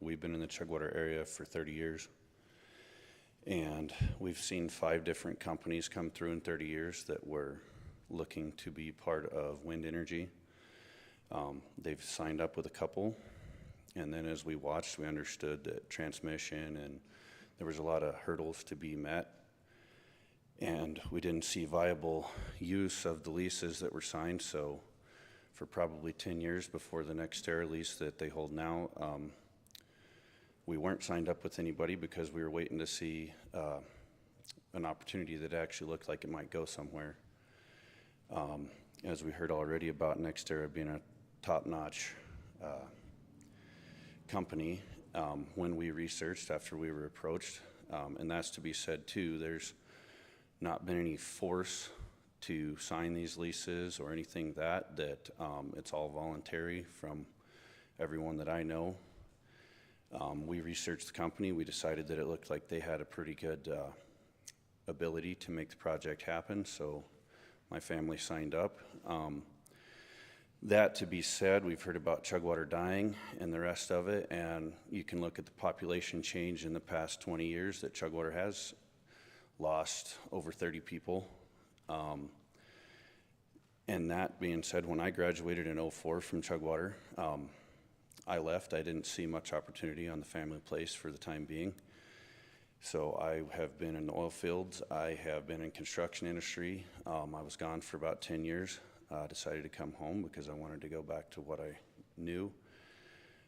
we've been in the Chugwater area for 30 years. And we've seen 5 different companies come through in 30 years that were looking to be part of wind energy. They've signed up with a couple. And then as we watched, we understood that transmission and there was a lot of hurdles to be met, and we didn't see viable use of the leases that were signed. So for probably 10 years before the NextEra lease that they hold now, we weren't signed up with anybody because we were waiting to see an opportunity that actually looked like it might go somewhere. As we heard already about NextEra being a top-notch company, when we researched after we were approached, and that's to be said too, there's not been any force to sign these leases or anything that it's all voluntary from everyone that I know. We researched the company. We decided that it looked like they had a pretty good ability to make the project happen, so my family signed up. That to be said, we've heard about Chugwater dying and the rest of it, and you can look at the population change in the past 20 years that Chugwater has lost over 30 people. And that being said, when I graduated in 2004 from Chugwater, I left. I didn't see much opportunity on the family place for the time being. So I have been in the oil fields. I have been in construction industry. I was gone for about 10 years. Decided to come home because I wanted to go back to what I knew.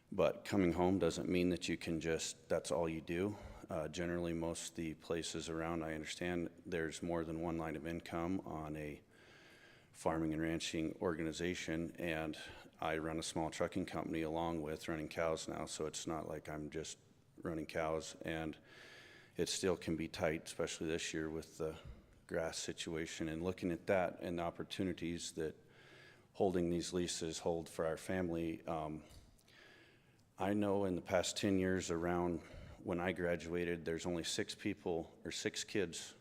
But coming home doesn't mean that you can that's all you do. Generally, most of the places around, I understand there's more than one line of income on a farming and ranching organization, and I run a small trucking company along with running cows now, so it's not like I'm just running cows, and it still can be tight, especially this year with the grass situation, and looking at that and the opportunities that holding these leases hold for our family. I know in the past 10 years around when I graduated, there's only 6 people or 6 kids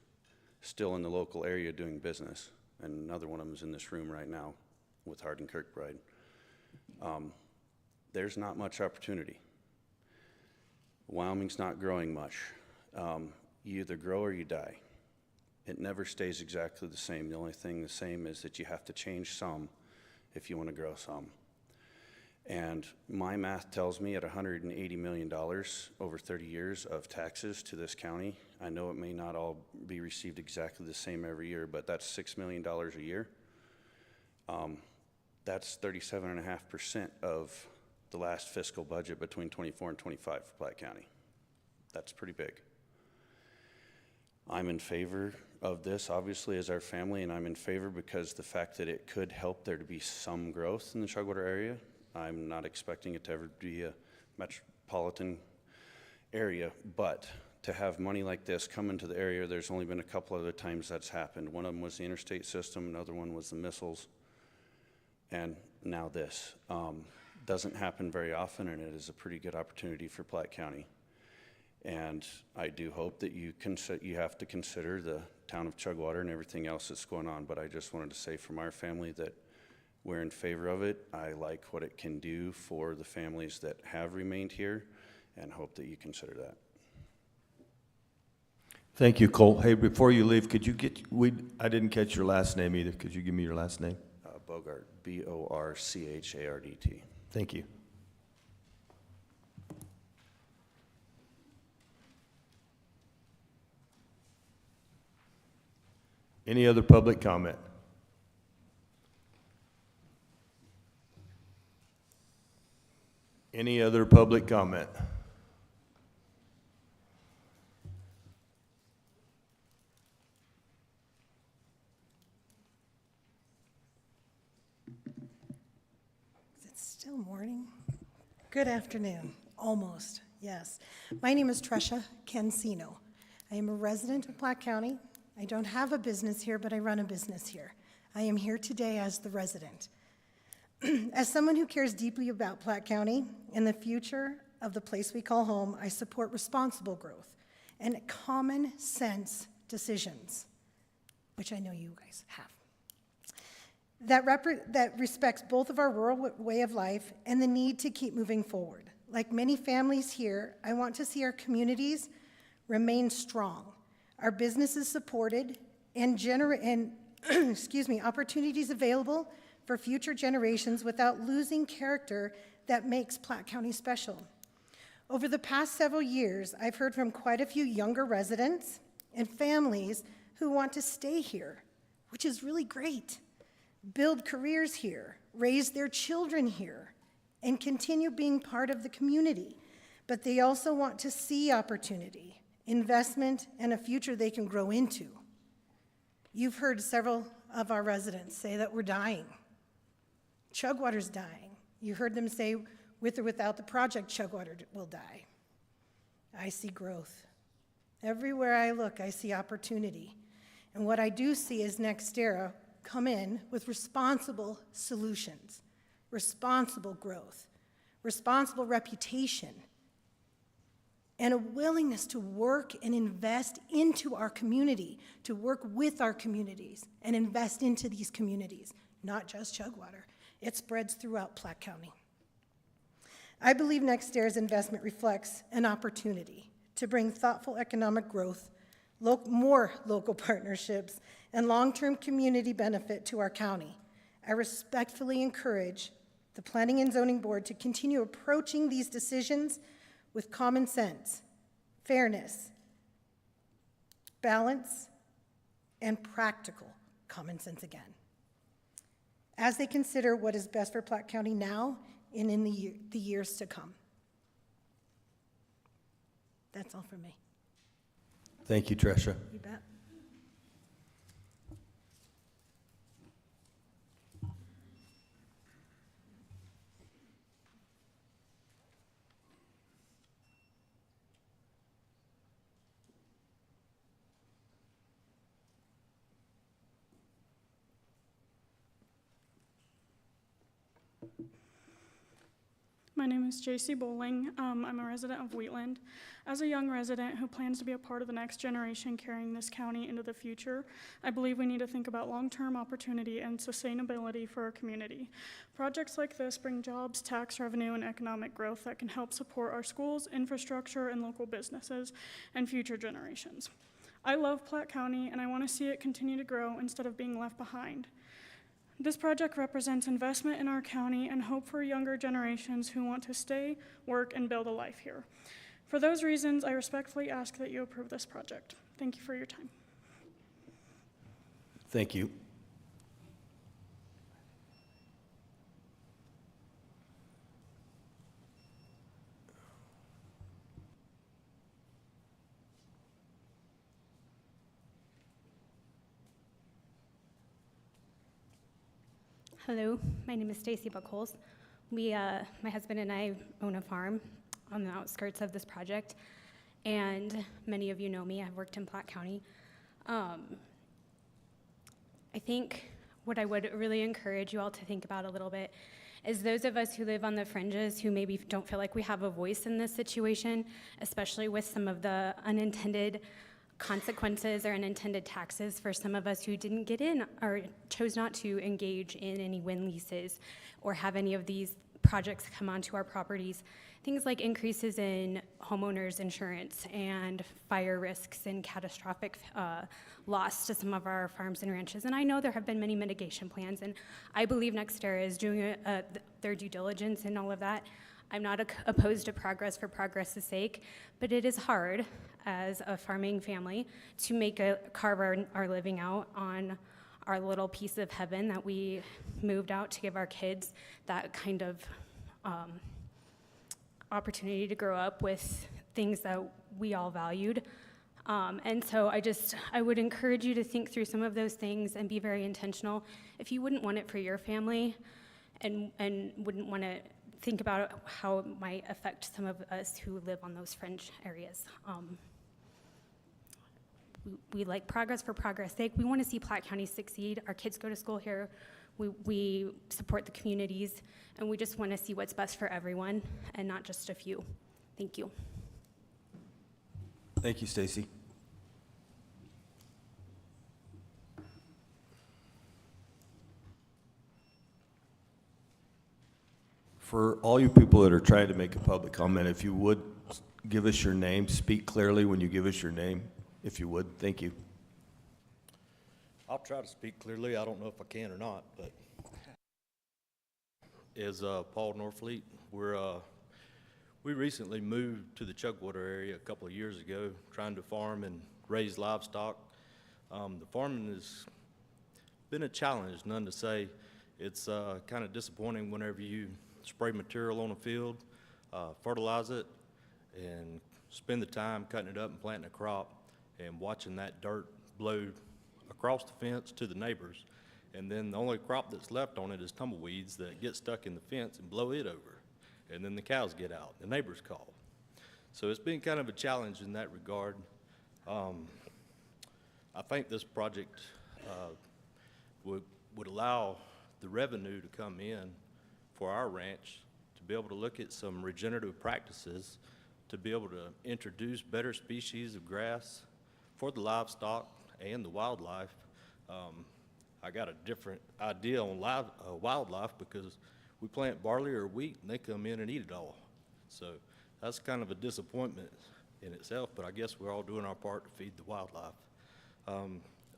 still in the local area doing business. And another one of them is in this room right now with Hardin Kirkbride. There's not much opportunity. Wyoming's not growing much. You either grow or you die. It never stays exactly the same. The only thing the same is that you have to change some if you want to grow some. And my math tells me at $180 million over 30 years of taxes to this county, I know it may not all be received exactly the same every year, but that's $6 million a year. That's 37.5% of the last fiscal budget between 24 and 25 for Platte County. That's pretty big. I'm in favor of this, obviously, as our family, and I'm in favor because the fact that it could help there to be some growth in the Chugwater area. I'm not expecting it to ever be a metropolitan area, but to have money like this come into the area, there's only been a couple other times that's happened. One of them was the interstate system, another one was the missiles, and now this. Doesn't happen very often, and it is a pretty good opportunity for Platte County. And I do hope that you have to consider the town of Chugwater and everything else that's going on, but I just wanted to say from our family that we're in favor of it. I like what it can do for the families that have remained here, and hope that you consider that. Thank you, Cole. Hey, before you leave, could you I didn't catch your last name either. Could you give me your last name? Bogart, B-O-R-C-H-A-R-D-T. Thank you. Any other public comment? Any other public comment? Is it still morning? Good afternoon, almost, yes. My name is Tresha Cancino. I am a resident of Platte County. I don't have a business here, but I run a business here. I am here today as the resident. As someone who cares deeply about Platte County and the future of the place we call home, I support responsible growth and common sense decisions, which I know you guys have, that respects both of our rural way of life and the need to keep moving forward. Like many families here, I want to see our communities remain strong, our businesses supported, and opportunities available for future generations without losing character that makes Platte County special. Over the past several years, I've heard from quite a few younger residents and families who want to stay here, which is really great, build careers here, raise their children here, and continue being part of the community. But they also want to see opportunity, investment, and a future they can grow into. You've heard several of our residents say that we're dying. Chugwater's dying. You heard them say, with or without the project, Chugwater will die. I see growth. Everywhere I look, I see opportunity. And what I do see is NextEra come in with responsible solutions, responsible growth, responsible reputation, and a willingness to work and invest into our community, to work with our communities and invest into these communities, not just Chugwater. It spreads throughout Platte County. I believe NextEra's investment reflects an opportunity to bring thoughtful economic growth, more local partnerships, and long-term community benefit to our county. I respectfully encourage the Planning and Zoning Board to continue approaching these decisions with common sense, fairness, balance, and practical common sense again, as they consider what is best for Platte County now and in the years to come. That's all from me. Thank you, Tresha. You bet. My name is JC Bowling. I'm a resident of Wheatland. As a young resident who plans to be a part of the next generation carrying this county into the future, I believe we need to think about long-term opportunity and sustainability for our community. Projects like this bring jobs, tax revenue, and economic growth that can help support our schools, infrastructure, and local businesses and future generations. I love Platte County, and I want to see it continue to grow instead of being left behind. This project represents investment in our county and hope for younger generations who want to stay, work, and build a life here. For those reasons, I respectfully ask that you approve this project. Thank you for your time. Thank you. Hello, my name is Stacy Buckholes. My husband and I own a farm on the outskirts of this project, and many of you know me. I've worked in Platte County. I think what I would really encourage you all to think about a little bit is those of us who live on the fringes who maybe don't feel like we have a voice in this situation, especially with some of the unintended consequences or unintended taxes for some of us who didn't get in or chose not to engage in any wind leases or have any of these projects come onto our properties. Things like increases in homeowners insurance and fire risks and catastrophic loss to some of our farms and ranches. And I know there have been many mitigation plans, and I believe NextEra is doing their due diligence and all of that. I'm not opposed to progress for progress's sake, but it is hard as a farming family to carve our living out on our little piece of heaven that we moved out to give our kids that kind of opportunity to grow up with things that we all valued. And so I would encourage you to think through some of those things and be very intentional. If you wouldn't want it for your family and wouldn't want to think about how it might affect some of us who live on those fringe areas. We like progress for progress' sake. We want to see Platte County succeed. Our kids go to school here. We support the communities, and we just want to see what's best for everyone and not just a few. Thank you. Thank you, Stacy. For all you people that are trying to make a public comment, if you would give us your name, speak clearly when you give us your name, if you would. Thank you. I'll try to speak clearly. I don't know if I can or not, but is Paul Norfleet. We recently moved to the Chugwater area a couple of years ago, trying to farm and raise livestock. The farming has been a challenge, none to say. It's kind of disappointing whenever you spray material on a field, fertilize it, and spend the time cutting it up and planting a crop and watching that dirt blow across the fence to the neighbors. And then the only crop that's left on it is tumbleweeds that get stuck in the fence and blow it over. And then the cows get out, the neighbors call. So it's been kind of a challenge in that regard. I think this project would allow the revenue to come in for our ranch to be able to look at some regenerative practices, to be able to introduce better species of grass for the livestock and the wildlife. I got a different idea on wildlife because we plant barley or wheat and they come in and eat it all. So that's kind of a disappointment in itself, but I guess we're all doing our part to feed the wildlife.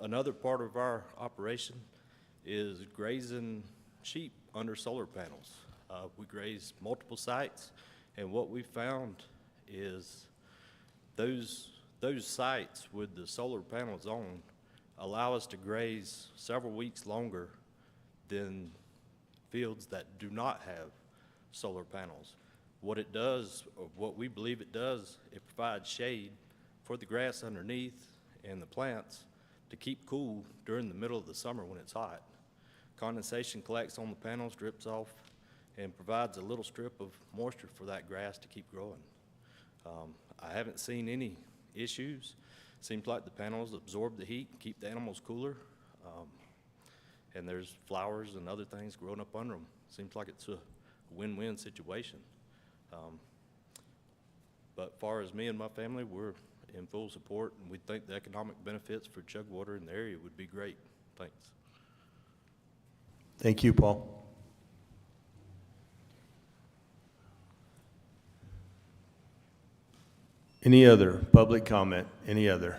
Another part of our operation is grazing sheep under solar panels. We graze multiple sites, and what we found is those sites with the solar panels on allow us to graze several weeks longer than fields that do not have solar panels. What it does, or what we believe it does, it provides shade for the grass underneath and the plants to keep cool during the middle of the summer when it's hot. Condensation collects on the panels, drips off, and provides a little strip of moisture for that grass to keep growing. I haven't seen any issues. Seems like the panels absorb the heat and keep the animals cooler. And there's flowers and other things growing up under them. Seems like it's a win-win situation. But far as me and my family, we're in full support, and we think the economic benefits for Chugwater in the area would be great. Thanks. Thank you, Paul. Any other public comment? Any other?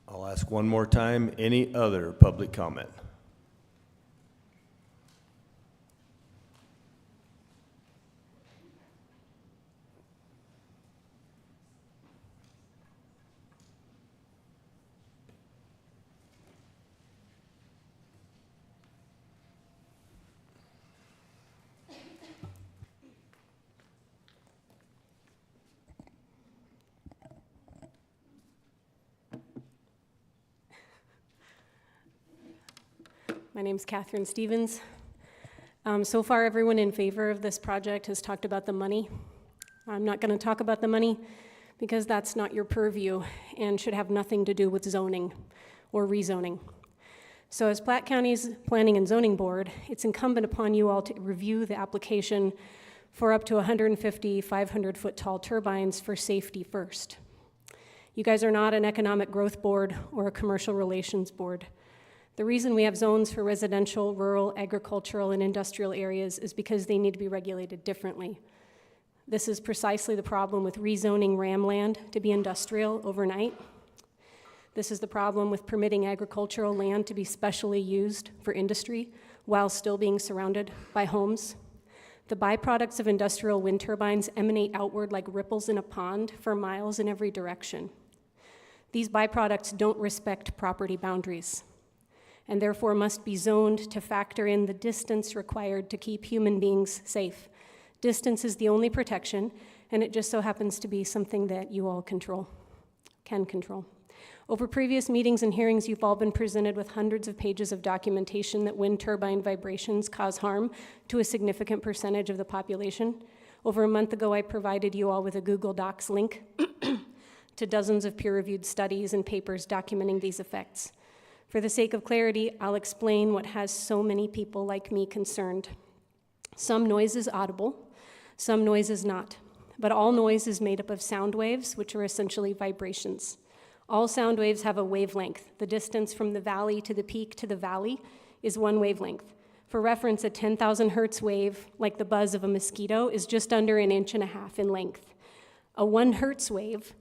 I'll ask one more time. Any other public comment? My name's Catherine Stevens. So far, everyone in favor of this project has talked about the money. I'm not going to talk about the money because that's not your purview and should have nothing to do with zoning or rezoning. So as Platte County's Planning and Zoning Board, it's incumbent upon you all to review the application for up to 150 500-foot tall turbines for safety first. You guys are not an economic growth board or a commercial relations board. The reason we have zones for residential, rural, agricultural, and industrial areas is because they need to be regulated differently. This is precisely the problem with rezoning RAM land to be industrial overnight. This is the problem with permitting agricultural land to be specially used for industry while still being surrounded by homes. The byproducts of industrial wind turbines emanate outward like ripples in a pond for miles in every direction. These byproducts don't respect property boundaries, and therefore must be zoned to factor in the distance required to keep human beings safe. Distance is the only protection, and it just so happens to be something that you all can control. Over previous meetings and hearings, you've all been presented with hundreds of pages of documentation that wind turbine vibrations cause harm to a significant percentage of the population. Over a month ago, I provided you all with a Google Docs link to dozens of peer-reviewed studies and papers documenting these effects. For the sake of clarity, I'll explain what has so many people like me concerned. Some noise is audible, some noise is not, but all noise is made up of sound waves, which are essentially vibrations. All sound waves have a wavelength. The distance from the valley to the peak to the valley is one wavelength. For reference, a 10,000 hertz wave, like the buzz of a mosquito, is just under 1.5 inches in length. A 1 hertz wave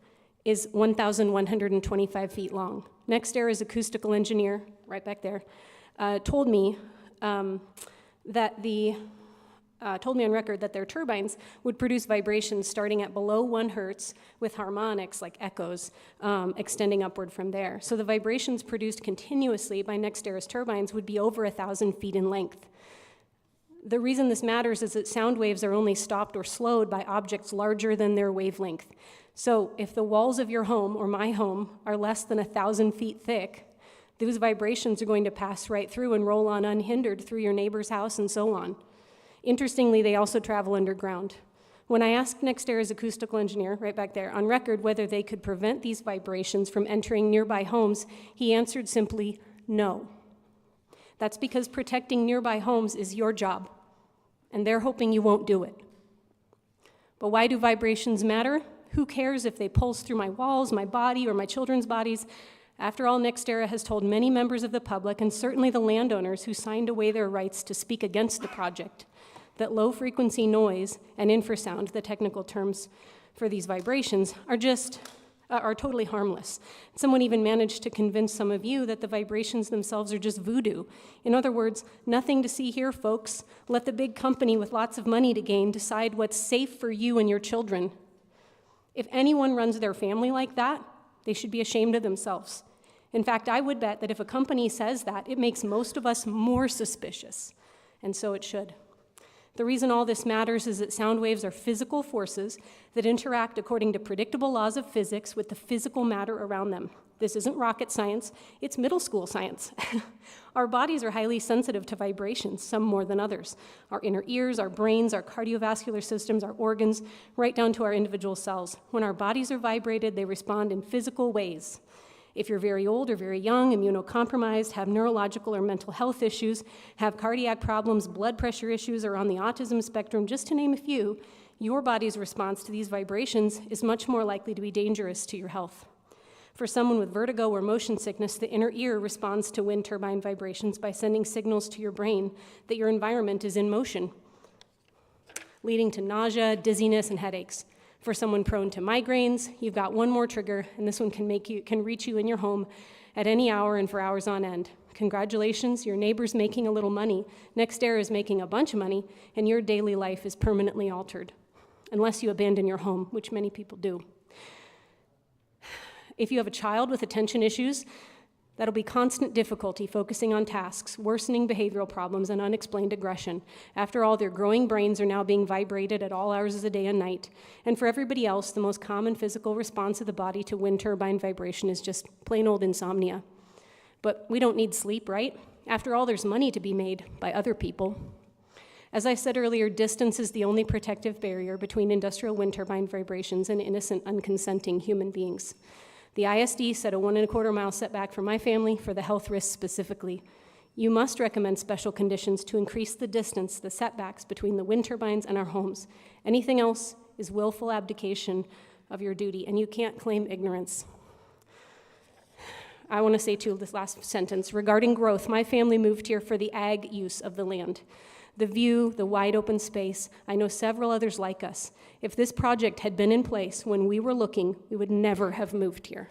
is 1,125 feet long. NextEra's acoustical engineer, right back there, told me on record that their turbines would produce vibrations starting at below 1 hertz with harmonics, like echoes, extending upward from there. So the vibrations produced continuously by NextEra's turbines would be over 1,000 feet in length. The reason this matters is that sound waves are only stopped or slowed by objects larger than their wavelength. So if the walls of your home or my home are less than 1,000 feet thick, those vibrations are going to pass right through and roll on unhindered through your neighbor's house and so on. Interestingly, they also travel underground. When I asked NextEra's acoustical engineer, right back there, on record whether they could prevent these vibrations from entering nearby homes, he answered simply, no. That's because protecting nearby homes is your job, and they're hoping you won't do it. But why do vibrations matter? Who cares if they pulse through my walls, my body, or my children's bodies? After all, NextEra has told many members of the public, and certainly the landowners who signed away their rights to speak against the project, that low-frequency noise and infrasound, the technical terms for these vibrations, are totally harmless. Someone even managed to convince some of you that the vibrations themselves are just voodoo. In other words, nothing to see here, folks. Let the big company with lots of money to gain decide what's safe for you and your children. If anyone runs their family like that, they should be ashamed of themselves. In fact, I would bet that if a company says that, it makes most of us more suspicious, and so it should. The reason all this matters is that sound waves are physical forces that interact according to predictable laws of physics with the physical matter around them. This isn't rocket science, it's middle school science. Our bodies are highly sensitive to vibrations, some more than others. Our inner ears, our brains, our cardiovascular systems, our organs, right down to our individual cells. When our bodies are vibrated, they respond in physical ways. If you're very old or very young, immunocompromised, have neurological or mental health issues, have cardiac problems, blood pressure issues, or on the autism spectrum, just to name a few, your body's response to these vibrations is much more likely to be dangerous to your health. For someone with vertigo or motion sickness, the inner ear responds to wind turbine vibrations by sending signals to your brain that your environment is in motion, leading to nausea, dizziness, and headaches. For someone prone to migraines, you've got one more trigger, and this one can reach you in your home at any hour and for hours on end. Congratulations, your neighbor's making a little money, NextEra is making a bunch of money, and your daily life is permanently altered, unless you abandon your home, which many people do. If you have a child with attention issues, that'll be constant difficulty focusing on tasks, worsening behavioral problems, and unexplained aggression. After all, their growing brains are now being vibrated at all hours of the day and night. And for everybody else, the most common physical response of the body to wind turbine vibration is just plain old insomnia. But we don't need sleep, right? After all, there's money to be made by other people. As I said earlier, distance is the only protective barrier between industrial wind turbine vibrations and innocent, unconsenting human beings. The ISD set a 1.25 mile setback for my family for the health risks specifically. You must recommend special conditions to increase the distance, the setbacks between the wind turbines and our homes. Anything else is willful abdication of your duty, and you can't claim ignorance. I want to say too, this last sentence, regarding growth, my family moved here for the ag use of the land. The view, the wide open space, I know several others like us. If this project had been in place when we were looking, we would never have moved here.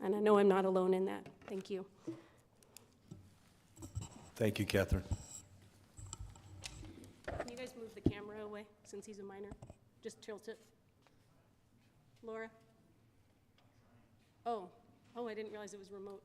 And I know I'm not alone in that. Thank you. Thank you, Catherine. Can you guys move the camera away since he's a minor? Just tilt it. Laura? Oh, I didn't realize it was remote.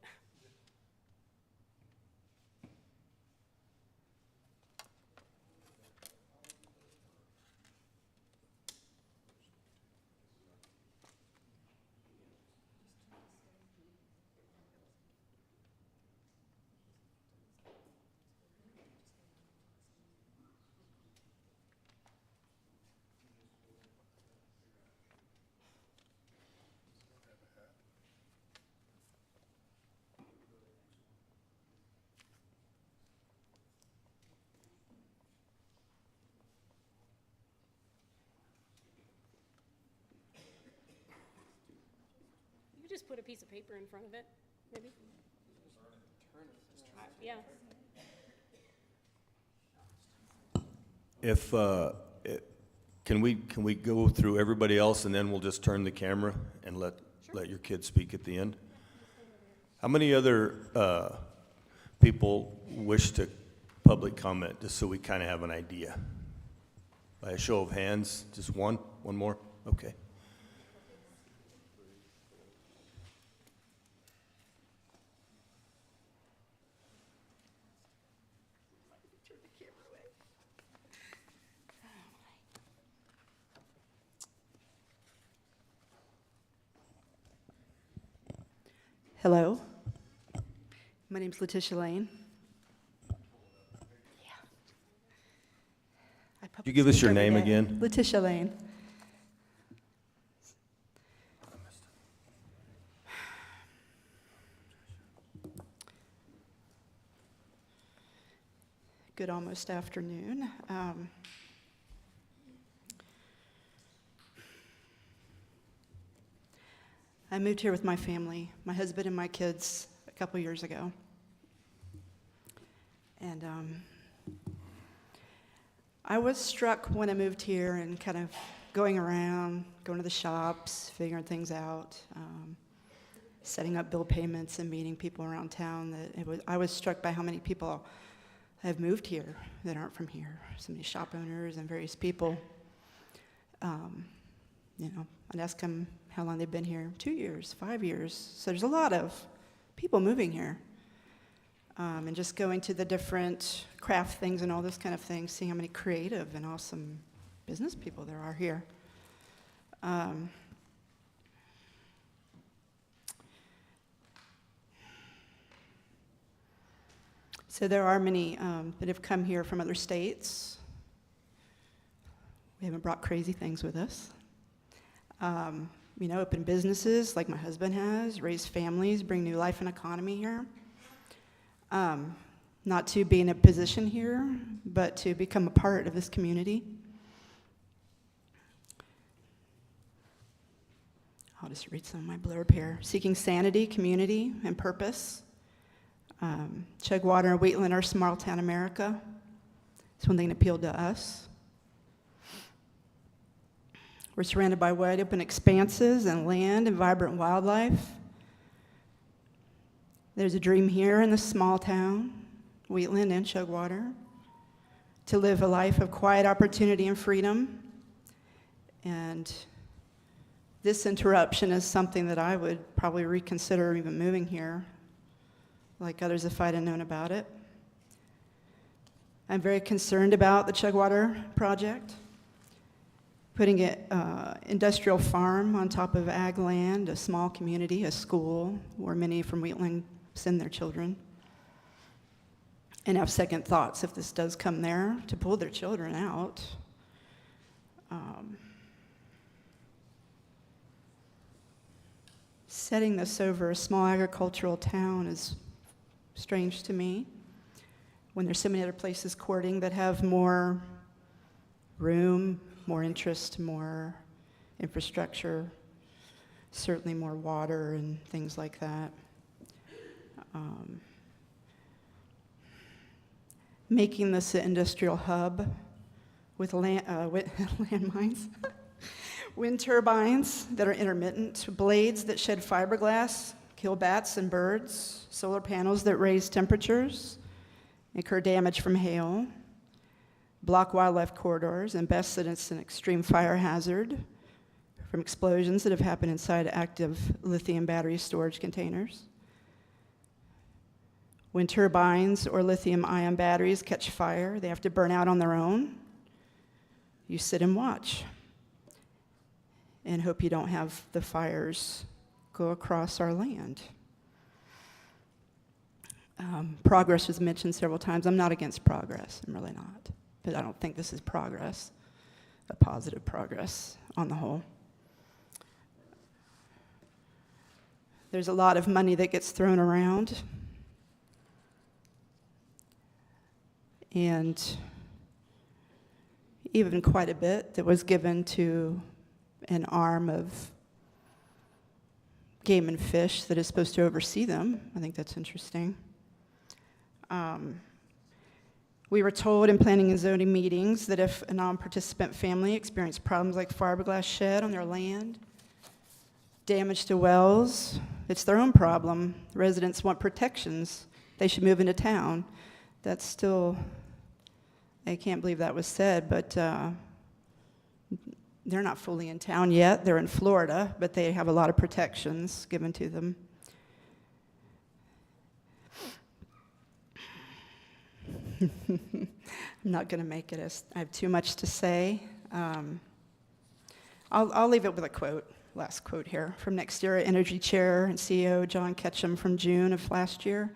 Just put a piece of paper in front of it, maybe? Yeah. Can we go through everybody else and then we'll just turn the camera and let your kids speak at the end? How many other people wish to public comment, just so we kind of have an idea? By a show of hands, just one more? Okay. Hello, my name's Letitia Lane. Could you give us your name again? Letitia Lane. Good almost afternoon. I moved here with my family, my husband and my kids, a couple years ago. And I was struck when I moved here and kind of going around, going to the shops, figuring things out, setting up bill payments and meeting people around town. I was struck by how many people have moved here that aren't from here. So many shop owners and various people. I'd ask them how long they've been here. 2 years, 5 years. So there's a lot of people moving here. And just going to the different craft things and all this kind of thing, seeing how many creative and awesome business people there are here. So there are many that have come here from other states. We haven't brought crazy things with us. open businesses like my husband has, raise families, bring new life and economy here. Not to be in a position here, but to become a part of this community. I'll just read some of my blurb here. Seeking sanity, community, and purpose. Chugwater and Wheatland are small town America. It's one thing that appealed to us. We're surrounded by wide open expanses and land and vibrant wildlife. There's a dream here in this small town, Wheatland and Chugwater, to live a life of quiet opportunity and freedom. And this interruption is something that I would probably reconsider even moving here, like others if I'd have known about it. I'm very concerned about the Chugwater project, putting it industrial farm on top of ag land, a small community, a school where many from Wheatland send their children, and have second thoughts if this does come there to pull their children out. Setting this over a small agricultural town is strange to me when there's so many other places courting that have more room, more interest, more infrastructure, certainly more water and things like that. Making this an industrial hub with landmines, wind turbines that are intermittent, blades that shed fiberglass, kill bats and birds, solar panels that raise temperatures, incur damage from hail, block wildlife corridors, and best that it's an extreme fire hazard from explosions that have happened inside active lithium battery storage containers. When turbines or lithium-ion batteries catch fire, they have to burn out on their own. You sit and watch and hope you don't have the fires go across our land. Progress was mentioned several times. I'm not against progress, I'm really not. But I don't think this is progress, a positive progress on the whole. There's a lot of money that gets thrown around. And even quite a bit that was given to an arm of Game and Fish that is supposed to oversee them. I think that's interesting. We were told in planning and zoning meetings that if a non-participant family experienced problems like fiberglass shed on their land, damage to wells, it's their own problem. Residents want protections. They should move into town. That's still, I can't believe that was said, but they're not fully in town yet. They're in Florida, but they have a lot of protections given to them. I'm not going to make it I have too much to say. I'll leave it with a quote, last quote here, from NextEra Energy Chair and CEO John Ketchum from June of last year.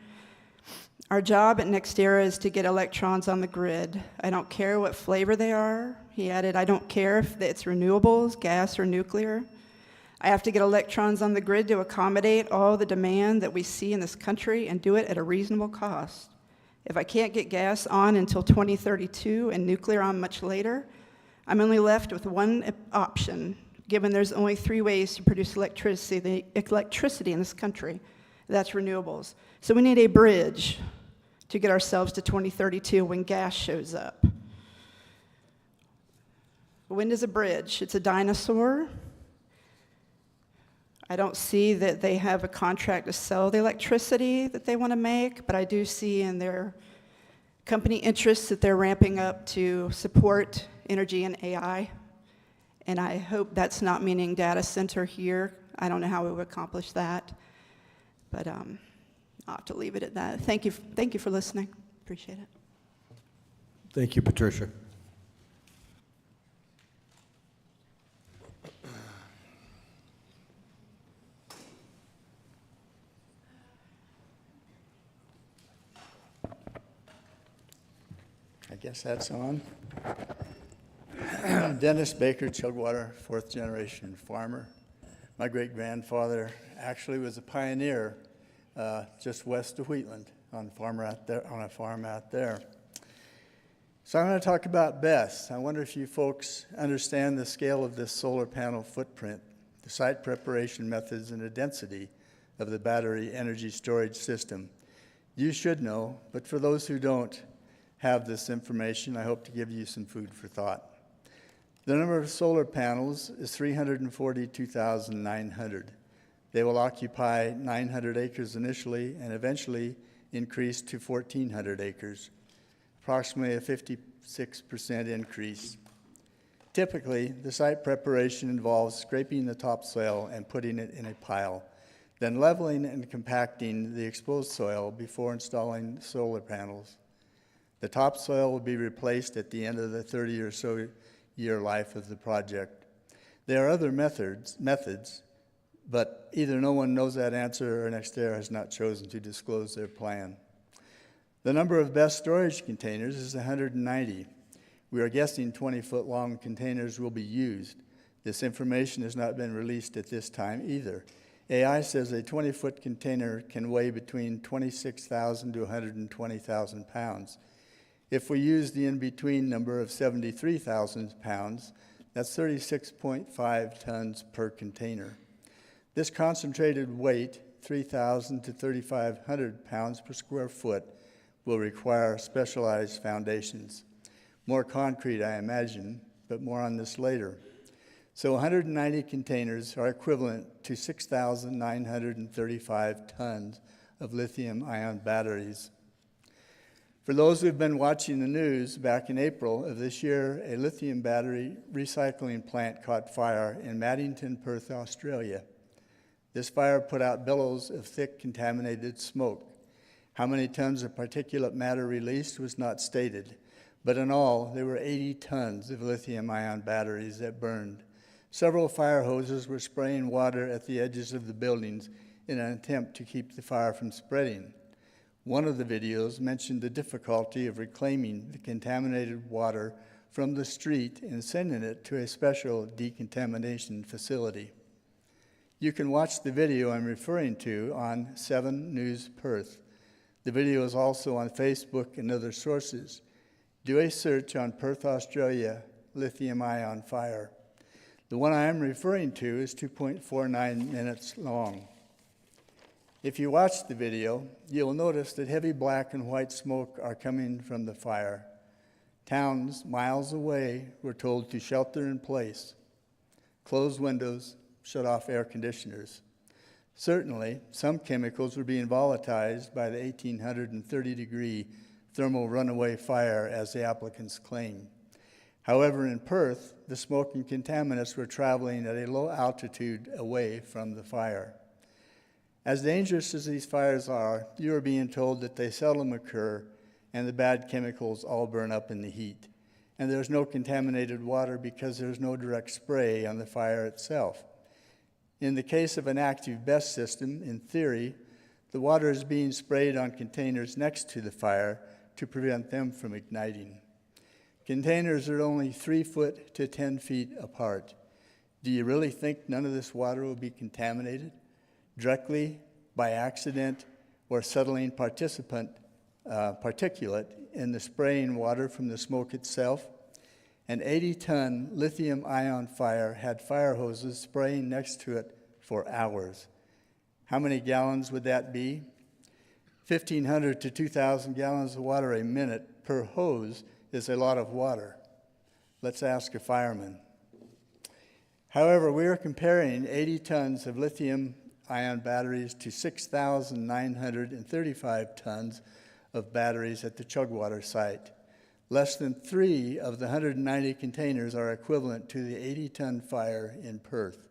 Our job at NextEra is to get electrons on the grid. I don't care what flavor they are. He added, I don't care if it's renewables, gas, or nuclear. I have to get electrons on the grid to accommodate all the demand that we see in this country and do it at a reasonable cost. If I can't get gas on until 2032 and nuclear on much later, I'm only left with one option, given there's only 3 ways to produce electricity in this country. That's renewables. So we need a bridge to get ourselves to 2032 when gas shows up. Wind is a bridge. It's a dinosaur. I don't see that they have a contract to sell the electricity that they want to make, but I do see in their company interests that they're ramping up to support energy and AI. And I hope that's not meaning data center here. I don't know how we would accomplish that, but I'll have to leave it at that. Thank you for listening. Appreciate it. Thank you, Patricia. I guess that's on. Dennis Baker, Chugwater, 4th generation farmer. My great-grandfather actually was a pioneer just west of Wheatland on a farm out there. So I'm going to talk about BESS. I wonder if you folks understand the scale of this solar panel footprint, the site preparation methods, and the density of the battery energy storage system. You should know, but for those who don't have this information, I hope to give you some food for thought. The number of solar panels is 342,900. They will occupy 900 acres initially and eventually increase to 1,400 acres, approximately a 56% increase. Typically, the site preparation involves scraping the topsoil and putting it in a pile, then leveling and compacting the exposed soil before installing solar panels. The topsoil will be replaced at the end of the 30 or so year life of the project. There are other methods, but either no one knows that answer or NextEra has not chosen to disclose their plan. The number of BESS storage containers is 190. We are guessing 20-foot long containers will be used. This information has not been released at this time either. AI says a 20-foot container can weigh between 26,000 to 120,000 pounds. If we use the in-between number of 73,000 pounds, that's 36.5 tons per container. This concentrated weight, 3,000 to 3,500 pounds per square foot, will require specialized foundations. More concrete, I imagine, but more on this later. So 190 containers are equivalent to 6,935 tons of lithium-ion batteries. For those who have been watching the news, back in April of this year, a lithium battery recycling plant caught fire in Maddington, Perth, Australia. This fire put out billows of thick, contaminated smoke. How many tons of particulate matter released was not stated, but in all, there were 80 tons of lithium-ion batteries that burned. Several fire hoses were spraying water at the edges of the buildings in an attempt to keep the fire from spreading. One of the videos mentioned the difficulty of reclaiming the contaminated water from the street and sending it to a special decontamination facility. You can watch the video I'm referring to on 7 News Perth. The video is also on Facebook and other sources. Do a search on Perth, Australia, lithium-ion fire. The one I am referring to is 2.49 minutes long. If you watch the video, you'll notice that heavy black and white smoke are coming from the fire. Towns miles away were told to shelter in place, close windows, shut off air conditioners. Certainly, some chemicals were being volatilized by the 1,830-degree thermal runaway fire, as the applicants claim. However, in Perth, the smoke and contaminants were traveling at a low altitude away from the fire. As dangerous as these fires are, you are being told that they seldom occur and the bad chemicals all burn up in the heat. And there's no contaminated water because there's no direct spray on the fire itself. In the case of an active BESS system, in theory, the water is being sprayed on containers next to the fire to prevent them from igniting. Containers are only 3 foot to 10 feet apart. Do you really think none of this water will be contaminated directly, by accident, or settling particulate in the spraying water from the smoke itself? An 80-ton lithium-ion fire had fire hoses spraying next to it for hours. How many gallons would that be? 1,500 to 2,000 gallons of water a minute per hose is a lot of water. Let's ask a fireman. However, we are comparing 80 tons of lithium-ion batteries to 6,935 tons of batteries at the Chugwater site. Less than 3 of the 190 containers are equivalent to the 80-ton fire in Perth.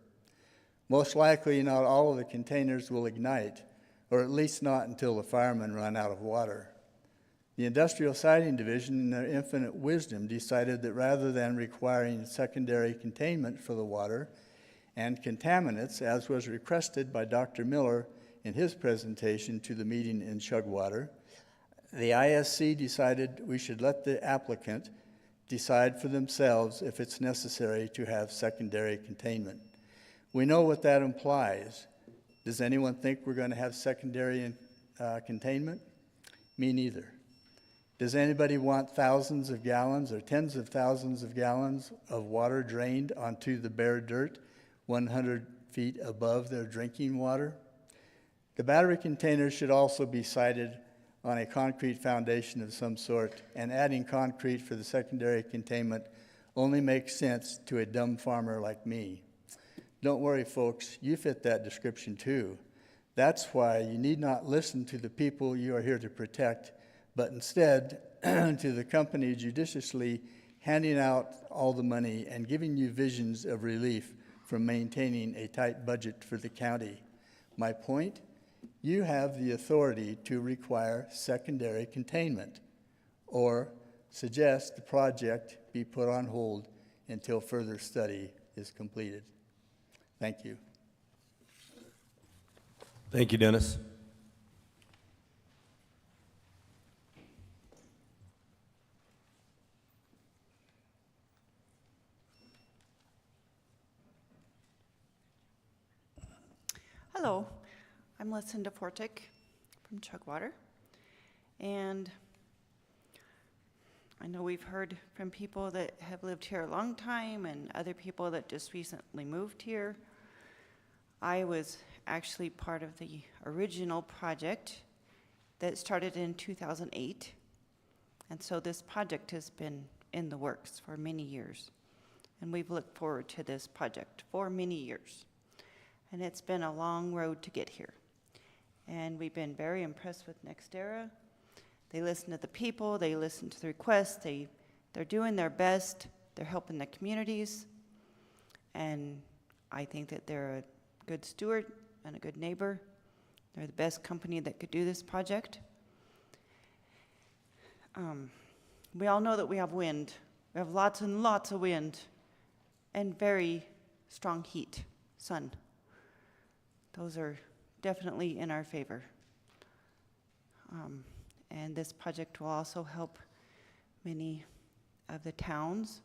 Most likely, not all of the containers will ignite, or at least not until the firemen run out of water. The Industrial Siting Division, in their infinite wisdom, decided that rather than requiring secondary containment for the water and contaminants, as was requested by Dr. Miller in his presentation to the meeting in Chugwater, the ISC decided we should let the applicant decide for themselves if it's necessary to have secondary containment. We know what that implies. Does anyone think we're going to have secondary containment? Me neither. Does anybody want thousands of gallons or tens of thousands of gallons of water drained onto the bare dirt 100 feet above their drinking water? The battery containers should also be sited on a concrete foundation of some sort, and adding concrete for the secondary containment only makes sense to a dumb farmer like me. Don't worry, folks, you fit that description too. That's why you need not listen to the people you are here to protect, but instead to the company judiciously handing out all the money and giving you visions of relief from maintaining a tight budget for the county. My point? You have the authority to require secondary containment or suggest the project be put on hold until further study is completed. Thank you. Thank you, Dennis. Hello, I'm Lucinda Fortick from Chugwater, and I know we've heard from people that have lived here a long time and other people that just recently moved here. I was actually part of the original project that started in 2008, and so this project has been in the works for many years, and we've looked forward to this project for many years. And it's been a long road to get here. And we've been very impressed with NextEra. They listen to the people, they listen to the requests, they're doing their best, they're helping the communities. And I think that they're a good steward and a good neighbor. They're the best company that could do this project. We all know that we have wind. We have lots and lots of wind and very strong heat, sun. Those are definitely in our favor. And this project will also help many of the towns,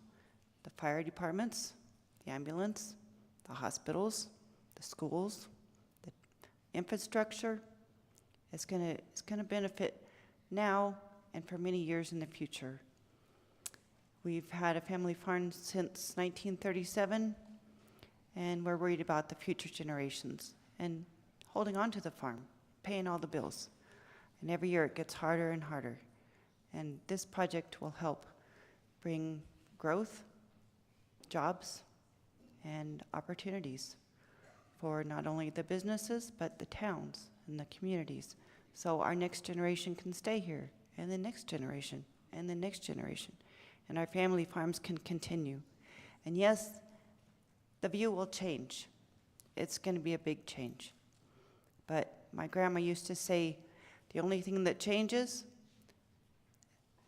the fire departments, the ambulance, the hospitals, the schools, the infrastructure. It's gonna benefit now and for many years in the future. We've had a family farm since 1937, and we're worried about the future generations and holding on to the farm, paying all the bills. And every year it gets harder and harder. And this project will help bring growth, jobs, and opportunities for not only the businesses, but the towns and the communities. So our next generation can stay here, and the next generation, and the next generation. And our family farms can continue. And yes, the view will change. It's going to be a big change. But my grandma used to say, the only thing that changes,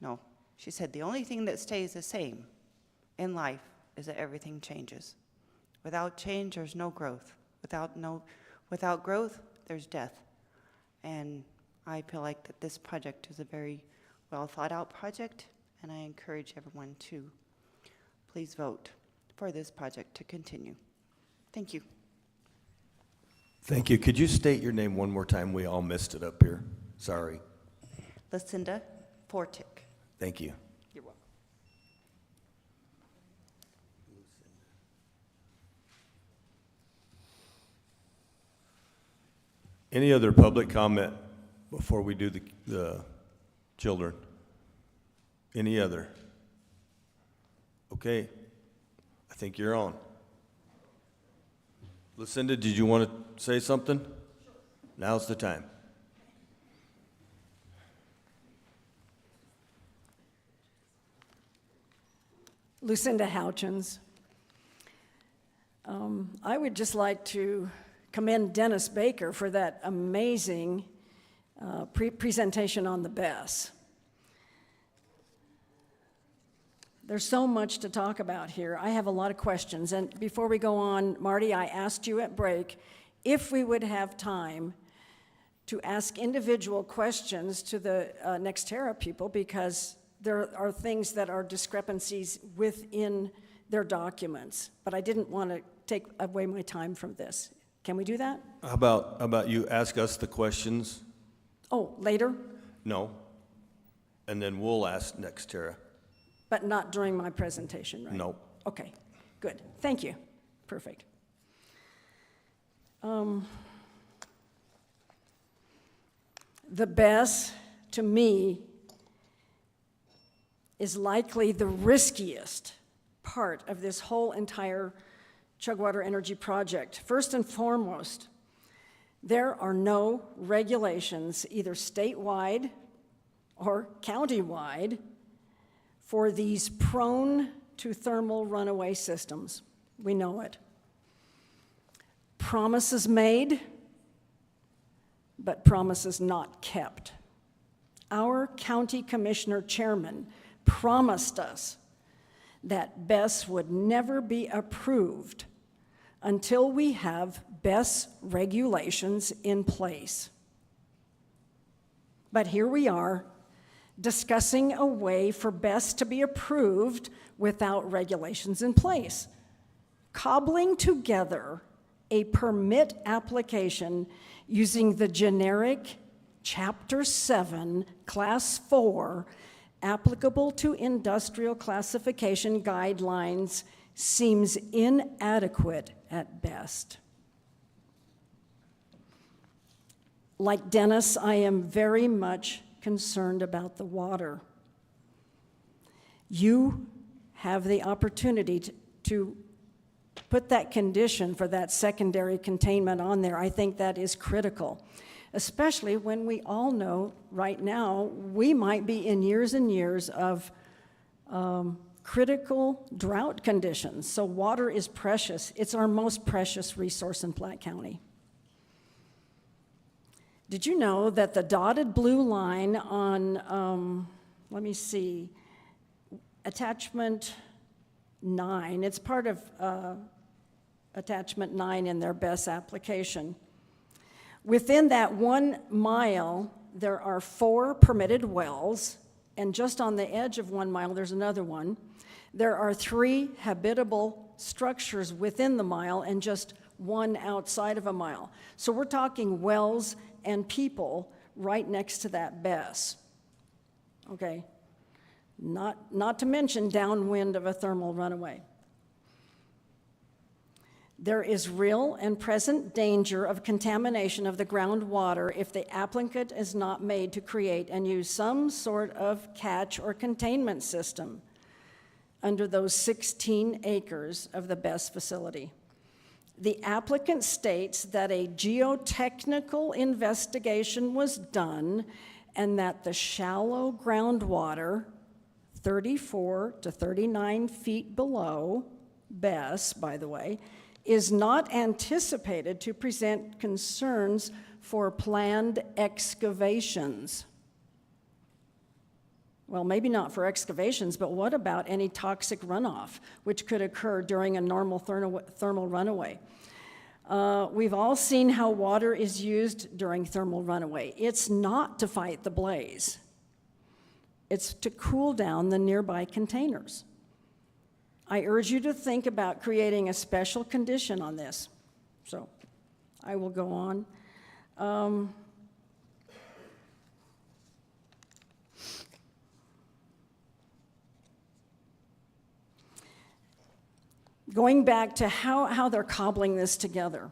no, she said, the only thing that stays the same in life is that everything changes. Without change, there's no growth. Without growth, there's death. And I feel like that this project is a very well thought out project, and I encourage everyone to please vote for this project to continue. Thank you. Thank you. Could you state your name one more time? We all missed it up here. Sorry. Lucinda Fortick. Thank you. You're welcome. Any other public comment before we do the children? Any other? Okay. I think you're on. Lucinda, did you want to say something? Now's the time. Lucinda Houchins. I would just like to commend Dennis Baker for that amazing presentation on the BESS. There's so much to talk about here. I have a lot of questions. And before we go on, Marty, I asked you at break if we would have time to ask individual questions to the NextEra people, because there are things that are discrepancies within their documents, but I didn't want to take away my time from this. Can we do that? How about you ask us the questions? Oh, later, No. And then we'll ask next, Tara. but not during my presentation, right? No. Okay, good. Thank you. Perfect. The BESS, to me, is likely the riskiest part of this whole entire Chugwater Energy project. First and foremost, there are no regulations, either statewide or countywide, for these prone to thermal runaway systems. We know it. Promises made, but promises not kept. Our county commissioner chairman promised us that BESS would never be approved until we have BESS regulations in place. But here we are, discussing a way for BESS to be approved without regulations in place, cobbling together a permit application using the generic Chapter 7, Class 4, applicable to industrial classification guidelines seems inadequate at best. Like Dennis, I am very much concerned about the water. You have the opportunity to put that condition for that secondary containment on there. I think that is critical, especially when we all know right now we might be in years and years of critical drought conditions. So water is precious. It's our most precious resource in Platte County. Did you know that the dotted blue line on, let me see, attachment 9, it's part of attachment 9 in their BESS application. Within that 1 mile, there are 4 permitted wells, and just on the edge of 1 mile, there's another one. There are 3 habitable structures within the mile and just 1 outside of a mile. So we're talking wells and people right next to that BESS. Okay? Not to mention downwind of a thermal runaway. There is real and present danger of contamination of the groundwater if the applicant is not made to create and use some sort of catch or containment system under those 16 acres of the BESS facility. The applicant states that a geotechnical investigation was done and that the shallow groundwater, 34 to 39 feet below BESS, by the way, is not anticipated to present concerns for planned excavations. Well, maybe not for excavations, but what about any toxic runoff, which could occur during a normal thermal runaway? We've all seen how water is used during thermal runaway. It's not to fight the blaze. It's to cool down the nearby containers. I urge you to think about creating a special condition on this. So I will go on. Going back to how they're cobbling this together.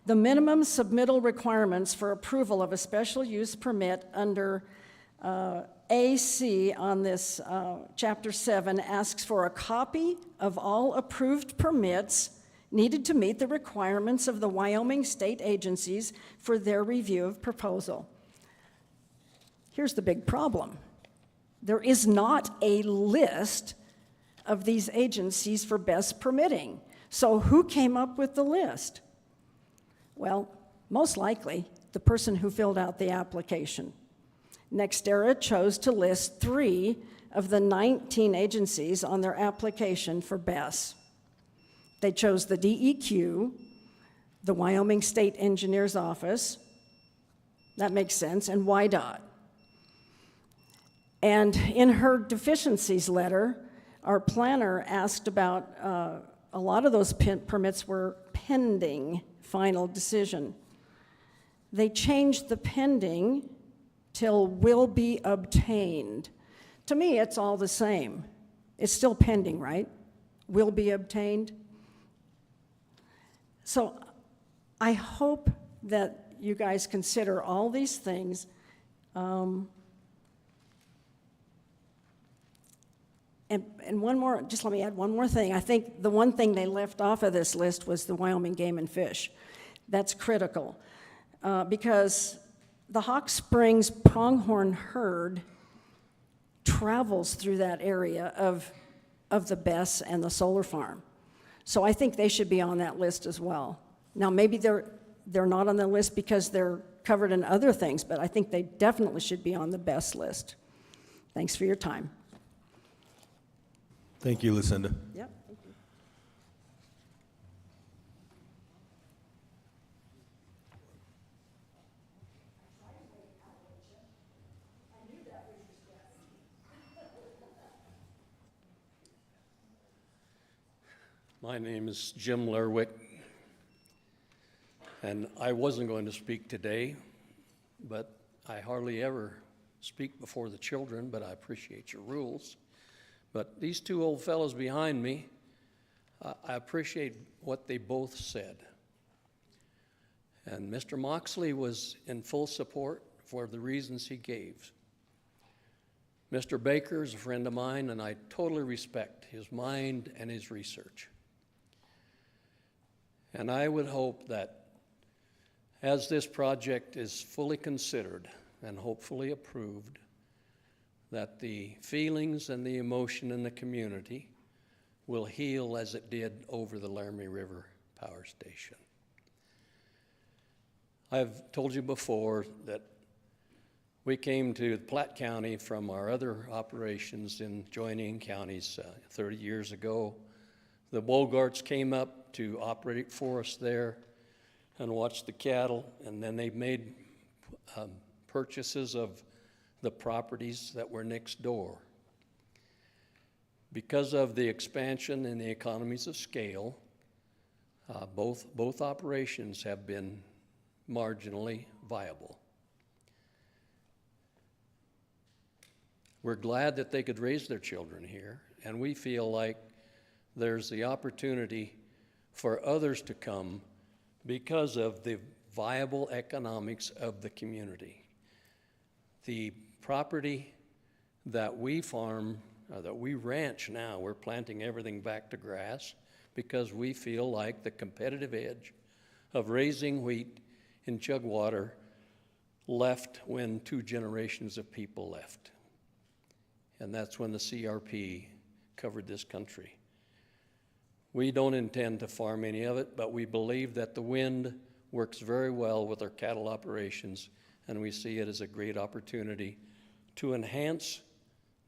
The minimum submittal requirements for approval of a special use permit under AC on this Chapter 7 asks for a copy of all approved permits needed to meet the requirements of the Wyoming state agencies for their review of proposal. Here's the big problem. There is not a list of these agencies for BESS permitting. So who came up with the list? Well, most likely the person who filled out the application. NextEra chose to list 3 of the 19 agencies on their application for BESS. They chose the DEQ, the Wyoming State Engineer's Office, that makes sense, and WYDOT. And in her deficiencies letter, our planner asked about, a lot of those permits were pending final decision. They changed the pending till will be obtained. To me, it's all the same. It's still pending, right? Will be obtained. So I hope that you guys consider all these things. And one more, just let me add one more thing. I think the one thing they left off of this list was the Wyoming Game and Fish. That's critical because the Hawk Springs pronghorn herd travels through that area of the Bess and the solar farm. So I think they should be on that list as well. Now, maybe they're not on the list because they're covered in other things, but I think they definitely should be on the Bess list. Thanks for your time. Thank you, Lucinda. Yep. Thank you. My name is Jim Lerwick, and I wasn't going to speak today, but I hardly ever speak before the children, but I appreciate your rules. But these two old fellows behind me, I appreciate what they both said. And Mr. Moxley was in full support for the reasons he gave. Mr. Baker is a friend of mine, and I totally respect his mind and his research. And I would hope that as this project is fully considered and hopefully approved, that the feelings and the emotion in the community will heal as it did over the Laramie River Power Station. I've told you before that we came to Platte County from our other operations in joining counties 30 years ago. The Bogarts came up to operate for us there and watch the cattle, and then they made purchases of the properties that were next door. Because of the expansion and the economies of scale, both operations have been marginally viable. We're glad that they could raise their children here, and we feel like there's the opportunity for others to come because of the viable economics of the community. The property that we farm, that we ranch now, we're planting everything back to grass because we feel like the competitive edge of raising wheat in Chugwater left when 2 generations of people left. And that's when the CRP covered this country. We don't intend to farm any of it, but we believe that the wind works very well with our cattle operations, and we see it as a great opportunity to enhance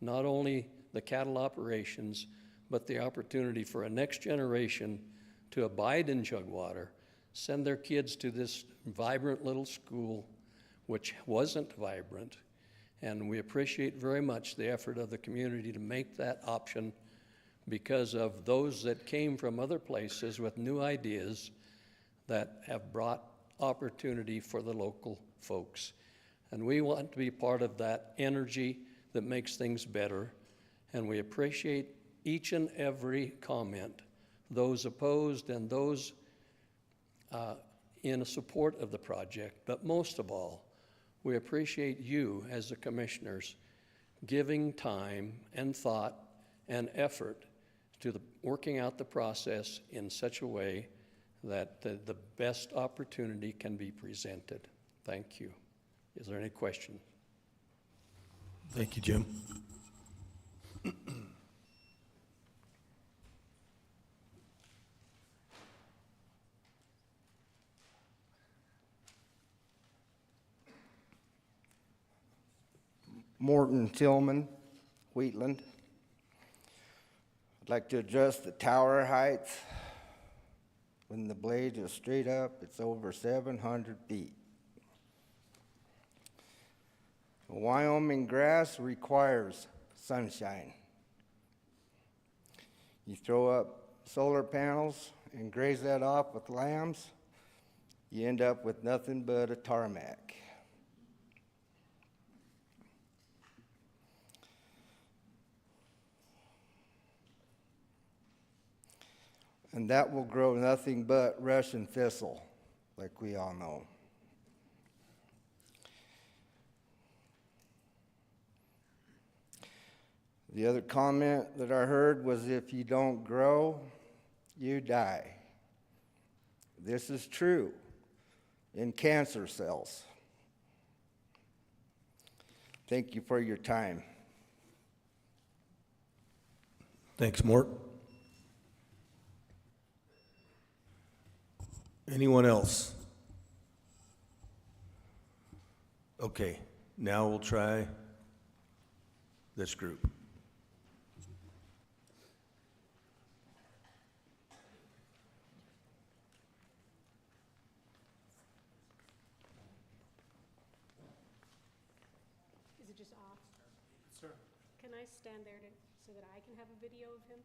not only the cattle operations, but the opportunity for a next generation to abide in Chugwater, send their kids to this vibrant little school, which wasn't vibrant. And we appreciate very much the effort of the community to make that option because of those that came from other places with new ideas that have brought opportunity for the local folks. And we want to be part of that energy that makes things better. And we appreciate each and every comment, those opposed and those in support of the project. But most of all, we appreciate you as the commissioners giving time and thought and effort to working out the process in such a way that the best opportunity can be presented. Thank you. Is there any question? Thank you, Jim. Morton Tillman, Wheatland. I'd like to address the tower heights. When the blade is straight up, it's over 700 feet. Wyoming grass requires sunshine. You throw up solar panels and graze that off with lambs, you end up with nothing but a tarmac. And that will grow nothing but Russian thistle, like we all know. The other comment that I heard was if you don't grow, you die. This is true in cancer cells. Thank you for your time. Thanks, Mort. Anyone else? Okay, now we'll try this group. Is it just off? Sure. Can I stand there so that I can have a video of him?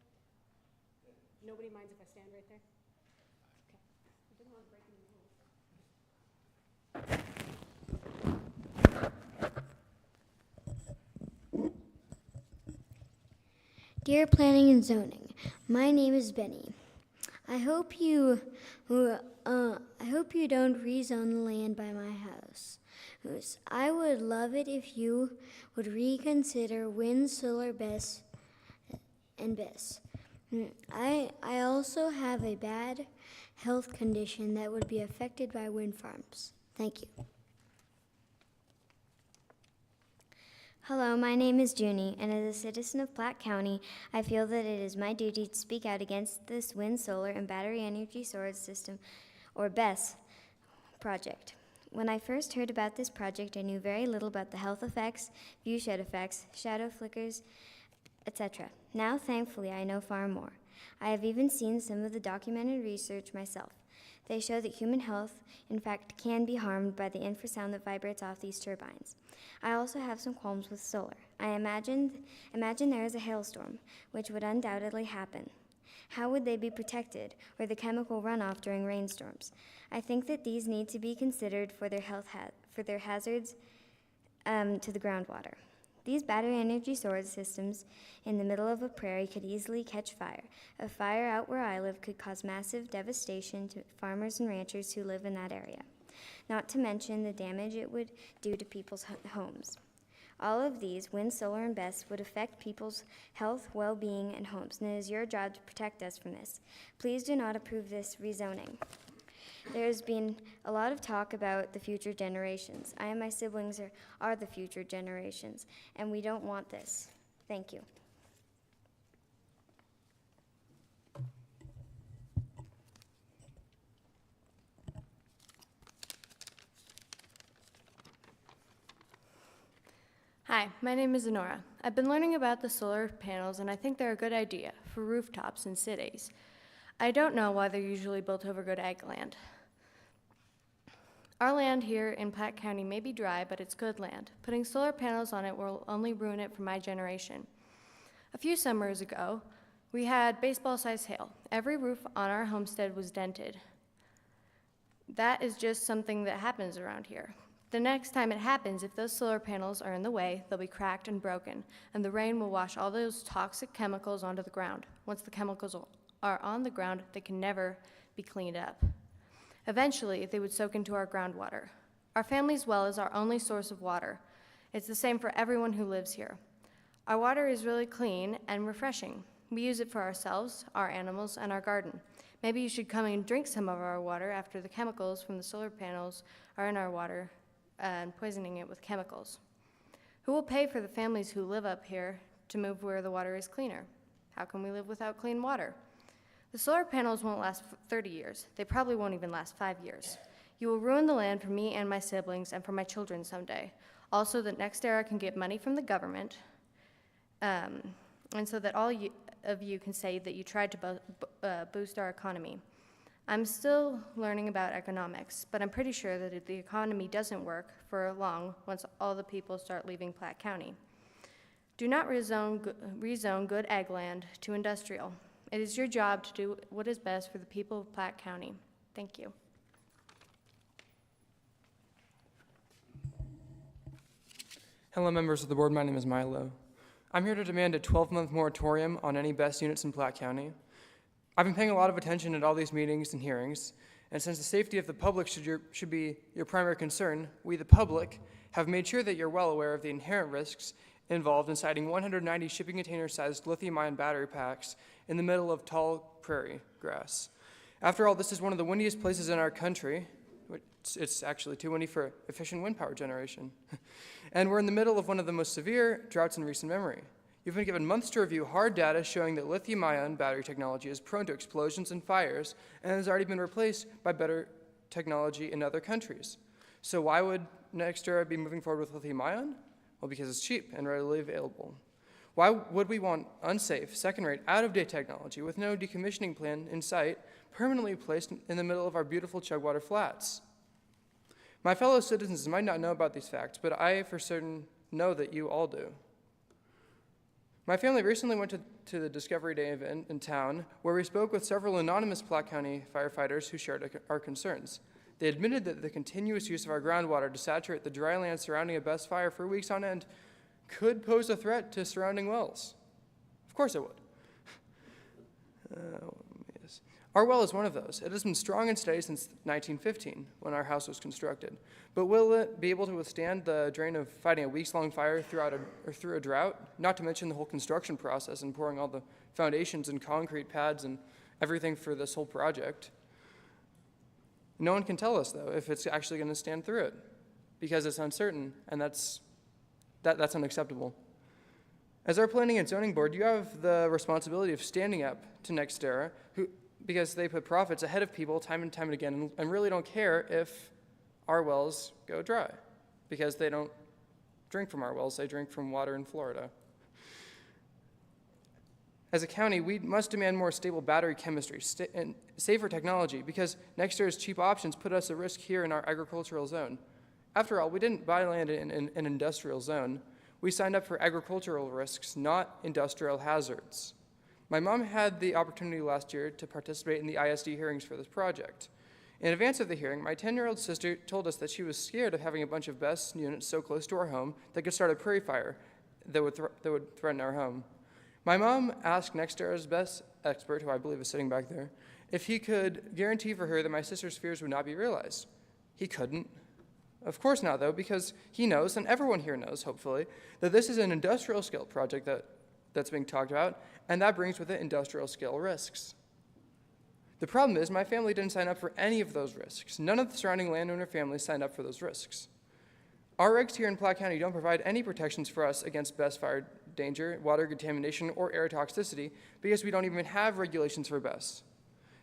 Nobody minds if I stand right there? Okay. I didn't want to break any rules. Dear Planning and Zoning, my name is Benny. I hope you don't rezone the land by my house. I would love it if you would reconsider wind, solar, BESS, and BESS. I also have a bad health condition that would be affected by wind farms. Thank you. Hello, my name is Junie, and as a citizen of Platte County, I feel that it is my duty to speak out against this wind, solar, and battery energy storage system, or BESS, project. When I first heard about this project, I knew very little about the health effects, view shed effects, shadow flickers, etc. Now, thankfully, I know far more. I have even seen some of the documented research myself. They show that human health, in fact, can be harmed by the infrasound that vibrates off these turbines. I also have some qualms with solar. I imagine there is a hailstorm, which would undoubtedly happen. How would they be protected, or the chemical runoff during rainstorms? I think that these need to be considered for their hazards to the groundwater. These battery energy storage systems in the middle of a prairie could easily catch fire. A fire out where I live could cause massive devastation to farmers and ranchers who live in that area, not to mention the damage it would do to people's homes. All of these, wind, solar, and BESS, would affect people's health, well-being, and homes, and it is your job to protect us from this. Please do not approve this rezoning. There has been a lot of talk about the future generations. I and my siblings are the future generations, and we don't want this. Thank you. Hi, my name is Honora. I've been learning about the solar panels, and I think they're a good idea for rooftops in cities. I don't know why they're usually built over good ag land. Our land here in Platte County may be dry, but it's good land. Putting solar panels on it will only ruin it for my generation. A few summers ago, we had baseball-sized hail. Every roof on our homestead was dented. That is just something that happens around here. The next time it happens, if those solar panels are in the way, they'll be cracked and broken, and the rain will wash all those toxic chemicals onto the ground. Once the chemicals are on the ground, they can never be cleaned up. Eventually, they would soak into our groundwater. Our family's well is our only source of water. It's the same for everyone who lives here. Our water is really clean and refreshing. We use it for ourselves, our animals, and our garden. Maybe you should come and drink some of our water after the chemicals from the solar panels are in our water and poisoning it with chemicals. Who will pay for the families who live up here to move where the water is cleaner? How can we live without clean water? The solar panels won't last 30 years. They probably won't even last 5 years. You will ruin the land for me and my siblings and for my children someday. Also, that NextEra can get money from the government, and so that all of you can say that you tried to boost our economy. I'm still learning about economics, but I'm pretty sure that the economy doesn't work for long once all the people start leaving Platte County. Do not rezone good ag land to industrial. It is your job to do what is best for the people of Platte County. Thank you. Hello, members of the board. My name is Milo. I'm here to demand a 12-month moratorium on any BESS units in Platte County. I've been paying a lot of attention at all these meetings and hearings, and since the safety of the public should be your primary concern, we, the public, have made sure that you're well aware of the inherent risks involved in siting 190 shipping container-sized lithium-ion battery packs in the middle of tall prairie grass. After all, this is one of the windiest places in our country. It's actually too windy for efficient wind power generation. And we're in the middle of one of the most severe droughts in recent memory. You've been given months to review hard data showing that lithium-ion battery technology is prone to explosions and fires and has already been replaced by better technology in other countries. So why would NextEra be moving forward with lithium-ion? Well, because it's cheap and readily available. Why would we want unsafe, second-rate, out-of-date technology with no decommissioning plan in sight permanently placed in the middle of our beautiful Chugwater Flats? My fellow citizens might not know about these facts, but I for certain know that you all do. My family recently went to the Discovery Day event in town where we spoke with several anonymous Platte County firefighters who shared our concerns. They admitted that the continuous use of our groundwater to saturate the dry land surrounding a BESS fire for weeks on end could pose a threat to surrounding wells. Of course it would. Yes. Our well is one of those. It has been strong and steady since 1915, when our house was constructed. But will it be able to withstand the drain of fighting a weeks-long fire through a drought? Not to mention the whole construction process and pouring all the foundations and concrete pads and everything for this whole project. No one can tell us, though, if it's actually going to stand through it, because it's uncertain, and that's unacceptable. As our Planning and Zoning Board, you have the responsibility of standing up to NextEra, because they put profits ahead of people time and time again, and really don't care if our wells go dry, because they don't drink from our wells, they drink from water in Florida. As a county, we must demand more stable battery chemistry and safer technology, because NextEra's cheap options put us at risk here in our agricultural zone. After all, we didn't buy land in an industrial zone. We signed up for agricultural risks, not industrial hazards. My mom had the opportunity last year to participate in the ISD hearings for this project. In advance of the hearing, my 10-year-old sister told us that she was scared of having a bunch of BESS units so close to our home that could start a prairie fire that would threaten our home. My mom asked NextEra's BESS expert, who I believe is sitting back there, if he could guarantee for her that my sister's fears would not be realized. He couldn't. Of course not, though, because he knows, and everyone here knows, hopefully, that this is an industrial-scale project that's being talked about, and that brings with it industrial-scale risks. The problem is my family didn't sign up for any of those risks. None of the surrounding landowner families signed up for those risks. Our regs here in Platte County don't provide any protections for us against BESS fire danger, water contamination, or air toxicity, because we don't even have regulations for BESS.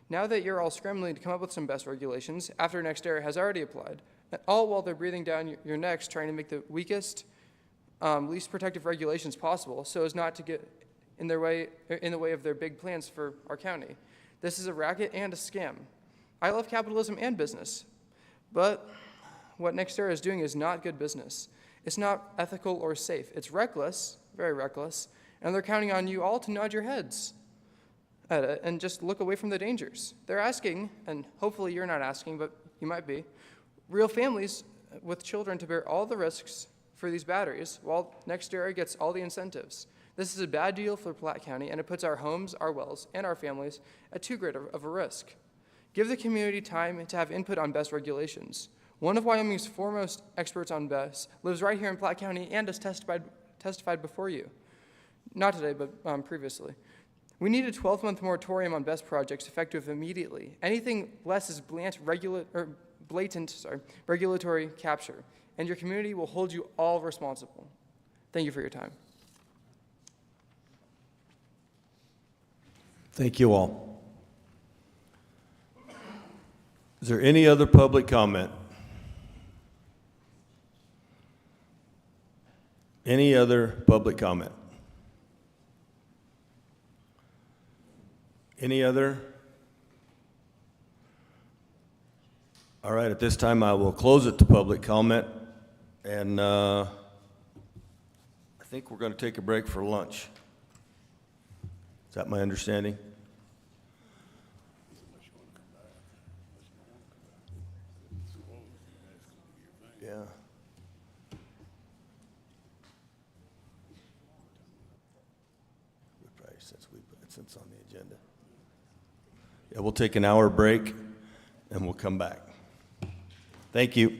Now that you're all scrambling to come up with some BESS regulations, after NextEra has already applied, all while they're breathing down your necks trying to make the weakest, least protective regulations possible so as not to get in the way of their big plans for our county. This is a racket and a scam. I love capitalism and business, but what NextEra is doing is not good business. It's not ethical or safe. It's reckless, very reckless, and they're counting on you all to nod your heads at it and just look away from the dangers. They're asking, and hopefully you're not asking, but you might be, real families with children to bear all the risks for these batteries while NextEra gets all the incentives. This is a bad deal for Platte County, and it puts our homes, our wells, and our families at too great of a risk. Give the community time to have input on BESS regulations. One of Wyoming's foremost experts on BESS lives right here in Platte County and has testified before you. Not today, but previously. We need a 12-month moratorium on BESS projects effective immediately. Anything less is blatant regulatory capture, and your community will hold you all responsible. Thank you for your time. Thank you all. Is there any other public comment? Any other public comment? Any other? All right, at this time I will close it to public comment, and I think we're going to take a break for lunch. Is that my understanding? since on the agenda. Yeah, we'll take an hour break and we'll come back. Thank you.